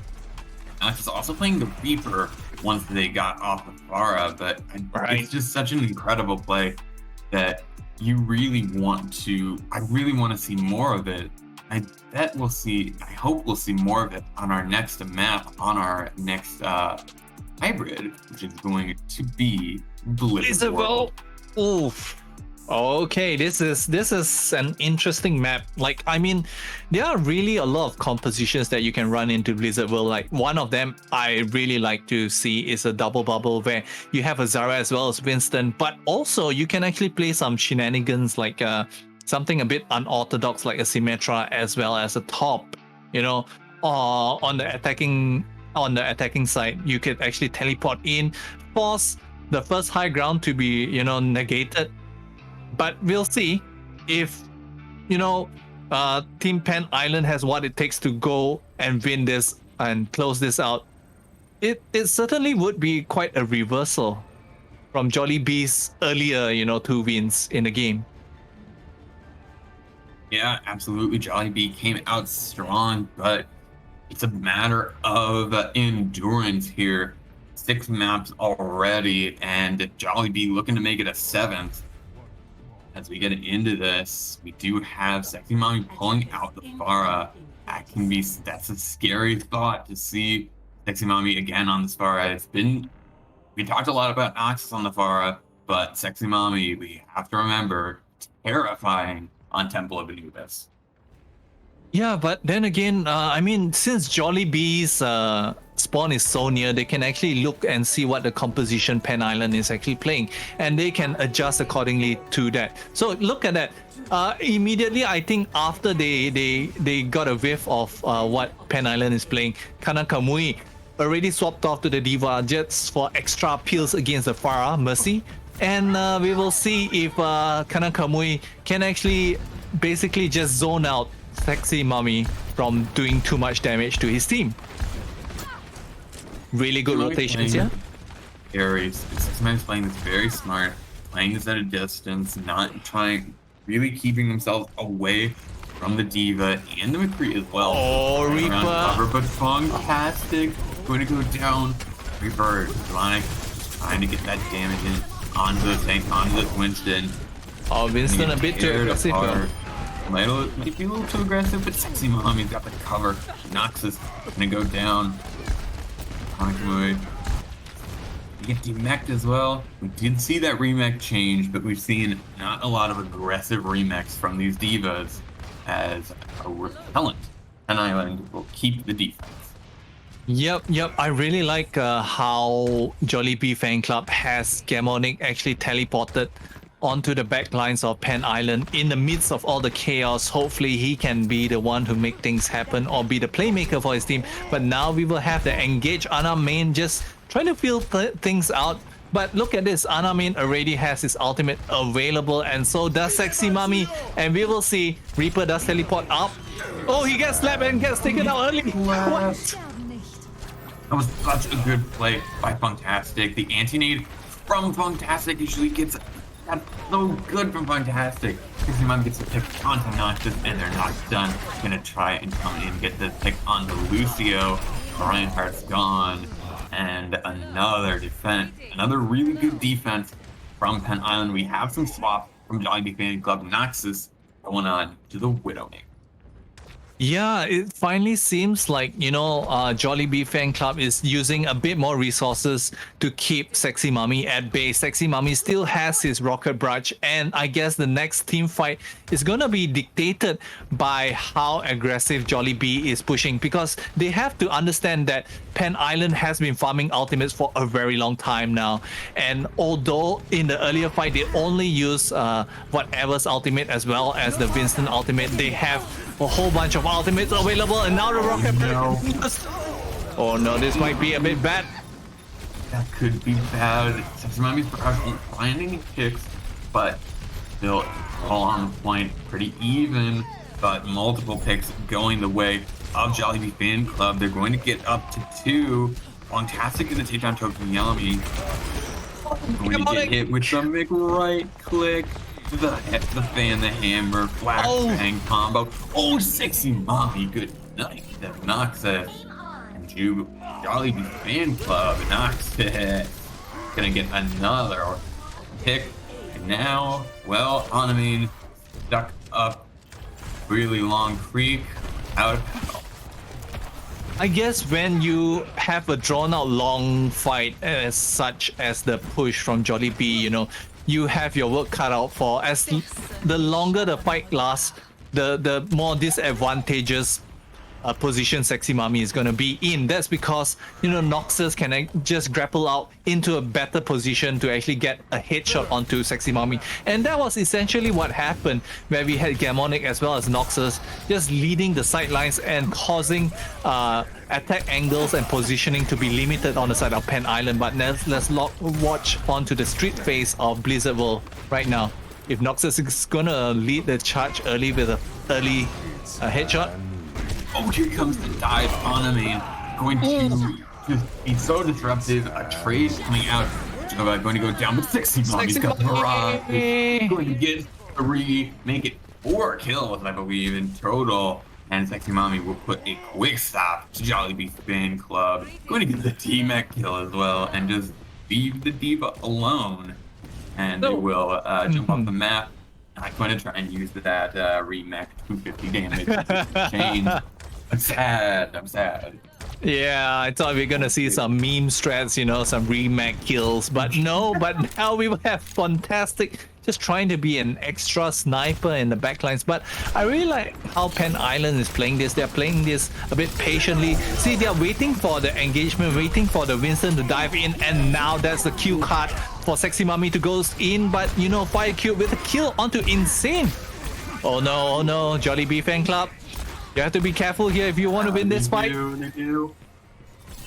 Noxus also playing the Reaper once they got off of Pharah, but it's just such an incredible play that I really want to see more of it. I hope we'll see more of it on our next map, on our next hybrid, which is going to be Blizzard World. Oof. Okay, this is an interesting map. Like, I mean, there are really a lot of compositions that you can run into Blizzard World. Like, one of them I really like to see is a double bubble where you have a Zara as well as Winston, but also you can actually play some shenanigans like something a bit unorthodox like a Symmetra as well as a top. On the attacking side, you could actually teleport in, force the first high ground to be negated. But we'll see if Team Penn Island has what it takes to go and win this and close this out. It certainly would be quite a reversal from Jollibee's earlier 2 wins in the game. Yeah, absolutely. Jollibee came out strong, but it's a matter of endurance here. 6 maps already, and Jollibee looking to make it a 7th. As we get into this, we do have Sexy Mommy pulling out the Pharah. That's a scary thought to see Sexy Mommy again on this Pharah. We talked a lot about Noxus on the Pharah, but Sexy Mommy, we have to remember, terrifying on Temple of Anubis. Yeah, but then again, since Jollibee's spawn is so near, they can actually look and see what the composition Pen Island is actually playing, and they can adjust accordingly to that. So look at that. Immediately, I think after they got a whiff of what Pen Island is playing, Kana Kamui already swapped off to the Diva just for extra pills against the Pharah Mercy, and we will see if Kana Kamui can actually basically just zone out Sexy Mummy from doing too much damage to his team. Really good rotations here. Sometimes playing this very smart, playing this at a distance, not trying, really keeping themselves away from the Diva and the McCree as well. Oh, Reaper. Cover, but fantastic. Going to go down. Reaper, Demonic, trying to get that damage in onto the tank, onto the Winston. Oh, Winston a bit too aggressive. Might be a little too aggressive, but Sexy Mommy's got the cover. Noxus gonna go down. You get demeched as well. We did see that remech change, but we've seen not a lot of aggressive remechs from these divas as a repellent. Pen Island will keep the defense. Yep. I really like how Jollibee Fan Club has Gamonic actually teleported onto the back lines of Pen Island in the midst of all the chaos. Hopefully he can be the one who make things happen or be the playmaker for his team. But now we will have the engage Ana main just trying to feel things out. But look at this, Ana main already has his ultimate available, and so does Sexy Mummy, and we will see Reaper does teleport up. Oh, he gets slapped and gets taken out early. What? That was such a good play by Funktastic. The anti-nade from Funktastic usually gets that's so good from Funktastic. Sexy Mom gets a pick onto Noxus, and they're not done. Gonna try and come in and get the pick onto Lucio. Reinhardt's gone. And another defense. Another really good defense from Pen Island. We have some swap from Jollibee Fan Club. Noxus going on to the Widowmaker. Yeah, it finally seems like, Jollibee Fan Club is using a bit more resources to keep Sexy Mummy at bay. Sexy Mummy still has his Rocket Barrage, and I guess the next team fight is gonna be dictated by how aggressive Jollibee is pushing, because they have to understand that Pen Island has been farming ultimates for a very long time now. And although in the earlier fight they only use whatever's ultimate as well as the Winston ultimate, they have a whole bunch of ultimates available, and now the Rocket Barrage. Oh no, this might be a bit bad. That could be bad. Sexy Mummy's finding picks, but still all on the point, pretty even, but multiple picks going the way of Jollibee Fan Club. They're going to get up to 2. Fantastic in the take down Tokoyami. Going to get hit with some right click. The fan, the hammer, flashbang combo. Oh, Sexy Mommy, good night. That Noxus and Jollibee Fan Club. Noxus gonna get another pick. And now, well, Anamine stuck up really long creek out of hell. I guess when you have a drawn out long fight as such as the push from Jollibee, you have your work cut out for. As the longer the fight lasts, the more disadvantageous position Sexy Mummy is going to be in. That's because, Noxus can just grapple out into a better position to actually get a headshot onto Sexy Mummy. And that was essentially what happened, where we had Gamonic as well as Noxus just leading the sidelines and causing attack angles and positioning to be limited on the side of Pen Island. But let's watch onto the street phase of Blizzard World right now. If Noxus is going to lead the charge early with an early headshot. Oh, here comes the dive on him, going to just be so disruptive. A trade coming out, going to go down, but Sexy Mommy's got the barrage. Going to get 3, make it 4 kills, I believe, in total. And Sexy Mommy will put a quick stop to Jollibee Fan Club. Going to get the T-Mech kill as well, and just leave the Diva alone. And they will jump off the map. I'm going to try and use that remech 250 damage change. I'm sad. Yeah, I thought we were gonna see some meme strats, some remake kills, but no. But now we will have Fantastic just trying to be an extra sniper in the backlines. But I really like how Pen Island is playing this. They're playing this a bit patiently. See, they're waiting for the engagement, waiting for the Winston to dive in, and now that's the Q card for Sexy Mummy to go in, but you know, Fire Cube with a kill onto Insane. Oh no, Jollibee fan club. You have to be careful here if you want to win this fight. They do.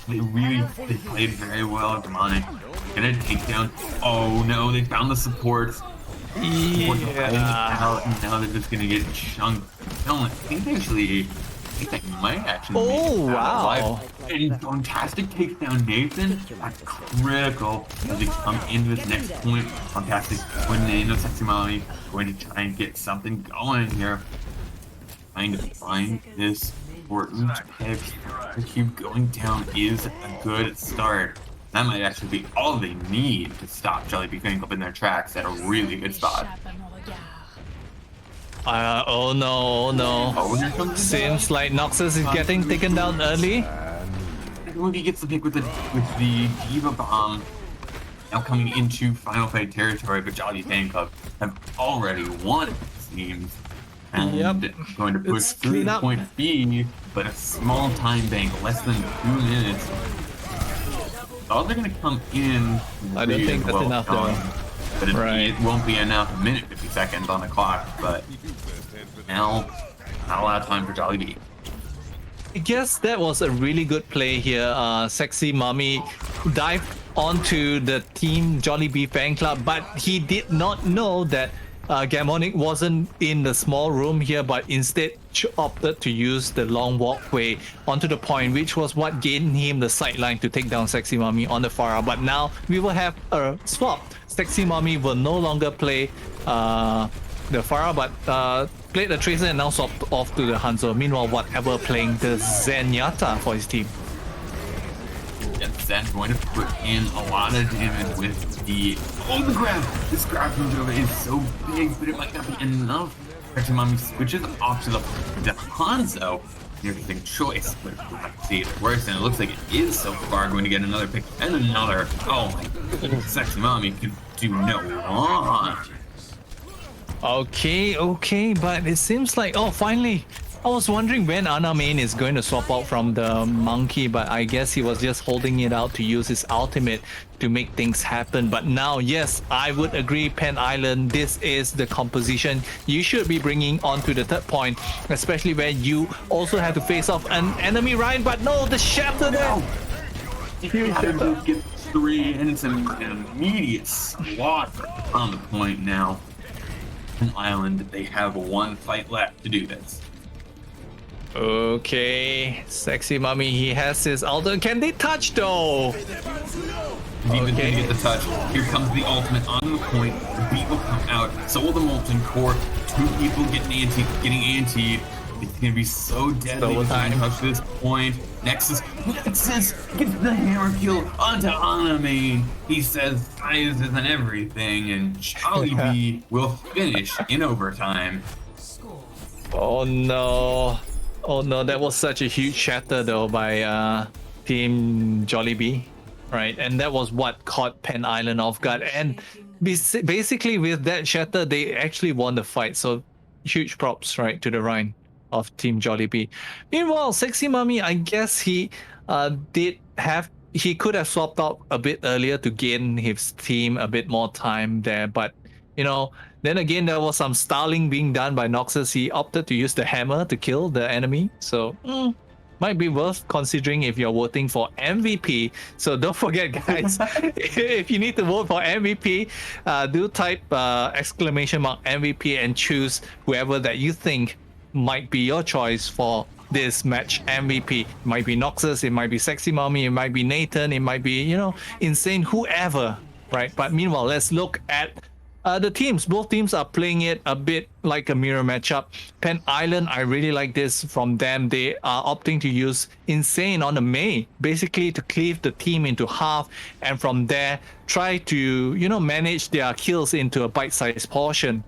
They played very well, Demonic. Gonna take down. Oh no, they found the support. Yeah. And now they're just gonna get chunked. No, I think they might actually. Oh make it out wow. alive. And fantastic takedown, Nathan. That's critical as they come into this next point. Fantastic when they know Sexy Mommy going to try and get something going here. Trying to find this important pick. The cube going down is a good start. That might actually be all they need to stop Jollibee Fan Club in their tracks at a really good spot. Oh no. Oh, here comes the Seems like Noxus is getting taken down early. He gets the pick with the Diva Bomb. Now coming into final fight territory, but Jollibee Fan Club have already won, it seems. And going to push through the point B, but a small time bank, less than 2 minutes. Oh, they're going to come in. I don't think that's enough though. But it won't be enough. A minute 50 seconds on the clock, but now not a lot of time for Jollibee. I guess that was a really good play here. Sexy Mommy dived onto the team Jollibee fan club, but he did not know that Gamonic wasn't in the small room here, but instead opted to use the long walkway onto the point, which was what gained him the sideline to take down Sexy Mommy on the Pharah. But now we will have a swap. Sexy Mommy will no longer play the Pharah, but played the Tracer and now swapped off to the Hanzo. Meanwhile, whatever playing the Zenyatta for his team. And Zen going to put in a lot of damage with the grab. This grab from Jova is so big, but it might not be enough. Sexy Mommy switches off to the Hanzo. Interesting choice, but we'll have to see if it works, and it looks like it is so far going to get another pick and another. Oh my goodness, Sexy Mommy could do no wrong. Okay, but it seems like, finally. I was wondering when Ana Main is going to swap out from the monkey, but I guess he was just holding it out to use his ultimate to make things happen. But now, yes, I would agree, Pen Island, this is the composition you should be bringing onto the third point, especially where you also have to face off an enemy Ryan, but no, the Shatter there! Shatter gets 3, and it's an immediate slaughter on the point now. Pen Island, they have one fight left to do this. Okay, Sexy Mommy, he has his ultimate. Can they touch though? He's even gonna get the touch. Here comes the ultimate on the point. The beat will come out. So will the Molten Core. 2 people getting antied. It's gonna be so deadly to try and touch this point. Nexus gets the hammer kill onto Aname. He says sizes and everything, and Jollibee will finish in overtime. Oh no, that was such a huge shatter though by Team Jollibee, right? And that was what caught Pen Island off guard. And basically with that shatter, they actually won the fight. So huge props, right, to the Rhine of Team Jollibee. Meanwhile, Sexy Mommy, I guess he could have swapped out a bit earlier to gain his team a bit more time there, but you know, then again, there was some stalling being done by Noxus. He opted to use the hammer to kill the enemy. So, might be worth considering if you're voting for MVP. So don't forget, guys, if you need to vote for MVP, do type !MVP and choose whoever that you think might be your choice for this match MVP. It might be Noxus, it might be Sexy Mommy, it might be Nathan, it might be, Insane, whoever, right? But meanwhile, let's look at the teams. Both teams are playing it a bit like a mirror matchup. Pen Island, I really like this from them. They are opting to use Insane on the Mei, basically to cleave the team into half, and from there try to manage their kills into a bite-sized portion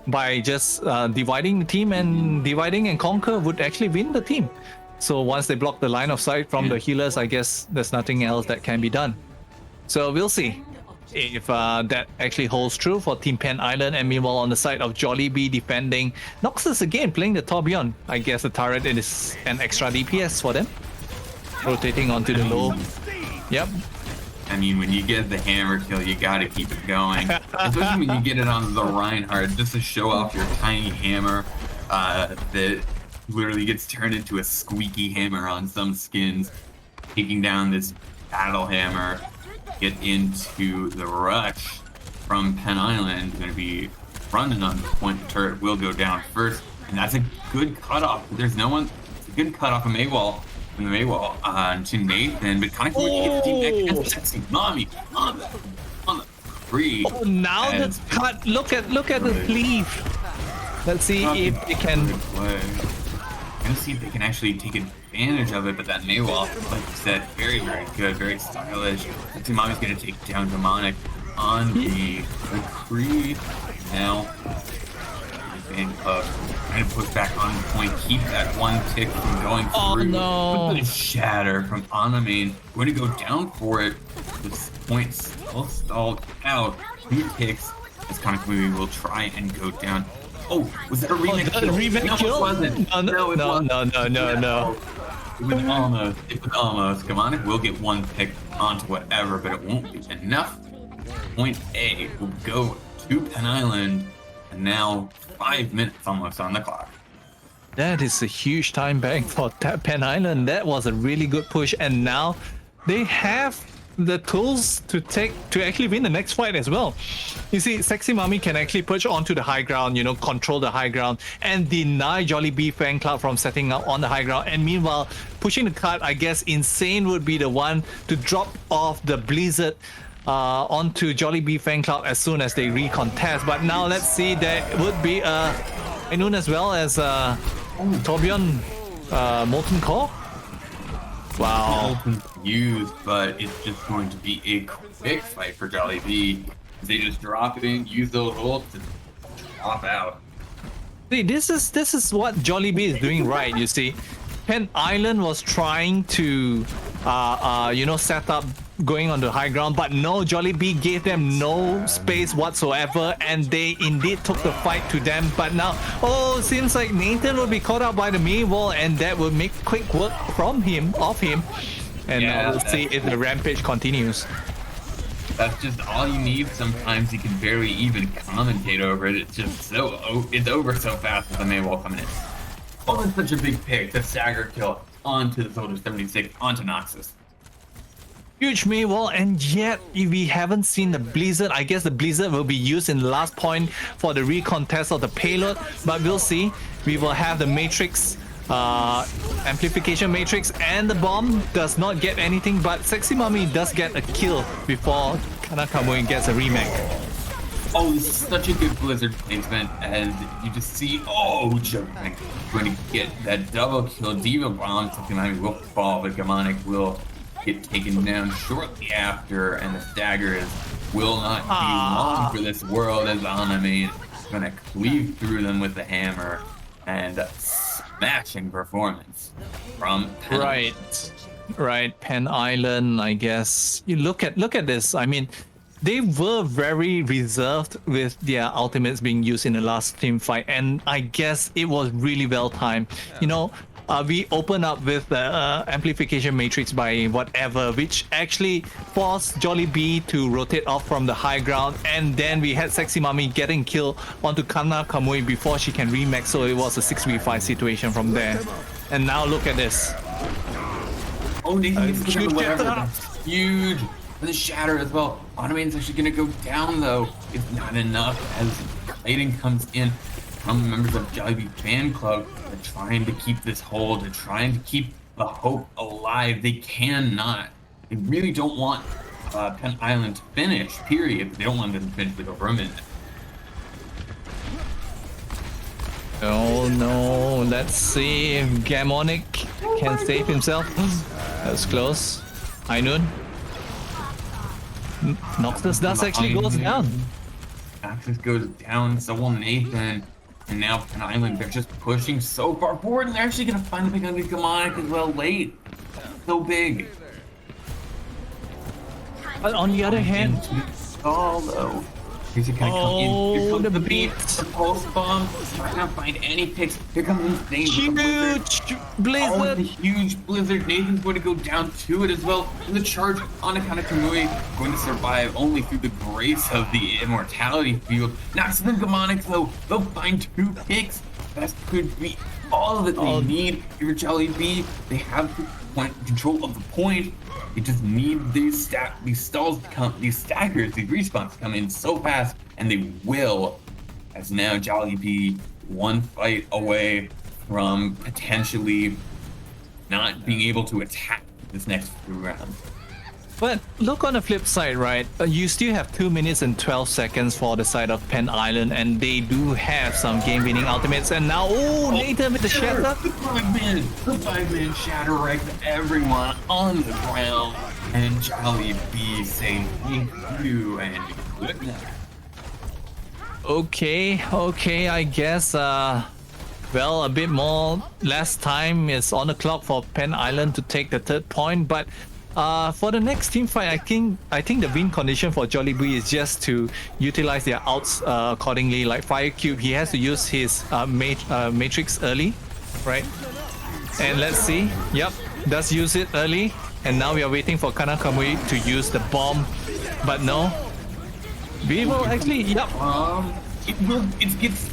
by just dividing the team, and dividing and conquer would actually win the team. So once they block the line of sight from the healers, I guess there's nothing else that can be done. So we'll see. if that actually holds true for Team Pen Island. And meanwhile, on the side of Jollibee defending, Noxus again playing the Tourbillon. I guess the turret is an extra DPS for them. Rotating onto the low. Yep. I mean, when you get the hammer kill, you gotta keep it going. Especially when you get it on the Reinhardt, just to show off your tiny hammer that literally gets turned into a squeaky hammer on some skins. Taking down this battle hammer, get into the rush from Pen Island. Going to be running on the point. The turret will go down first, and that's a good cutoff. There's no one. It's a good cutoff of Maywall. From the Maywall to Nathan, but kind of sexy mommy on the free. Oh, now the cut. Look at the sleeve. Let's see if they can. Gonna see if they can actually take advantage of it, but that Maywall, like you said, very, very good, very stylish. Mommy's gonna take down Demonic on the Creed. Now, and trying to push back on the point, keep that one tick from going through. Oh no! With the shatter from Anamane, going to go down for it. This point still stalled out. 2 ticks as PACommunity will try and go down. Oh, was that a remake kill? Remake kill? It wasn't. No. It was almost. It was almost. Demonic will get 1 pick onto whatever, but it won't be enough. Point A will go to Pen Island, and now 5 minutes almost on the clock. That is a huge time bank for Pen Island. That was a really good push, and now they have the tools to actually win the next fight as well. You see, Sexy Mommy can actually push onto the high ground, you know, control the high ground and deny Jollibee fan club from setting up on the high ground. And meanwhile, pushing the card, I guess Insane would be the one to drop off the Blizzard onto Jollibee fan club as soon as they recontest. But now let's see, there would be Inun as well as Tourbillon Molten Core. Wow. Used, but it's just going to be a quick fight for Jollibee. They just drop it in, use those ults to drop out. See, this is what Jollibee is doing right. You see, Pen Island was trying to set up going on the high ground, but no, Jollibee gave them no space whatsoever, and they indeed took the fight to them. But now, seems like Nathan will be caught out by the Maywall, and that will make quick work of him. And we'll see if the rampage continues. That's just all you need. Sometimes you can barely even commentate over it. It's just it's over so fast with the Maywall coming in. Oh, it's such a big pick. The stagger kill onto the Soldier 76, onto Noxus. Huge Maywall, and yet we haven't seen the Blizzard. I guess the Blizzard will be used in the last point for the recontest of the payload, but we'll see. We will have the Matrix, amplification Matrix, and the bomb does not get anything, but Sexy Mommy does get a kill before PACommunity gets a remake. Oh, this is such a good Blizzard placement as you just see, Jumping going to get that double kill. Diva Bomb, Sexy Mommy will fall, but Demonic will get taken down shortly after, and the staggers will not be long for this world as Anamane is going to cleave through them with the hammer, and smashing performance from Pen right Pen Island. I guess you look at this. I mean, they were very reserved with their ultimates being used in the last team fight, and I guess it was really well timed. You know, we open up with the amplification matrix by whatever, which actually forced Jollibee to rotate off from the high ground, and then we had Sexy Mommy getting killed onto PACommunity before she can remake, so it was a 6v5 situation from there. And now look at this. Oh, Nathan gets huge. And the shatter as well. Automane's actually gonna go down though. It's not enough as Clayton comes in from members of Jollibee fan club. They're trying to keep this hold. They're trying to keep the hope alive. They cannot. They really don't want Pen Island to finish, period. They don't want them to finish with over a minute. Oh no, let's see if Gamonic can save himself. That's close. Ainun. Noxus does actually goes down. Noxus goes down, so will Nathan. And now Pen Island, they're just pushing so far forward, and they're actually going to find the pick on the Gamonic as well late. So big. But on the other hand, stall though. Here's it gonna come in. Here comes the the beat. beat, the pulse bomb. Trying to find any picks. Here comes Insane. Huge Oh, blizzard. the huge blizzard. Nathan's going to go down to it as well. And the charge on Akana Kamui going to survive only through the grace of the immortality field. Not to the Gamonic though. They'll find 2 picks. That could be all that they need. Your Jollibee, they have control of the point. They just need these stalls to come, these staggers, these respawns to come in so fast, and they will. As now Jollibee 1 fight away from potentially not being able to attack this next few rounds. But look on the flip side, right? You still have 2 minutes and 12 seconds for the side of Pen Island, and they do have some game-winning ultimates. And now, Nathan with the shatter. The 5-man shatter wrecked everyone on the ground, and Jollibee saying thank you and good night. Okay, I guess, well, a bit less time is on the clock for Pen Island to take the 3rd point, but for the next team fight, I think the win condition for Jollibee is just to utilize their outs accordingly. Like Fire Cube, he has to use his Matrix early, right? And let's see. Yep, does use it early. And now we are waiting for Kana Kamui to use the bomb, but no. We will actually, yep. It gets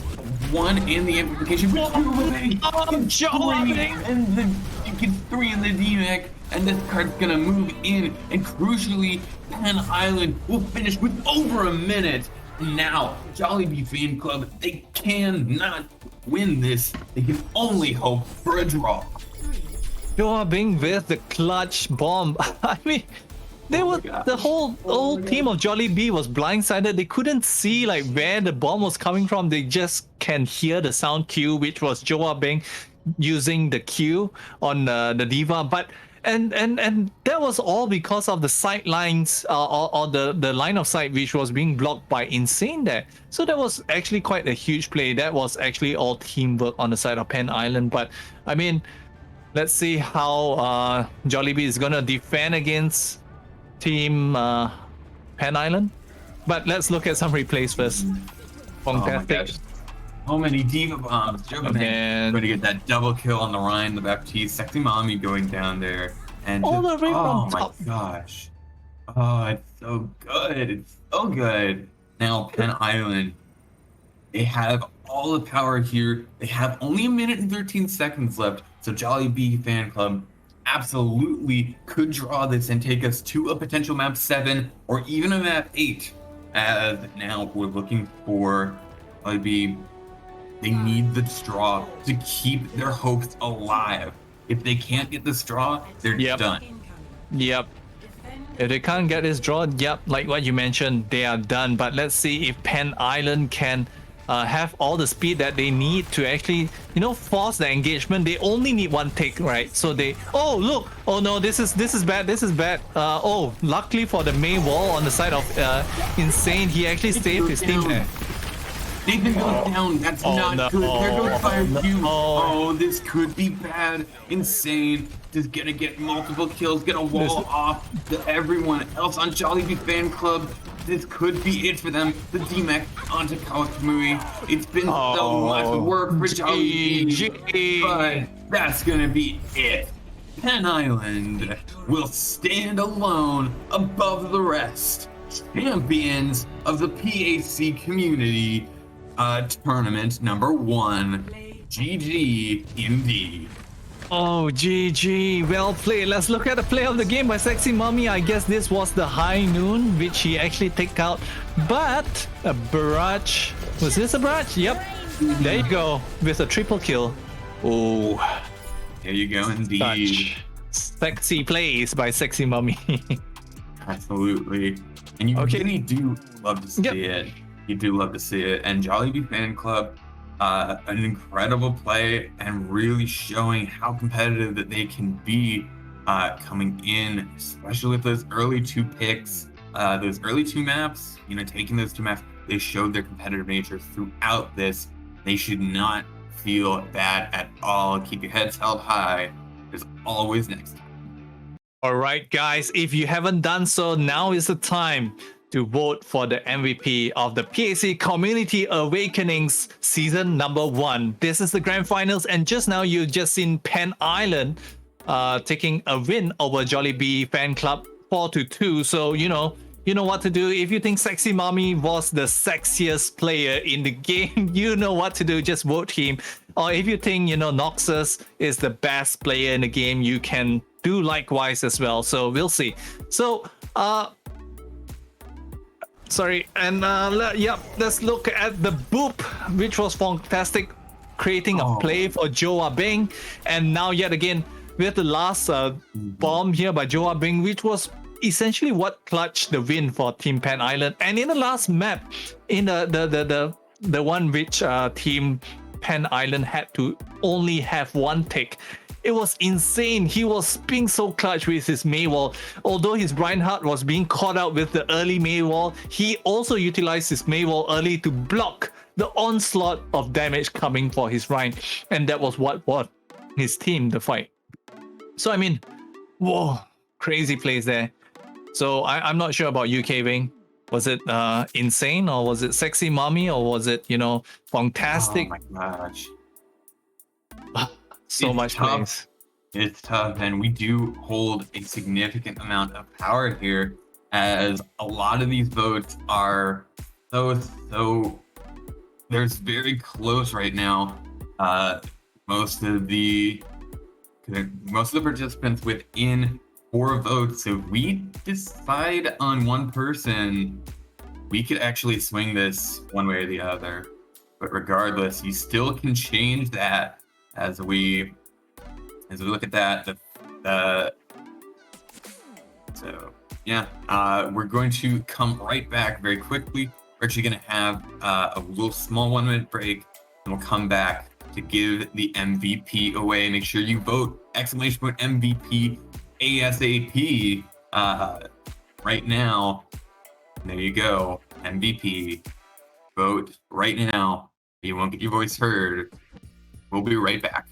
1 in the amplification, but 2 away. And then it gets 3 in the DMAC, and this card's gonna move in, and crucially, Pen Island will finish with over a minute. Now, Jollibee Fan Club, they cannot win this. They can only hope for a draw. Joa Bing with the clutch bomb. I mean, the whole team of Jollibee was blindsided. They couldn't see like where the bomb was coming from. They just can hear the sound cue, which was Joa Bing using the Q on the Diva. But and that was all because of the sight lines or the line of sight which was being blocked by Insane there. So that was actually quite a huge play. That was actually all teamwork on the side of Pen Island. But I mean, let's see how Jollibee is gonna defend against Team Pen Island. But let's look at some replays first. Fantastic. So many Diva bombs. Going to get that double kill on the Ryan, the Baptiste, Sexy Mommy going down there. And all the way oh from my top. gosh. Oh, it's so good. It's so good. Now, Pen Island, they have all the power here. They have only 1 minute and 13 seconds left. So Jollibee Fan Club absolutely could draw this and take us to a potential map 7 or even a map 8. As now we're looking for Jollibee. They need the draw to keep their hopes alive. If they can't get this draw, they're done. Yep. If they can't get this draw, yep, like what you mentioned, they are done. But let's see if Pen Island can have all the speed that they need to actually, force the engagement. They only need 1 tick, right? So they, oh look, oh no, this is bad. Oh, luckily for the main wall on the side of Insane, he actually saved his team there. Nathan goes down. That's not good. There goes Fire Cube. Oh, this could be bad. Insane. Just gonna get multiple kills, get a wall off to everyone else on Jollibee Fan Club. This could be it for them. The DMAC onto Kawakamui. It's been so much work for Jollibee, but that's gonna be it. Pen Island will stand alone above the rest. Champions of the PACommunity tournament number 1. GG indeed. Oh, GG, well played. Let's look at the play of the game by Sexy Mommy. I guess this was the high noon, which he actually took out. But a barrage. Was this a barrage? Yep. There you go, with a triple kill. Oh. There you go, indeed. Such sexy plays by Sexy Mommy. Absolutely. And you really do love to see it. You do love to see it. And Jollibee Fan Club, an incredible play and really showing how competitive that they can be coming in, especially with those early 2 picks, those early 2 maps, taking those 2 maps. They showed their competitive nature throughout this. They should not feel bad at all. Keep your heads held high. There's always next time. All right, guys, if you haven't done so, now is the time. to vote for the MVP of the PAC Community Awakenings season number 1. This is the grand finals, and just now you just seen Pen Island taking a win over Jollibee fan club 4-2. So you know what to do. If you think Sexy Mommy was the sexiest player in the game, you know what to do. Just vote him. Or if you think Noxus is the best player in the game, you can do likewise as well. So we'll see. So sorry, and let's look at the boop, which was fantastic, creating a play for Joa Bing. And now yet again we have the last bomb here by Joa Bing, which was essentially what clutched the win for Team Pen Island. And in the last map, in the one which Team Pen Island had to only have one tick, it was insane. He was being so clutch with his Maywall. Although his Reinhardt was being caught out with the early Maywall, he also utilized his Maywall early to block the onslaught of damage coming for his Rein. And that was what won his team the fight. So I mean, whoa, crazy plays there. So I'm not sure about you, K-Wing. Was it insane, or was it Sexy Mommy, or was it, fantastic? Oh my gosh. So much praise. It's tough, and we do hold a significant amount of power here, as a lot of these votes are so there's very close right now. Most of the participants within 4 votes. So if we decide on one person, we could actually swing this one way or the other. But regardless, you still can change that. As we look at that, so yeah, we're going to come right back very quickly. We're actually going to have a little small 1-minute break, and we'll come back to give the MVP away. Make sure you vote !MVP ASAP right now. There you go, MVP. Vote right now. You won't get your voice heard. We'll be right back.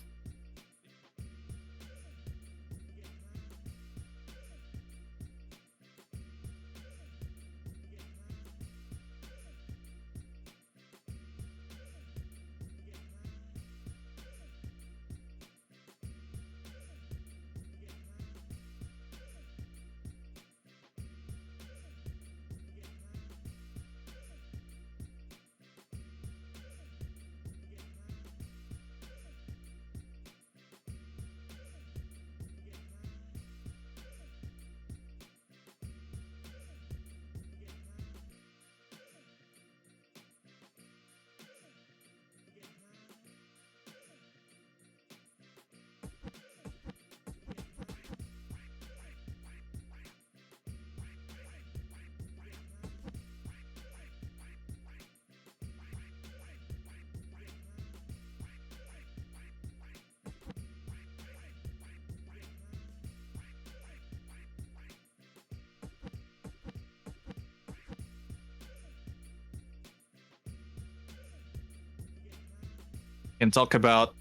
Can talk about.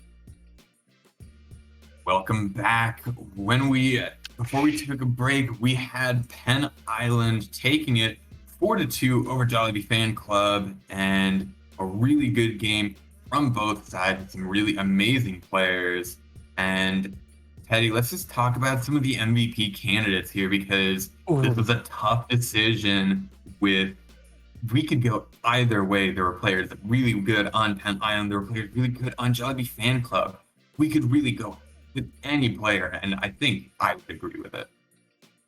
Welcome back. Before we took a break, we had Pen Island taking it 4-2 over Jollibee Fan Club, and a really good game from both sides with some really amazing players. And Teddy, let's just talk about some of the MVP candidates here, because this was a tough decision. We could go either way. There were players that really good on Pen Island. There were players really good on Jollibee Fan Club. We could really go with any player, and I think I would agree with it.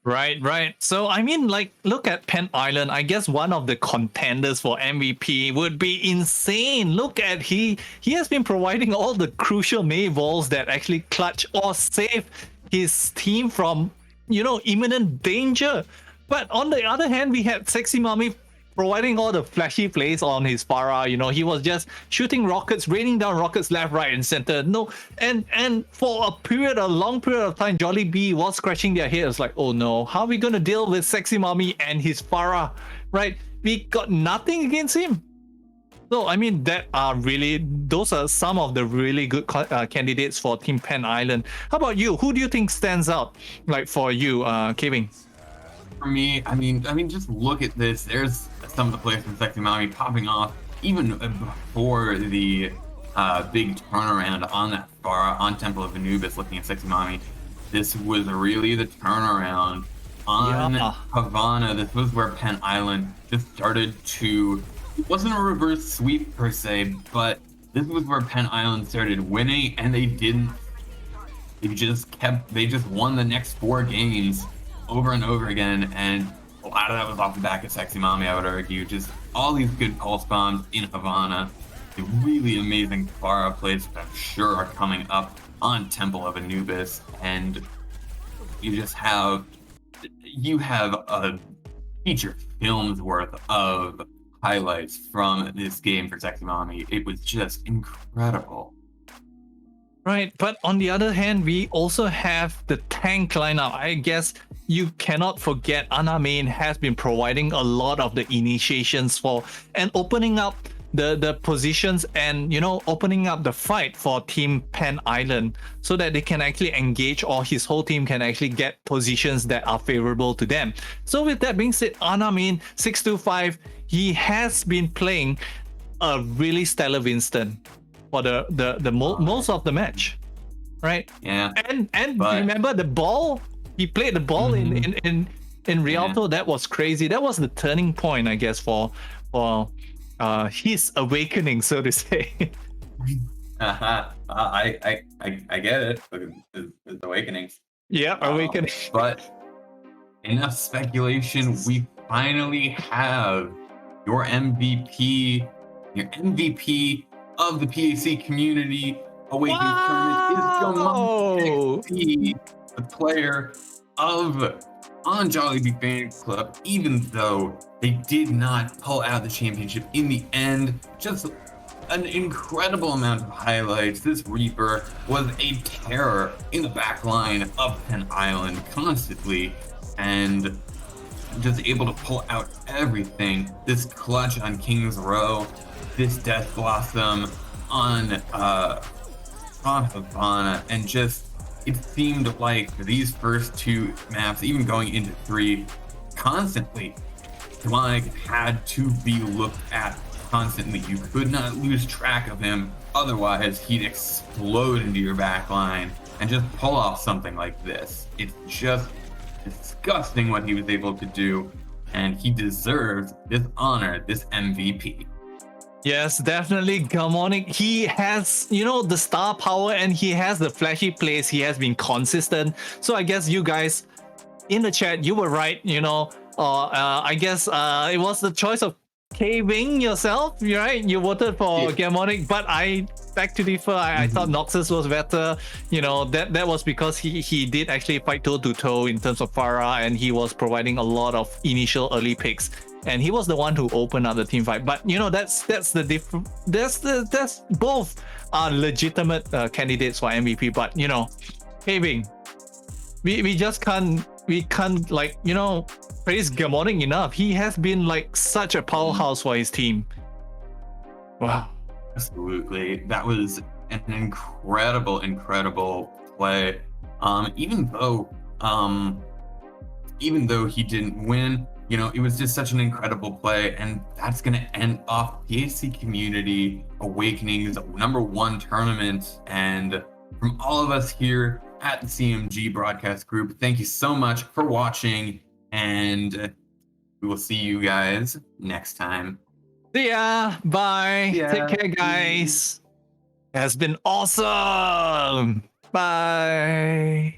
Right. So I mean, look at Pen Island. I guess one of the contenders for MVP would be insane. Look at he has been providing all the crucial Mayballs that actually clutch or save his team from imminent danger. But on the other hand, we had Sexy Mommy providing all the flashy plays on his Pharah. He was just shooting rockets, raining down rockets left, right, and center. And for a long period of time, Jollibee was scratching their heads like, oh no, how are we gonna deal with Sexy Mommy and his Pharah? Right? We got nothing against him. So I mean, those are some of the really good candidates for Team Pen Island. How about you? Who do you think stands out? Like for you, Kevin? for me, just look at this. There's some of the players from Sexy Mommy popping off even before the big turnaround on that Pharah on Temple of Anubis. Looking at Sexy Mommy, this was really the turnaround on Havana. This was where Penn Island just started to. It wasn't a reverse sweep per se, but this was where Penn Island started winning, and they didn't. They just won the next 4 games over and over again, and a lot of that was off the back of Sexy Mommy, I would argue. Just all these good pulse bombs in Havana, the really amazing Pharah plays that I'm sure are coming up on Temple of Anubis, and you have a feature film's worth of highlights from this game for Sexy Mommy. It was just incredible. Right, but on the other hand, we also have the tank lineup. I guess you cannot forget Ana Main has been providing a lot of the initiations for and opening up the positions and opening up the fight for Team Penn Island so that they can actually engage, or his whole team can actually get positions that are favorable to them. So with that being said, Ana Main 625, he has been playing a really stellar Winston for the most of the match, right? Yeah. And remember the ball? He played the ball in Rialto. That was crazy. That was the turning point, I guess, for his awakening, so to say. I get it. It's awakenings. Yeah, awakening. But enough speculation. We finally have your MVP of the PAC community awakening tournament is Gamonic, the player on Jollibee Fan Club, even though they did not pull out the championship in the end. Just an incredible amount of highlights. This Reaper was a terror in the back line of Penn Island constantly, and just able to pull out everything. This clutch on King's Row, this Death Blossom on Havana, and just it seemed like these first 2 maps, even going into 3, constantly Demonic had to be looked at constantly. You could not lose track of him, otherwise he'd explode into your back line and just pull off something like this. It's just disgusting what he was able to do, and he deserves this honor, this MVP. Yes, definitely Gamonic. He has, the star power, and he has the flashy plays. He has been consistent. So I guess you guys in the chat, you were right, I guess it was the choice of K-Wing yourself, right? You voted for Gamonic, but I beg to differ. I thought Noxus was better. That was because he did actually fight toe-to-toe in terms of Pharah, and he was providing a lot of initial early picks. And he was the one who opened up the team fight. But that's the different. That's both are legitimate candidates for MVP. But K-Wing, we just can't praise Gamonic enough. He has been like such a powerhouse for his team. Wow. Absolutely. That was an incredible play. Even though he didn't win, it was just such an incredible play, and that's going to end off PAC Community Awakening's #1 tournament. And from all of us here at the CMG Broadcast Group, thank you so much for watching, and we will see you guys next time. See ya. Bye. Yeah. Take care, guys. It has been awesome. Bye.